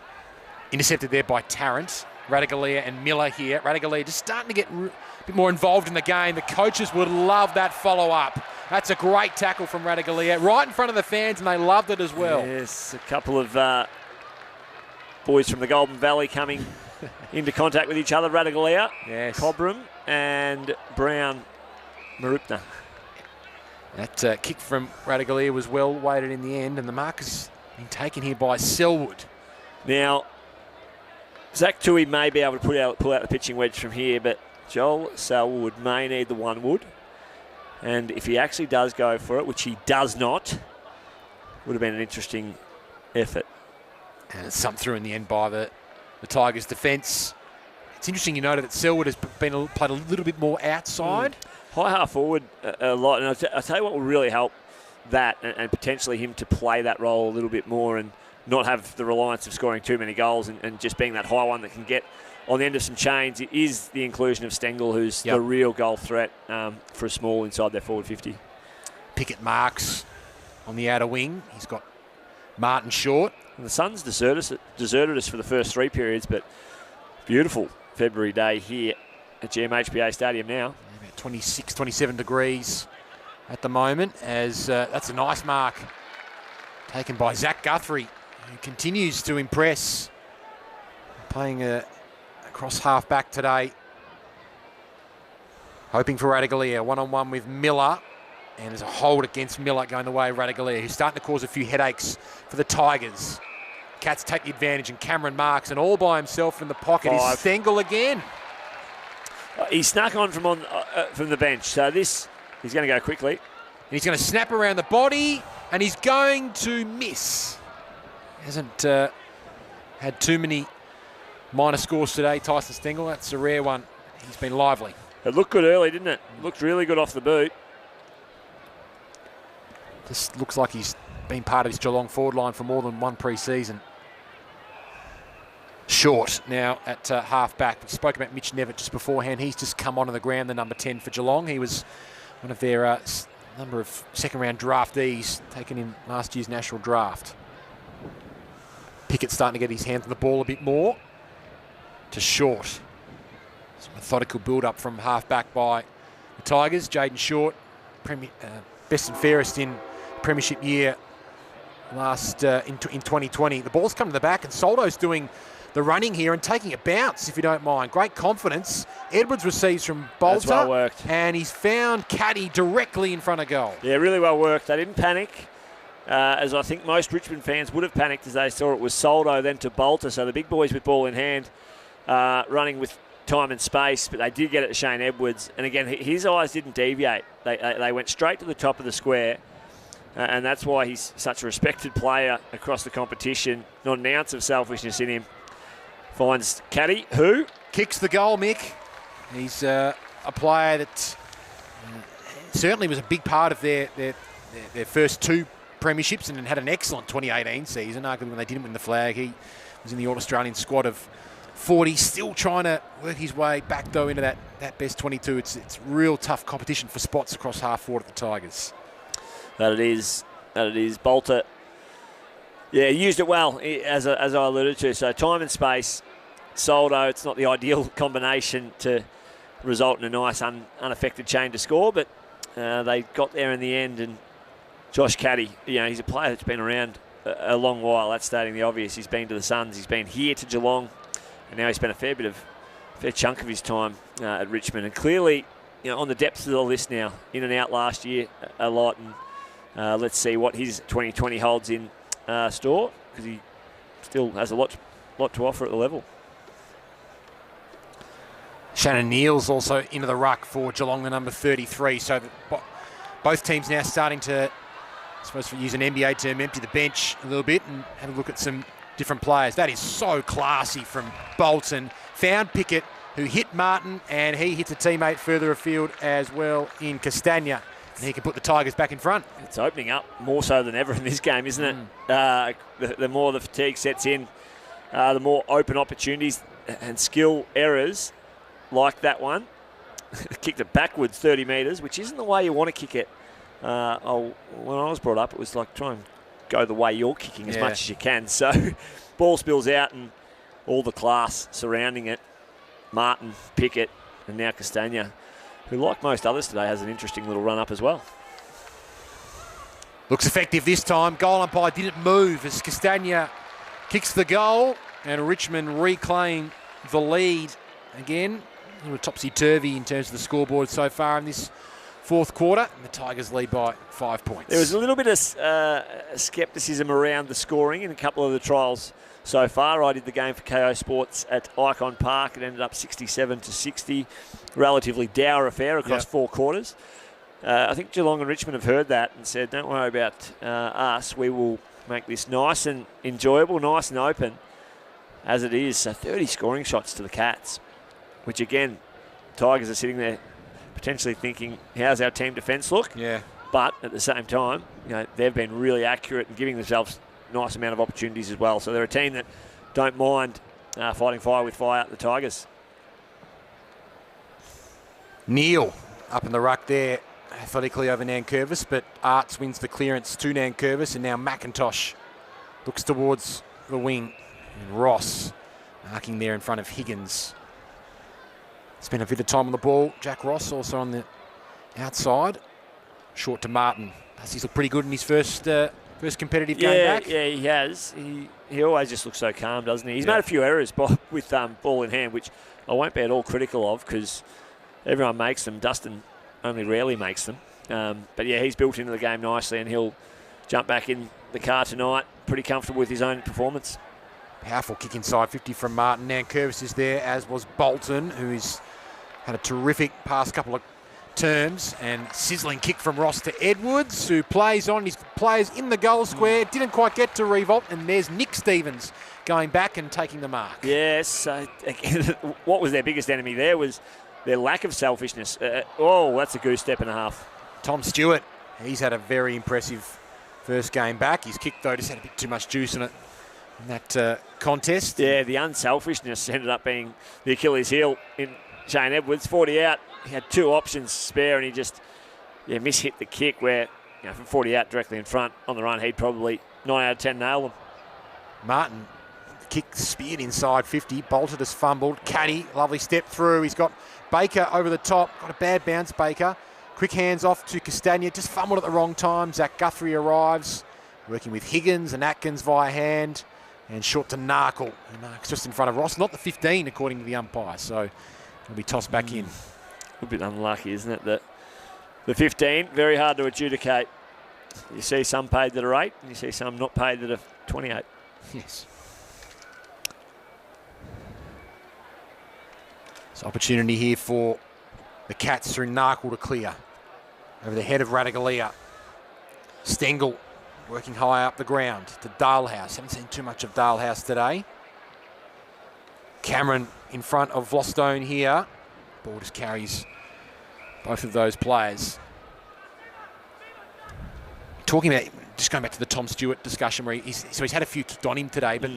Intercepted there by Tarrant. Radaglia and Miller here. Radaglia just starting to get a bit more involved in the game. The coaches would love that follow-up. That's a great tackle from Radaglia, right in front of the fans, and they loved it as well. Yes, a couple of boys from the Golden Valley coming into contact with each other. Radaglia, yes. Cobram, and Brown Marupna. That kick from Radaglia was well weighted in the end, and the mark has been taken here by Selwood. Now, Zach Tuohy may be able to pull out the pitching wedge from here, but Joel Selwood may need the 1 wood. And if he actually does go for it, which he does not, would have been an interesting effort. And it's thumped through in the end by the Tigers' defence. It's interesting you noted that Selwood has played a little bit more outside. High half forward a lot. And I'll tell you what will really help that, and potentially him to play that role a little bit more and not have the reliance of scoring too many goals and just being that high one that can get on the end of some chains. It is the inclusion of Stengle, who's the real goal threat for a small inside their forward 50. Pickett marks on the outer wing. He's got Martin short. And the Suns deserted us for the first 3 periods, but beautiful February day here at GMHBA Stadium now. About 26, 27 degrees at the moment, as that's a nice mark taken by Zach Guthrie, who continues to impress, playing across half-back today. Hoping for Radaglia, one-on-one with Miller, and there's a hold against Miller going the way of Radaglia, who's starting to cause a few headaches for the Tigers. Cats take the advantage, and Cameron marks, and all by himself in the pocket is Stengle again. He snuck on from the bench, so he's going to go quickly. And he's going to snap around the body, and he's going to miss. Hasn't had too many minor scores today, Tyson Stengle. That's a rare one. He's been lively. It looked good early, didn't it? Looked really good off the boot. Just looks like he's been part of this Geelong forward line for more than one pre-season. Short now at half-back. We spoke about Mitch Nevitt just beforehand. He's just come onto the ground, the number 10 for Geelong. He was one of their number of second-round draftees taken in last year's national draft. Pickett starting to get his hands on the ball a bit more. To Short. Some methodical build-up from half-back by the Tigers. Jaden Short, best and fairest in Premiership year in 2020. The ball's come to the back, and Soldo's doing the running here and taking a bounce, if you don't mind. Great confidence. Edwards receives from Bolton. That's well worked. And he's found Caddy directly in front of goal. Yeah, really well worked. They didn't panic, as I think most Richmond fans would have panicked as they saw it was Soldo then to Bolton. So the big boys with ball in hand, running with time and space, but they did get it to Shane Edwards. And again, his eyes didn't deviate. They went straight to the top of the square. And that's why he's such a respected player across the competition. Not an ounce of selfishness in him. Finds Caddy, who kicks the goal, Mick. He's a player that certainly was a big part of their first two premierships and had an excellent 2018 season. Arguably when they didn't win the flag, he was in the All-Australian squad of 40, still trying to work his way back, though, into that best 22. It's real tough competition for spots across half forward at the Tigers. That it is. Bolton, yeah, used it well, as I alluded to. So time and space, Soldo, it's not the ideal combination to result in a nice unaffected chain to score, but they got there in the end. And Josh Caddy, he's a player that's been around a long while. That's stating the obvious. He's been to the Suns, he's been here to Geelong, and now he spent a fair chunk of his time at Richmond. And clearly, on the depths of the list now, in and out last year a lot. And let's see what his 2020 holds in store, because he still has a lot to offer at the level. Shannon Neal's also into the ruck for Geelong, the number 33. So both teams now starting to, I suppose, use an NBA term, empty the bench a little bit and have a look at some different players. That is so classy from Bolton. Found Pickett, who hit Martin, and he hits a teammate further afield as well in Castagna. And he can put the Tigers back in front. It's opening up more so than ever in this game, isn't it? The more the fatigue sets in, the more open opportunities and skill errors like that one. Kicked it backwards 30 metres, which isn't the way you want to kick it. When I was brought up, it was like try and go the way you're kicking as much as you can. So ball spills out and all the class surrounding it. Martin, Pickett, and now Castagna, who, like most others today, has an interesting little run-up as well. Looks effective this time. Goal umpire didn't move as Castagna kicks the goal, and Richmond reclaim the lead again. A little topsy-turvy in terms of the scoreboard so far in this fourth quarter, and the Tigers lead by 5 points. There was a little bit of scepticism around the scoring in a couple of the trials so far. I did the game for KO Sports at Icon Park. It ended up 67-60. Relatively dour affair across 4 quarters. I think Geelong and Richmond have heard that and said, don't worry about us. We will make this nice and enjoyable, nice and open as it is. So 30 scoring shots to the Cats, which again, Tigers are sitting there potentially thinking, how's our team defence look? Yeah. But at the same time, they've been really accurate and giving themselves a nice amount of opportunities as well. So they're a team that don't mind fighting fire with fire, the Tigers. Neal up in the ruck there, athletically over Nankervis, but Arts wins the clearance to Nankervis, and now McIntosh looks towards the wing. And Ross marking there in front of Higgins. Spent a bit of time on the ball. Jack Ross also on the outside. Short to Martin. He's looked pretty good in his first competitive game back. Yeah, he has. He always just looks so calm, doesn't he? He's made a few errors with ball in hand, which I won't be at all critical of because everyone makes them. Dustin only rarely makes them. But yeah, he's built into the game nicely, and he'll jump back in the car tonight. Pretty comfortable with his own performance. Powerful kick inside 50 from Martin. Nankervis is there, as was Bolton, who's had a terrific past couple of terms. And sizzling kick from Ross to Edwards, who plays on. His players in the goal square. Didn't quite get to Riewoldt, and there's Nick Stevens going back and taking the mark. Yes. What was their biggest enemy there was their lack of selfishness. That's a goose step and a half. Tom Stewart, he's had a very impressive first game back. His kick, though, just had a bit too much juice in it in that contest. Yeah, the unselfishness ended up being the Achilles heel in Shane Edwards. 40 out, he had 2 options spare, and he just mishit the kick where, from 40 out directly in front on the run, he'd probably 9 out of 10 nail them. Martin, kick speared inside 50. Bolted has fumbled. Caddy, lovely step through. He's got Baker over the top. Got a bad bounce, Baker. Quick hands off to Castagna. Just fumbled at the wrong time. Zach Guthrie arrives. working with Higgins and Atkins via hand, and short to Narkle. And Mark's just in front of Ross, not the 15 according to the umpire, so it'll be tossed back in. A bit unlucky, isn't it? That the 15, very hard to adjudicate. You see some paid that are 8, and you see some not paid that are 28. Yes. So opportunity here for the Cats through Narkle to clear. Over the head of Radagalia. Stengle working high up the ground to Dalehouse. Haven't seen too much of Dalehouse today. Cameron in front of Vlostone here. Ball just carries both of those players. Talking about, just going back to the Tom Stewart discussion, where he's had a few kicked on him today, but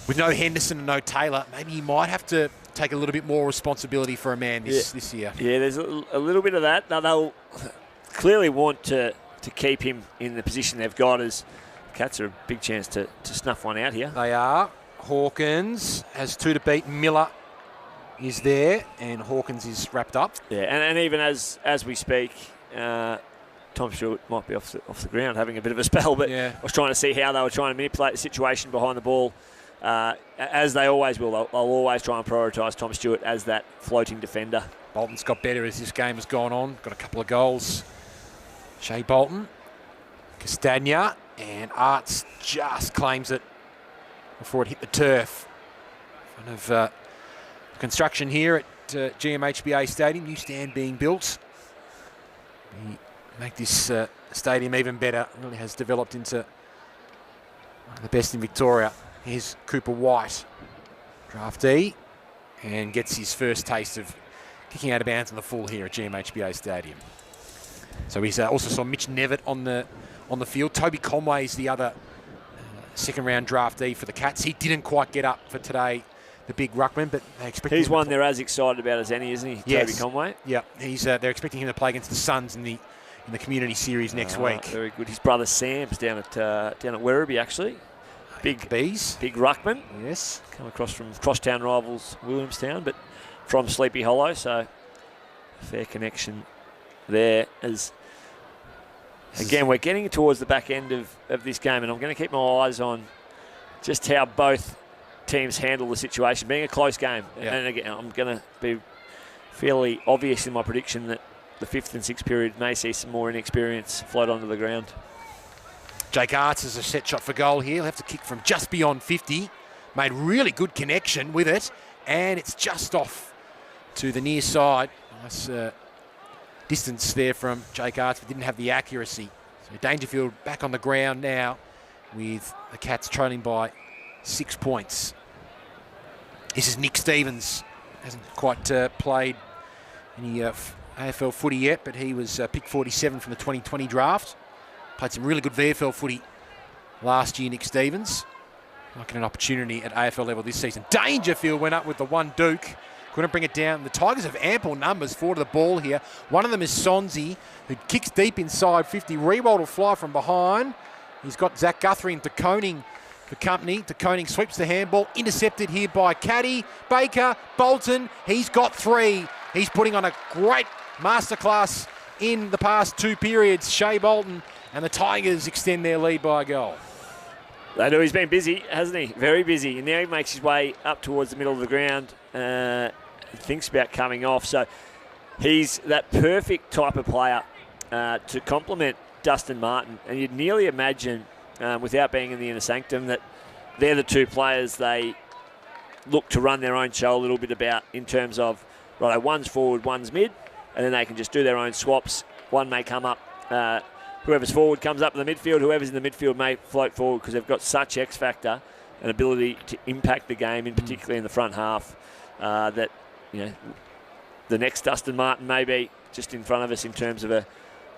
with no Henderson and no Taylor, maybe he might have to take a little bit more responsibility for a man this year. Yeah, there's a little bit of that. Now, they'll clearly want to keep him in the position they've got, as Cats are a big chance to snuff one out here. They are. Hawkins has 2 to beat. Miller is there, and Hawkins is wrapped up. Yeah, and even as we speak, Tom Stewart might be off the ground having a bit of a spell, but I was trying to see how they were trying to manipulate the situation behind the ball. As they always will, they'll always try and prioritise Tom Stewart as that floating defender. Bolton's got better as this game has gone on. Got a couple of goals. Shea Bolton, Castagna, and Arts just claims it before it hit the turf. In front of construction here at GMHBA Stadium, new stand being built. Make this stadium even better. It really has developed into one of the best in Victoria. Here's Cooper White, draftee, and gets his first taste of kicking out of bounds on the full here at GMHBA Stadium. So he's also saw Mitch Nevitt on the field. Toby Conway's the other second round draftee for the Cats. He didn't quite get up for today, the big ruckman, but they expect he's one they're as excited about as any, isn't he? Yes. Toby Conway. Yeah, they're expecting him to play against the Suns in the community series next week. Very good. His brother Sam's down at Werribee actually. Big Bews. Big ruckman. Yes. Come across from crosstown rivals Williamstown, but from Sleepy Hollow, so fair connection there. As again, we're getting towards the back end of this game, and I'm going to keep my eyes on just how both teams handle the situation, being a close game. Yeah. And again, I'm going to be fairly obvious in my prediction that the 5th and 6th period may see some more inexperience float onto the ground. Jake Arts is a set shot for goal here. He'll have to kick from just beyond 50. Made really good connection with it, and it's just off to the near side. Nice distance there from Jake Arts, but didn't have the accuracy. So Dangerfield back on the ground now with the Cats trailing by 6 points. This is Nick Stevens. Hasn't quite played any AFL footy yet, but he was pick 47 from the 2020 draft. Played some really good VFL footy last year, Nick Stevens. Might get an opportunity at AFL level this season. Dangerfield went up with the one Duke. Couldn't bring it down. The Tigers have ample numbers forward of the ball here. One of them is Sonzi, who kicks deep inside 50. Riewoldt will fly from behind. He's got Zach Guthrie and De Koning for company. De Koning sweeps the handball. Intercepted here by Caddy. Baker, Bolton. He's got 3. He's putting on a great masterclass in the past 2 periods. Shea Bolton, and the Tigers extend their lead by a goal. They do. He's been busy, hasn't he? Very busy. And now he makes his way up towards the middle of the ground. Thinks about coming off. So he's that perfect type of player to complement Dustin Martin. And you'd nearly imagine, without being in the inner sanctum, that they're the 2 players they look to run their own show a little bit about, in terms of, right, one's forward, one's mid, and then they can just do their own swaps. One may come up, whoever's forward comes up in the midfield, whoever's in the midfield may float forward, because they've got such X factor and ability to impact the game, in particularly in the front half, that, you know, the next Dustin Martin may be just in front of us in terms of a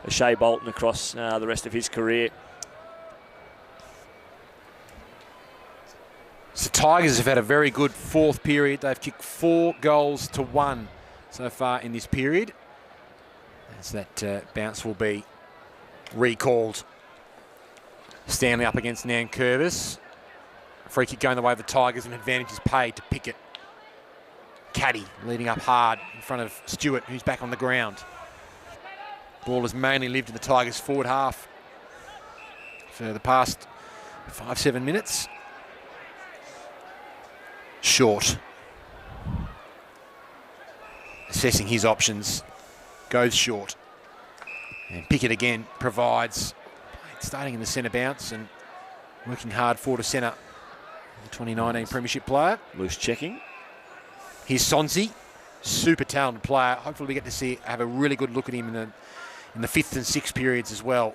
Shea Bolton across the rest of his career. So Tigers have had a very good 4th period. They've kicked 4 goals to 1 so far in this period, as that bounce will be recalled. Stanley up against Nankervis. Free kick going the way of the Tigers, and advantage is paid to Pickett. Caddy leading up hard in front of Stewart, who's back on the ground. Ball has mainly lived in the Tigers' forward half for the past 5-7 minutes. Short. Assessing his options. Goes short. And Pickett again provides, starting in the centre bounce and working hard forward to centre. The 2019 Premiership player. Loose checking. Here's Sonsi, super talented player. Hopefully we get to have a really good look at him in the 5th and 6th periods as well.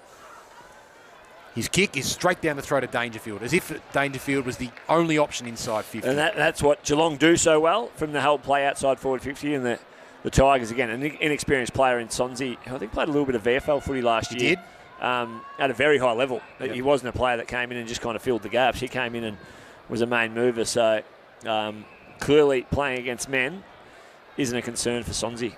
His kick is straight down the throat of Dangerfield, as if Dangerfield was the only option inside 50. And that's what Geelong do so well, from the help play outside forward 50, and the Tigers, again, an inexperienced player in Sonsi, I think played a little bit of VFL footy last year. He did. At a very high level. Yep. He wasn't a player that came in and just kind of filled the gaps. He came in and was a main mover. So clearly playing against men isn't a concern for Sonsi.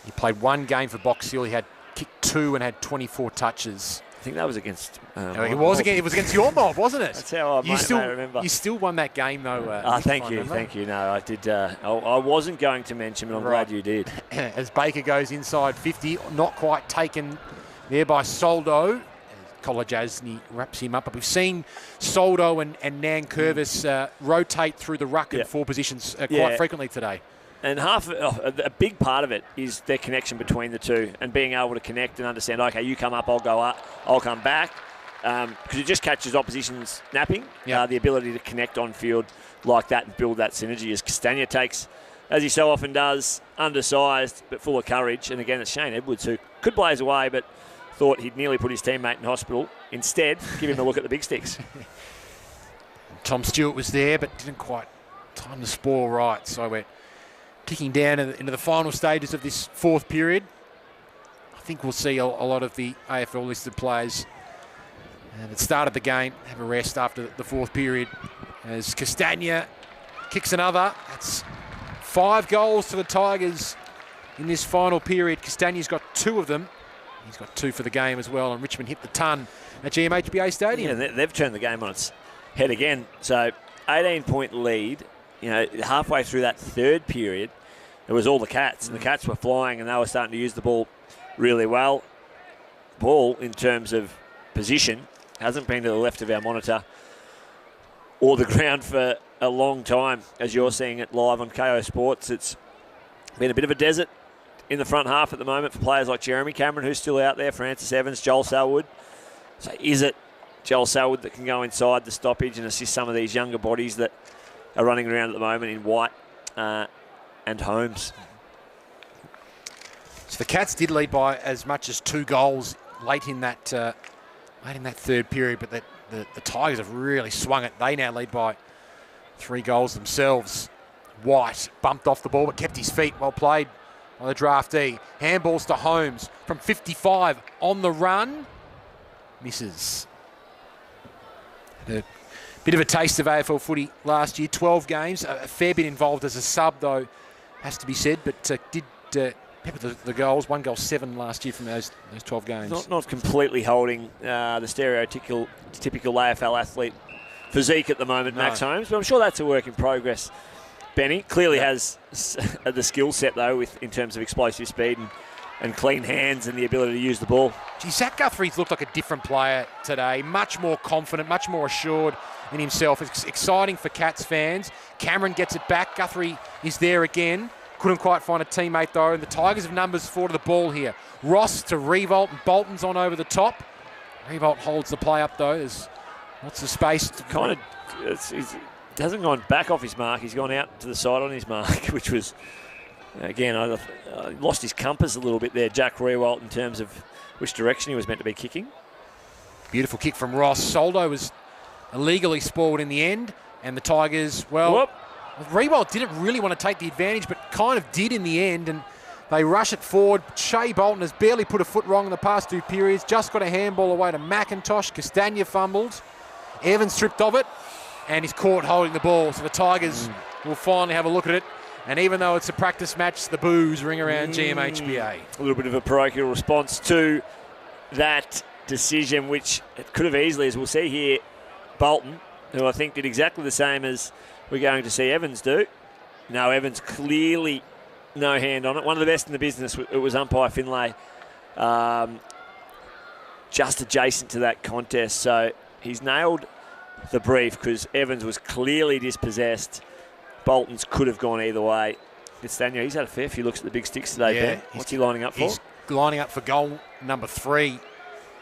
He played one game for Box Hill. He had kicked 2 and had 24 touches. I think that was against... it was against your mob, wasn't it? That's how I remember. You still won that game, though. Thank you. No, I did. I wasn't going to mention, but I'm glad you did. As Baker goes inside 50, not quite taken there by Soldo. Kolajasny wraps him up. But we've seen Soldo and Nankervis rotate through the ruck and 4 positions quite frequently today. And a big part of it is their connection between the two and being able to connect and understand, okay, you come up, I'll go up, I'll come back. Because it just catches oppositions napping. The ability to connect on field like that and build that synergy, as Castagna takes, as he so often does, undersized but full of courage. And again, it's Shane Edwards who could blaze away but thought he'd nearly put his teammate in hospital. Instead, give him a look at the big sticks. Tom Stewart was there but didn't quite time the spoil right. So we're ticking down into the final stages of this 4th period. I think we'll see a lot of the AFL listed players that started the game have a rest after the 4th period, as Castagna kicks another. That's 5 goals to the Tigers in this final period. Castagna's got 2 of them. He's got 2 for the game as well, and Richmond hit the ton at GMHBA Stadium. Yeah, they've turned the game on its head again. So 18-point lead. Halfway through that 3rd period, it was all the Cats, and the Cats were flying, and they were starting to use the ball really well. Ball, in terms of position, hasn't been to the left of our monitor or the ground for a long time, as you're seeing it live on KO Sports. It's been a bit of a desert in the front half at the moment for players like Jeremy Cameron, who's still out there, Francis Evans, Joel Selwood. So is it Joel Selwood that can go inside the stoppage and assist some of these younger bodies that are running around at the moment in White and Holmes? So the Cats did lead by as much as 2 goals late in that 3rd period, but the Tigers have really swung it. They now lead by 3 goals themselves. White bumped off the ball but kept his feet. Well played by the draftee. Handballs to Holmes from 55 on the run. Misses. A bit of a taste of AFL footy last year. 12 games. A fair bit involved as a sub, though, has to be said. But did pepper the goals. 1 goal, 7 last year from those 12 games. Not completely holding the stereotypical AFL athlete physique at the moment, Max Holmes. But I'm sure that's a work in progress. Benny clearly has the skill set, though, in terms of explosive speed and clean hands and the ability to use the ball. Gee, Zach Guthrie's looked like a different player today. Much more confident, much more assured in himself. It's exciting for Cats fans. Cameron gets it back. Guthrie is there again. Couldn't quite find a teammate, though. And the Tigers have numbers 4 to the ball here. Ross to Riewoldt, and Bolton's on over the top. Riewoldt holds the play up, though. There's lots of space. He hasn't gone back off his mark. He's gone out to the side on his mark, which was, again, I lost his compass a little bit there, Jack Riewoldt, in terms of which direction he was meant to be kicking. Beautiful kick from Ross. Soldo was illegally spoiled in the end, and the Tigers, Riewoldt didn't really want to take the advantage, but kind of did in the end, and they rush it forward. Shea Bolton has barely put a foot wrong in the past 2 periods, just got a handball away to McIntosh. Castagna fumbled. Evans stripped of it, and he's caught holding the ball. So the Tigers will finally have a look at it. And even though it's a practice match, the boos ring around GMHBA. A little bit of a parochial response to that decision, which it could have easily, as we'll see here, Bolton, who I think did exactly the same as we're going to see Evans do. No, Evans clearly no hand on it. One of the best in the business, it was umpire Finlay just adjacent to that contest. So he's nailed the brief because Evans was clearly dispossessed. Bolton's could have gone either way. Castagna, he's had a fair few looks at the big sticks today, Ben. What's he lining up for? He's lining up for goal number 3,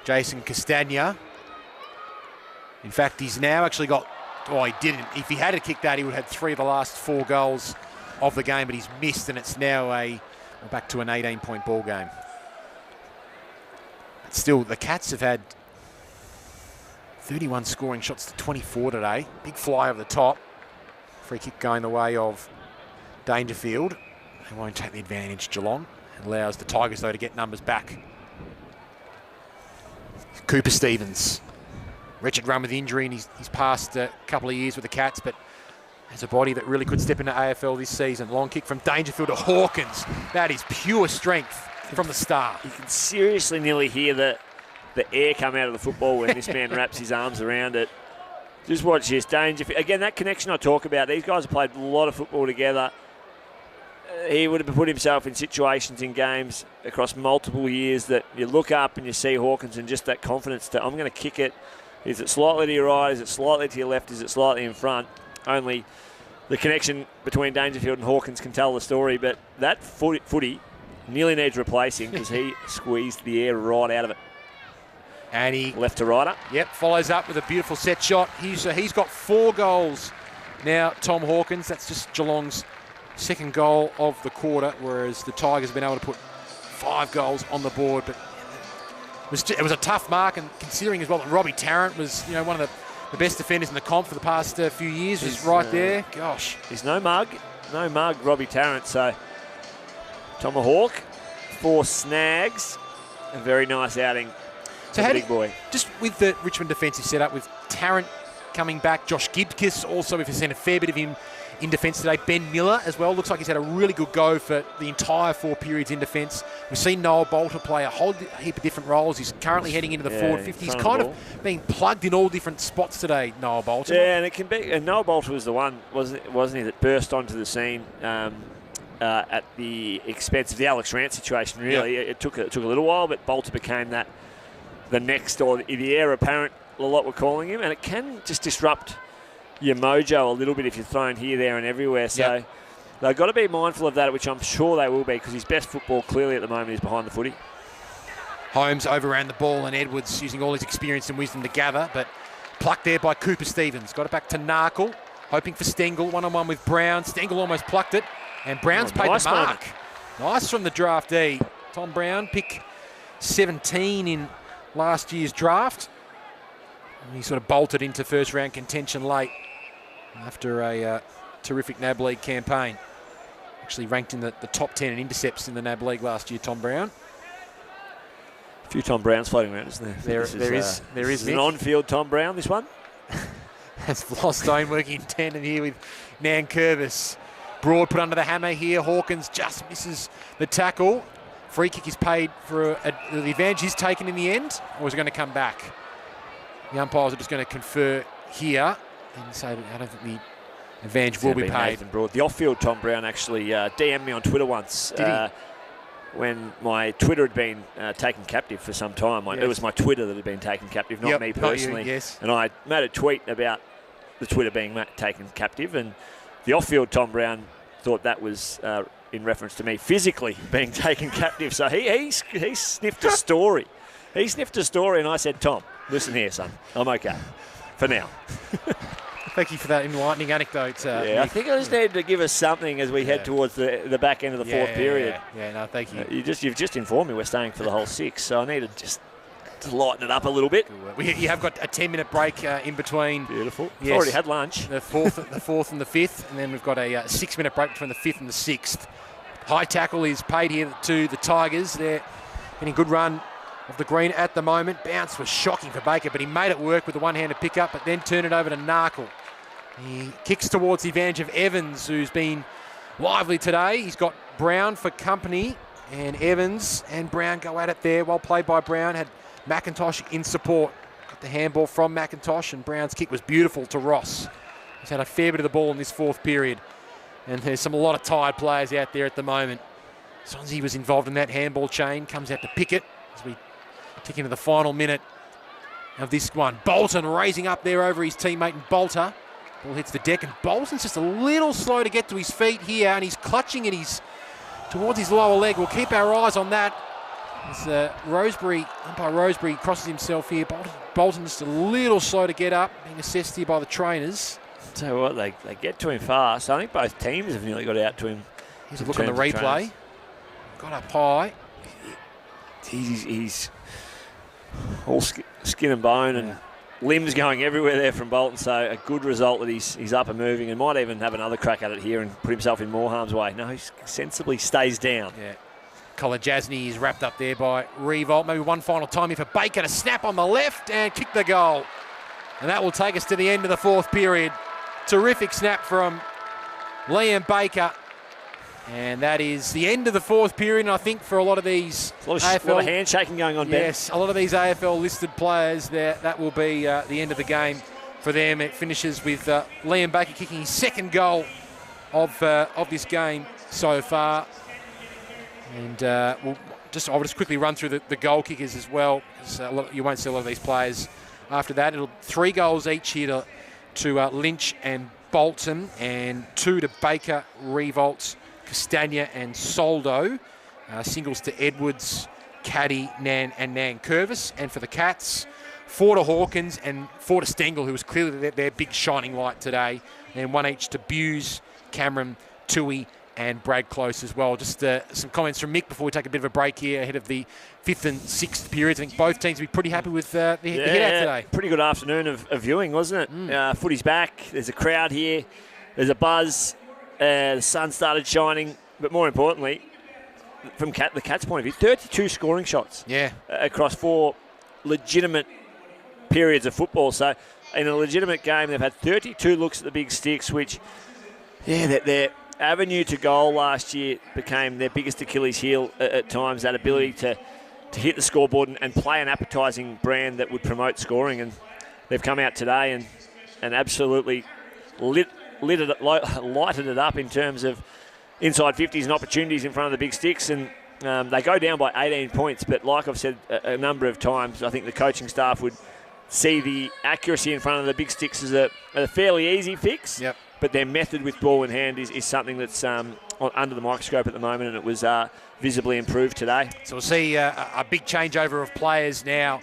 Jason Castagna. In fact, he's now actually got... Oh, he didn't. If he had kicked that, he would have had 3 of the last 4 goals of the game, but he's missed, and it's now back to an 18-point ball game. But still, the Cats have had 31 scoring shots to 24 today. Big fly over the top. Free kick going the way of Dangerfield. They won't take the advantage, Geelong. It allows the Tigers, though, to get numbers back. Cooper Stevens. Wretched run with injury, and he's passed a couple of years with the Cats, but has a body that really could step into AFL this season. Long kick from Dangerfield to Hawkins. That is pure strength from the star. You can seriously nearly hear the air come out of the football when this man wraps his arms around it. Just watch this. Dangerfield. Again, that connection I talk about, these guys have played a lot of football together. He would have put himself in situations in games across multiple years that you look up and you see Hawkins and just that confidence that I'm going to kick it. Is it slightly to your right? Is it slightly to your left? Is it slightly in front? Only the connection between Dangerfield and Hawkins can tell the story, but that footy nearly needs replacing because he squeezed the air right out of it. And he... Left to righter. Yep, follows up with a beautiful set shot. He's got 4 goals now, Tom Hawkins. That's just Geelong's second goal of the quarter, whereas the Tigers have been able to put 5 goals on the board. But it was a tough mark, and considering as well that Robbie Tarrant was one of the best defenders in the comp for the past few years, was right there. Gosh. He's no mug, Robbie Tarrant. So Tomahawk, 4 snags, a very nice outing. So big boy. Just with the Richmond defensive setup, with Tarrant coming back, Josh Gibkis also, if we've seen a fair bit of him in defence today. Ben Miller as well. Looks like he's had a really good go for the entire 4 periods in defence. We've seen Noel Bolter play a whole heap of different roles. He's currently heading into the forward 50. He's kind of being plugged in all different spots today, Noel Bolter. Yeah, and it can be. And Noel Bolter was the one, wasn't he, that burst onto the scene at the expense of the Alex Rant situation. Really, it took a little while, but Bolter became the next, or the heir apparent, a lot we're calling him, and it can just disrupt your mojo a little bit if you're thrown here, there and everywhere. So they've got to be mindful of that, which I'm sure they will be, because his best football clearly at the moment is behind the footy. Holmes overran the ball, and Edwards using all his experience and wisdom to gather, but plucked there by Cooper Stevens. Got it back to Narkle, hoping for Stengle, one-on-one with Brown. Stengle almost plucked it, and Brown's paid the mark. Nice from the draftee. Tom Brown, pick 17 in last year's draft. And he sort of bolted into first round contention late after a terrific NAB League campaign. Actually ranked in the top 10 in intercepts in the NAB League last year, Tom Brown. A few Tom Browns floating around, isn't there? There is an on-field Tom Brown, this one. That's Flostone working in tandem here with Nankervis. Broad put under the hammer here. Hawkins just misses the tackle. Free kick is paid for the advantage is taken in the end, or is it going to come back? The umpires are just going to confer here and say that I don't think the advantage will be paid. The off-field Tom Brown actually DM'd me on Twitter once. Did he? When my Twitter had been taken captive for some time. It was my Twitter that had been taken captive, not me personally. Not you, yes. And I made a tweet about the Twitter being taken captive, and the off-field Tom Brown thought that was in reference to me physically being taken captive. So he sniffed a story. He sniffed a story, and I said, Tom, listen here, son, I'm okay for now. Thank you for that enlightening anecdote. I think I just needed to give us something as we head towards the back end of the fourth period. Yeah, no, thank you. You've just informed me we're staying for the whole 6, so I needed just to lighten it up a little bit. You have got a 10-minute break in between. Beautiful. Yes. Already had lunch. The fourth and the 5th, and then we've got a 6-minute break between the 5th and the 6th. High tackle is paid here to the Tigers. They're getting a good run of the green at the moment. Bounce was shocking for Baker, but he made it work with the one-handed pickup, but then turned it over to Narkle. He kicks towards the advantage of Evans, who's been lively today. He's got Brown for company, and Evans and Brown go at it there. Well played by Brown. Had McIntosh in support. Got the handball from McIntosh, and Brown's kick was beautiful to Ross. He's had a fair bit of the ball in this fourth period, and there's a lot of tired players out there at the moment. Sonzi was involved in that handball chain, comes out to pick it as we Kicking to the final minute of this one. Bolton raising up there over his teammate and Bolter. Ball hits the deck, and Bolton's just a little slow to get to his feet here, and he's clutching at towards his lower leg. We'll keep our eyes on that. As umpire Roseberry crosses himself here. Bolton's just a little slow to get up, being assessed here by the trainers. Tell you what, they get to him fast. I think both teams have nearly got out to him. Here's a look on the replay. Got up high. He's all skin and bone and limbs going everywhere there from Bolton, so a good result that he's up and moving, and might even have another crack at it here and put himself in more harm's way. No, he sensibly stays down. Yeah. Colin Jasny is wrapped up there by Riewoldt. Maybe one final time here for Baker to snap on the left and kick the goal. And that will take us to the end of the fourth period. Terrific snap from Liam Baker. And that is the end of the fourth period, and I think for a lot of these a lot of handshaking going on, Ben. Yes, a lot of these AFL-listed players, that will be the end of the game for them. It finishes with Liam Baker kicking his second goal of this game so far. And I'll just quickly run through the goal kickers as well, because you won't see a lot of these players after that. It'll 3 goals each here to Lynch and Bolton, and 2 to Baker, Riewoldt, Castagna and Soldo. Singles to Edwards, Caddy, and Nankervis. And for the Cats, 4 to Hawkins and 4 to Stengle, who was clearly their big shining light today. And 1 each to Bews, Cameron, Tuohy and Brad Close as well. Just some comments from Mick before we take a bit of a break here ahead of the 5th and 6th periods. I think both teams will be pretty happy with the hit out today. Pretty good afternoon of viewing, wasn't it? Footy's back. There's a crowd here. There's a buzz. The sun started shining, but more importantly, from the Cats' point of view, 32 scoring shots across 4 legitimate periods of football. So in a legitimate game, they've had 32 looks at the big sticks, which, their avenue to goal last year became their biggest Achilles heel at times, that ability to hit the scoreboard and play an appetising brand that would promote scoring. And they've come out today and absolutely lighted it up in terms of inside 50s and opportunities in front of the big sticks, and they go down by 18 points, but like I've said a number of times, I think the coaching staff would see the accuracy in front of the big sticks as a fairly easy fix. Yep. But their method with ball in hand is something that's under the microscope at the moment, and it was visibly improved today. So we'll see a big changeover of players now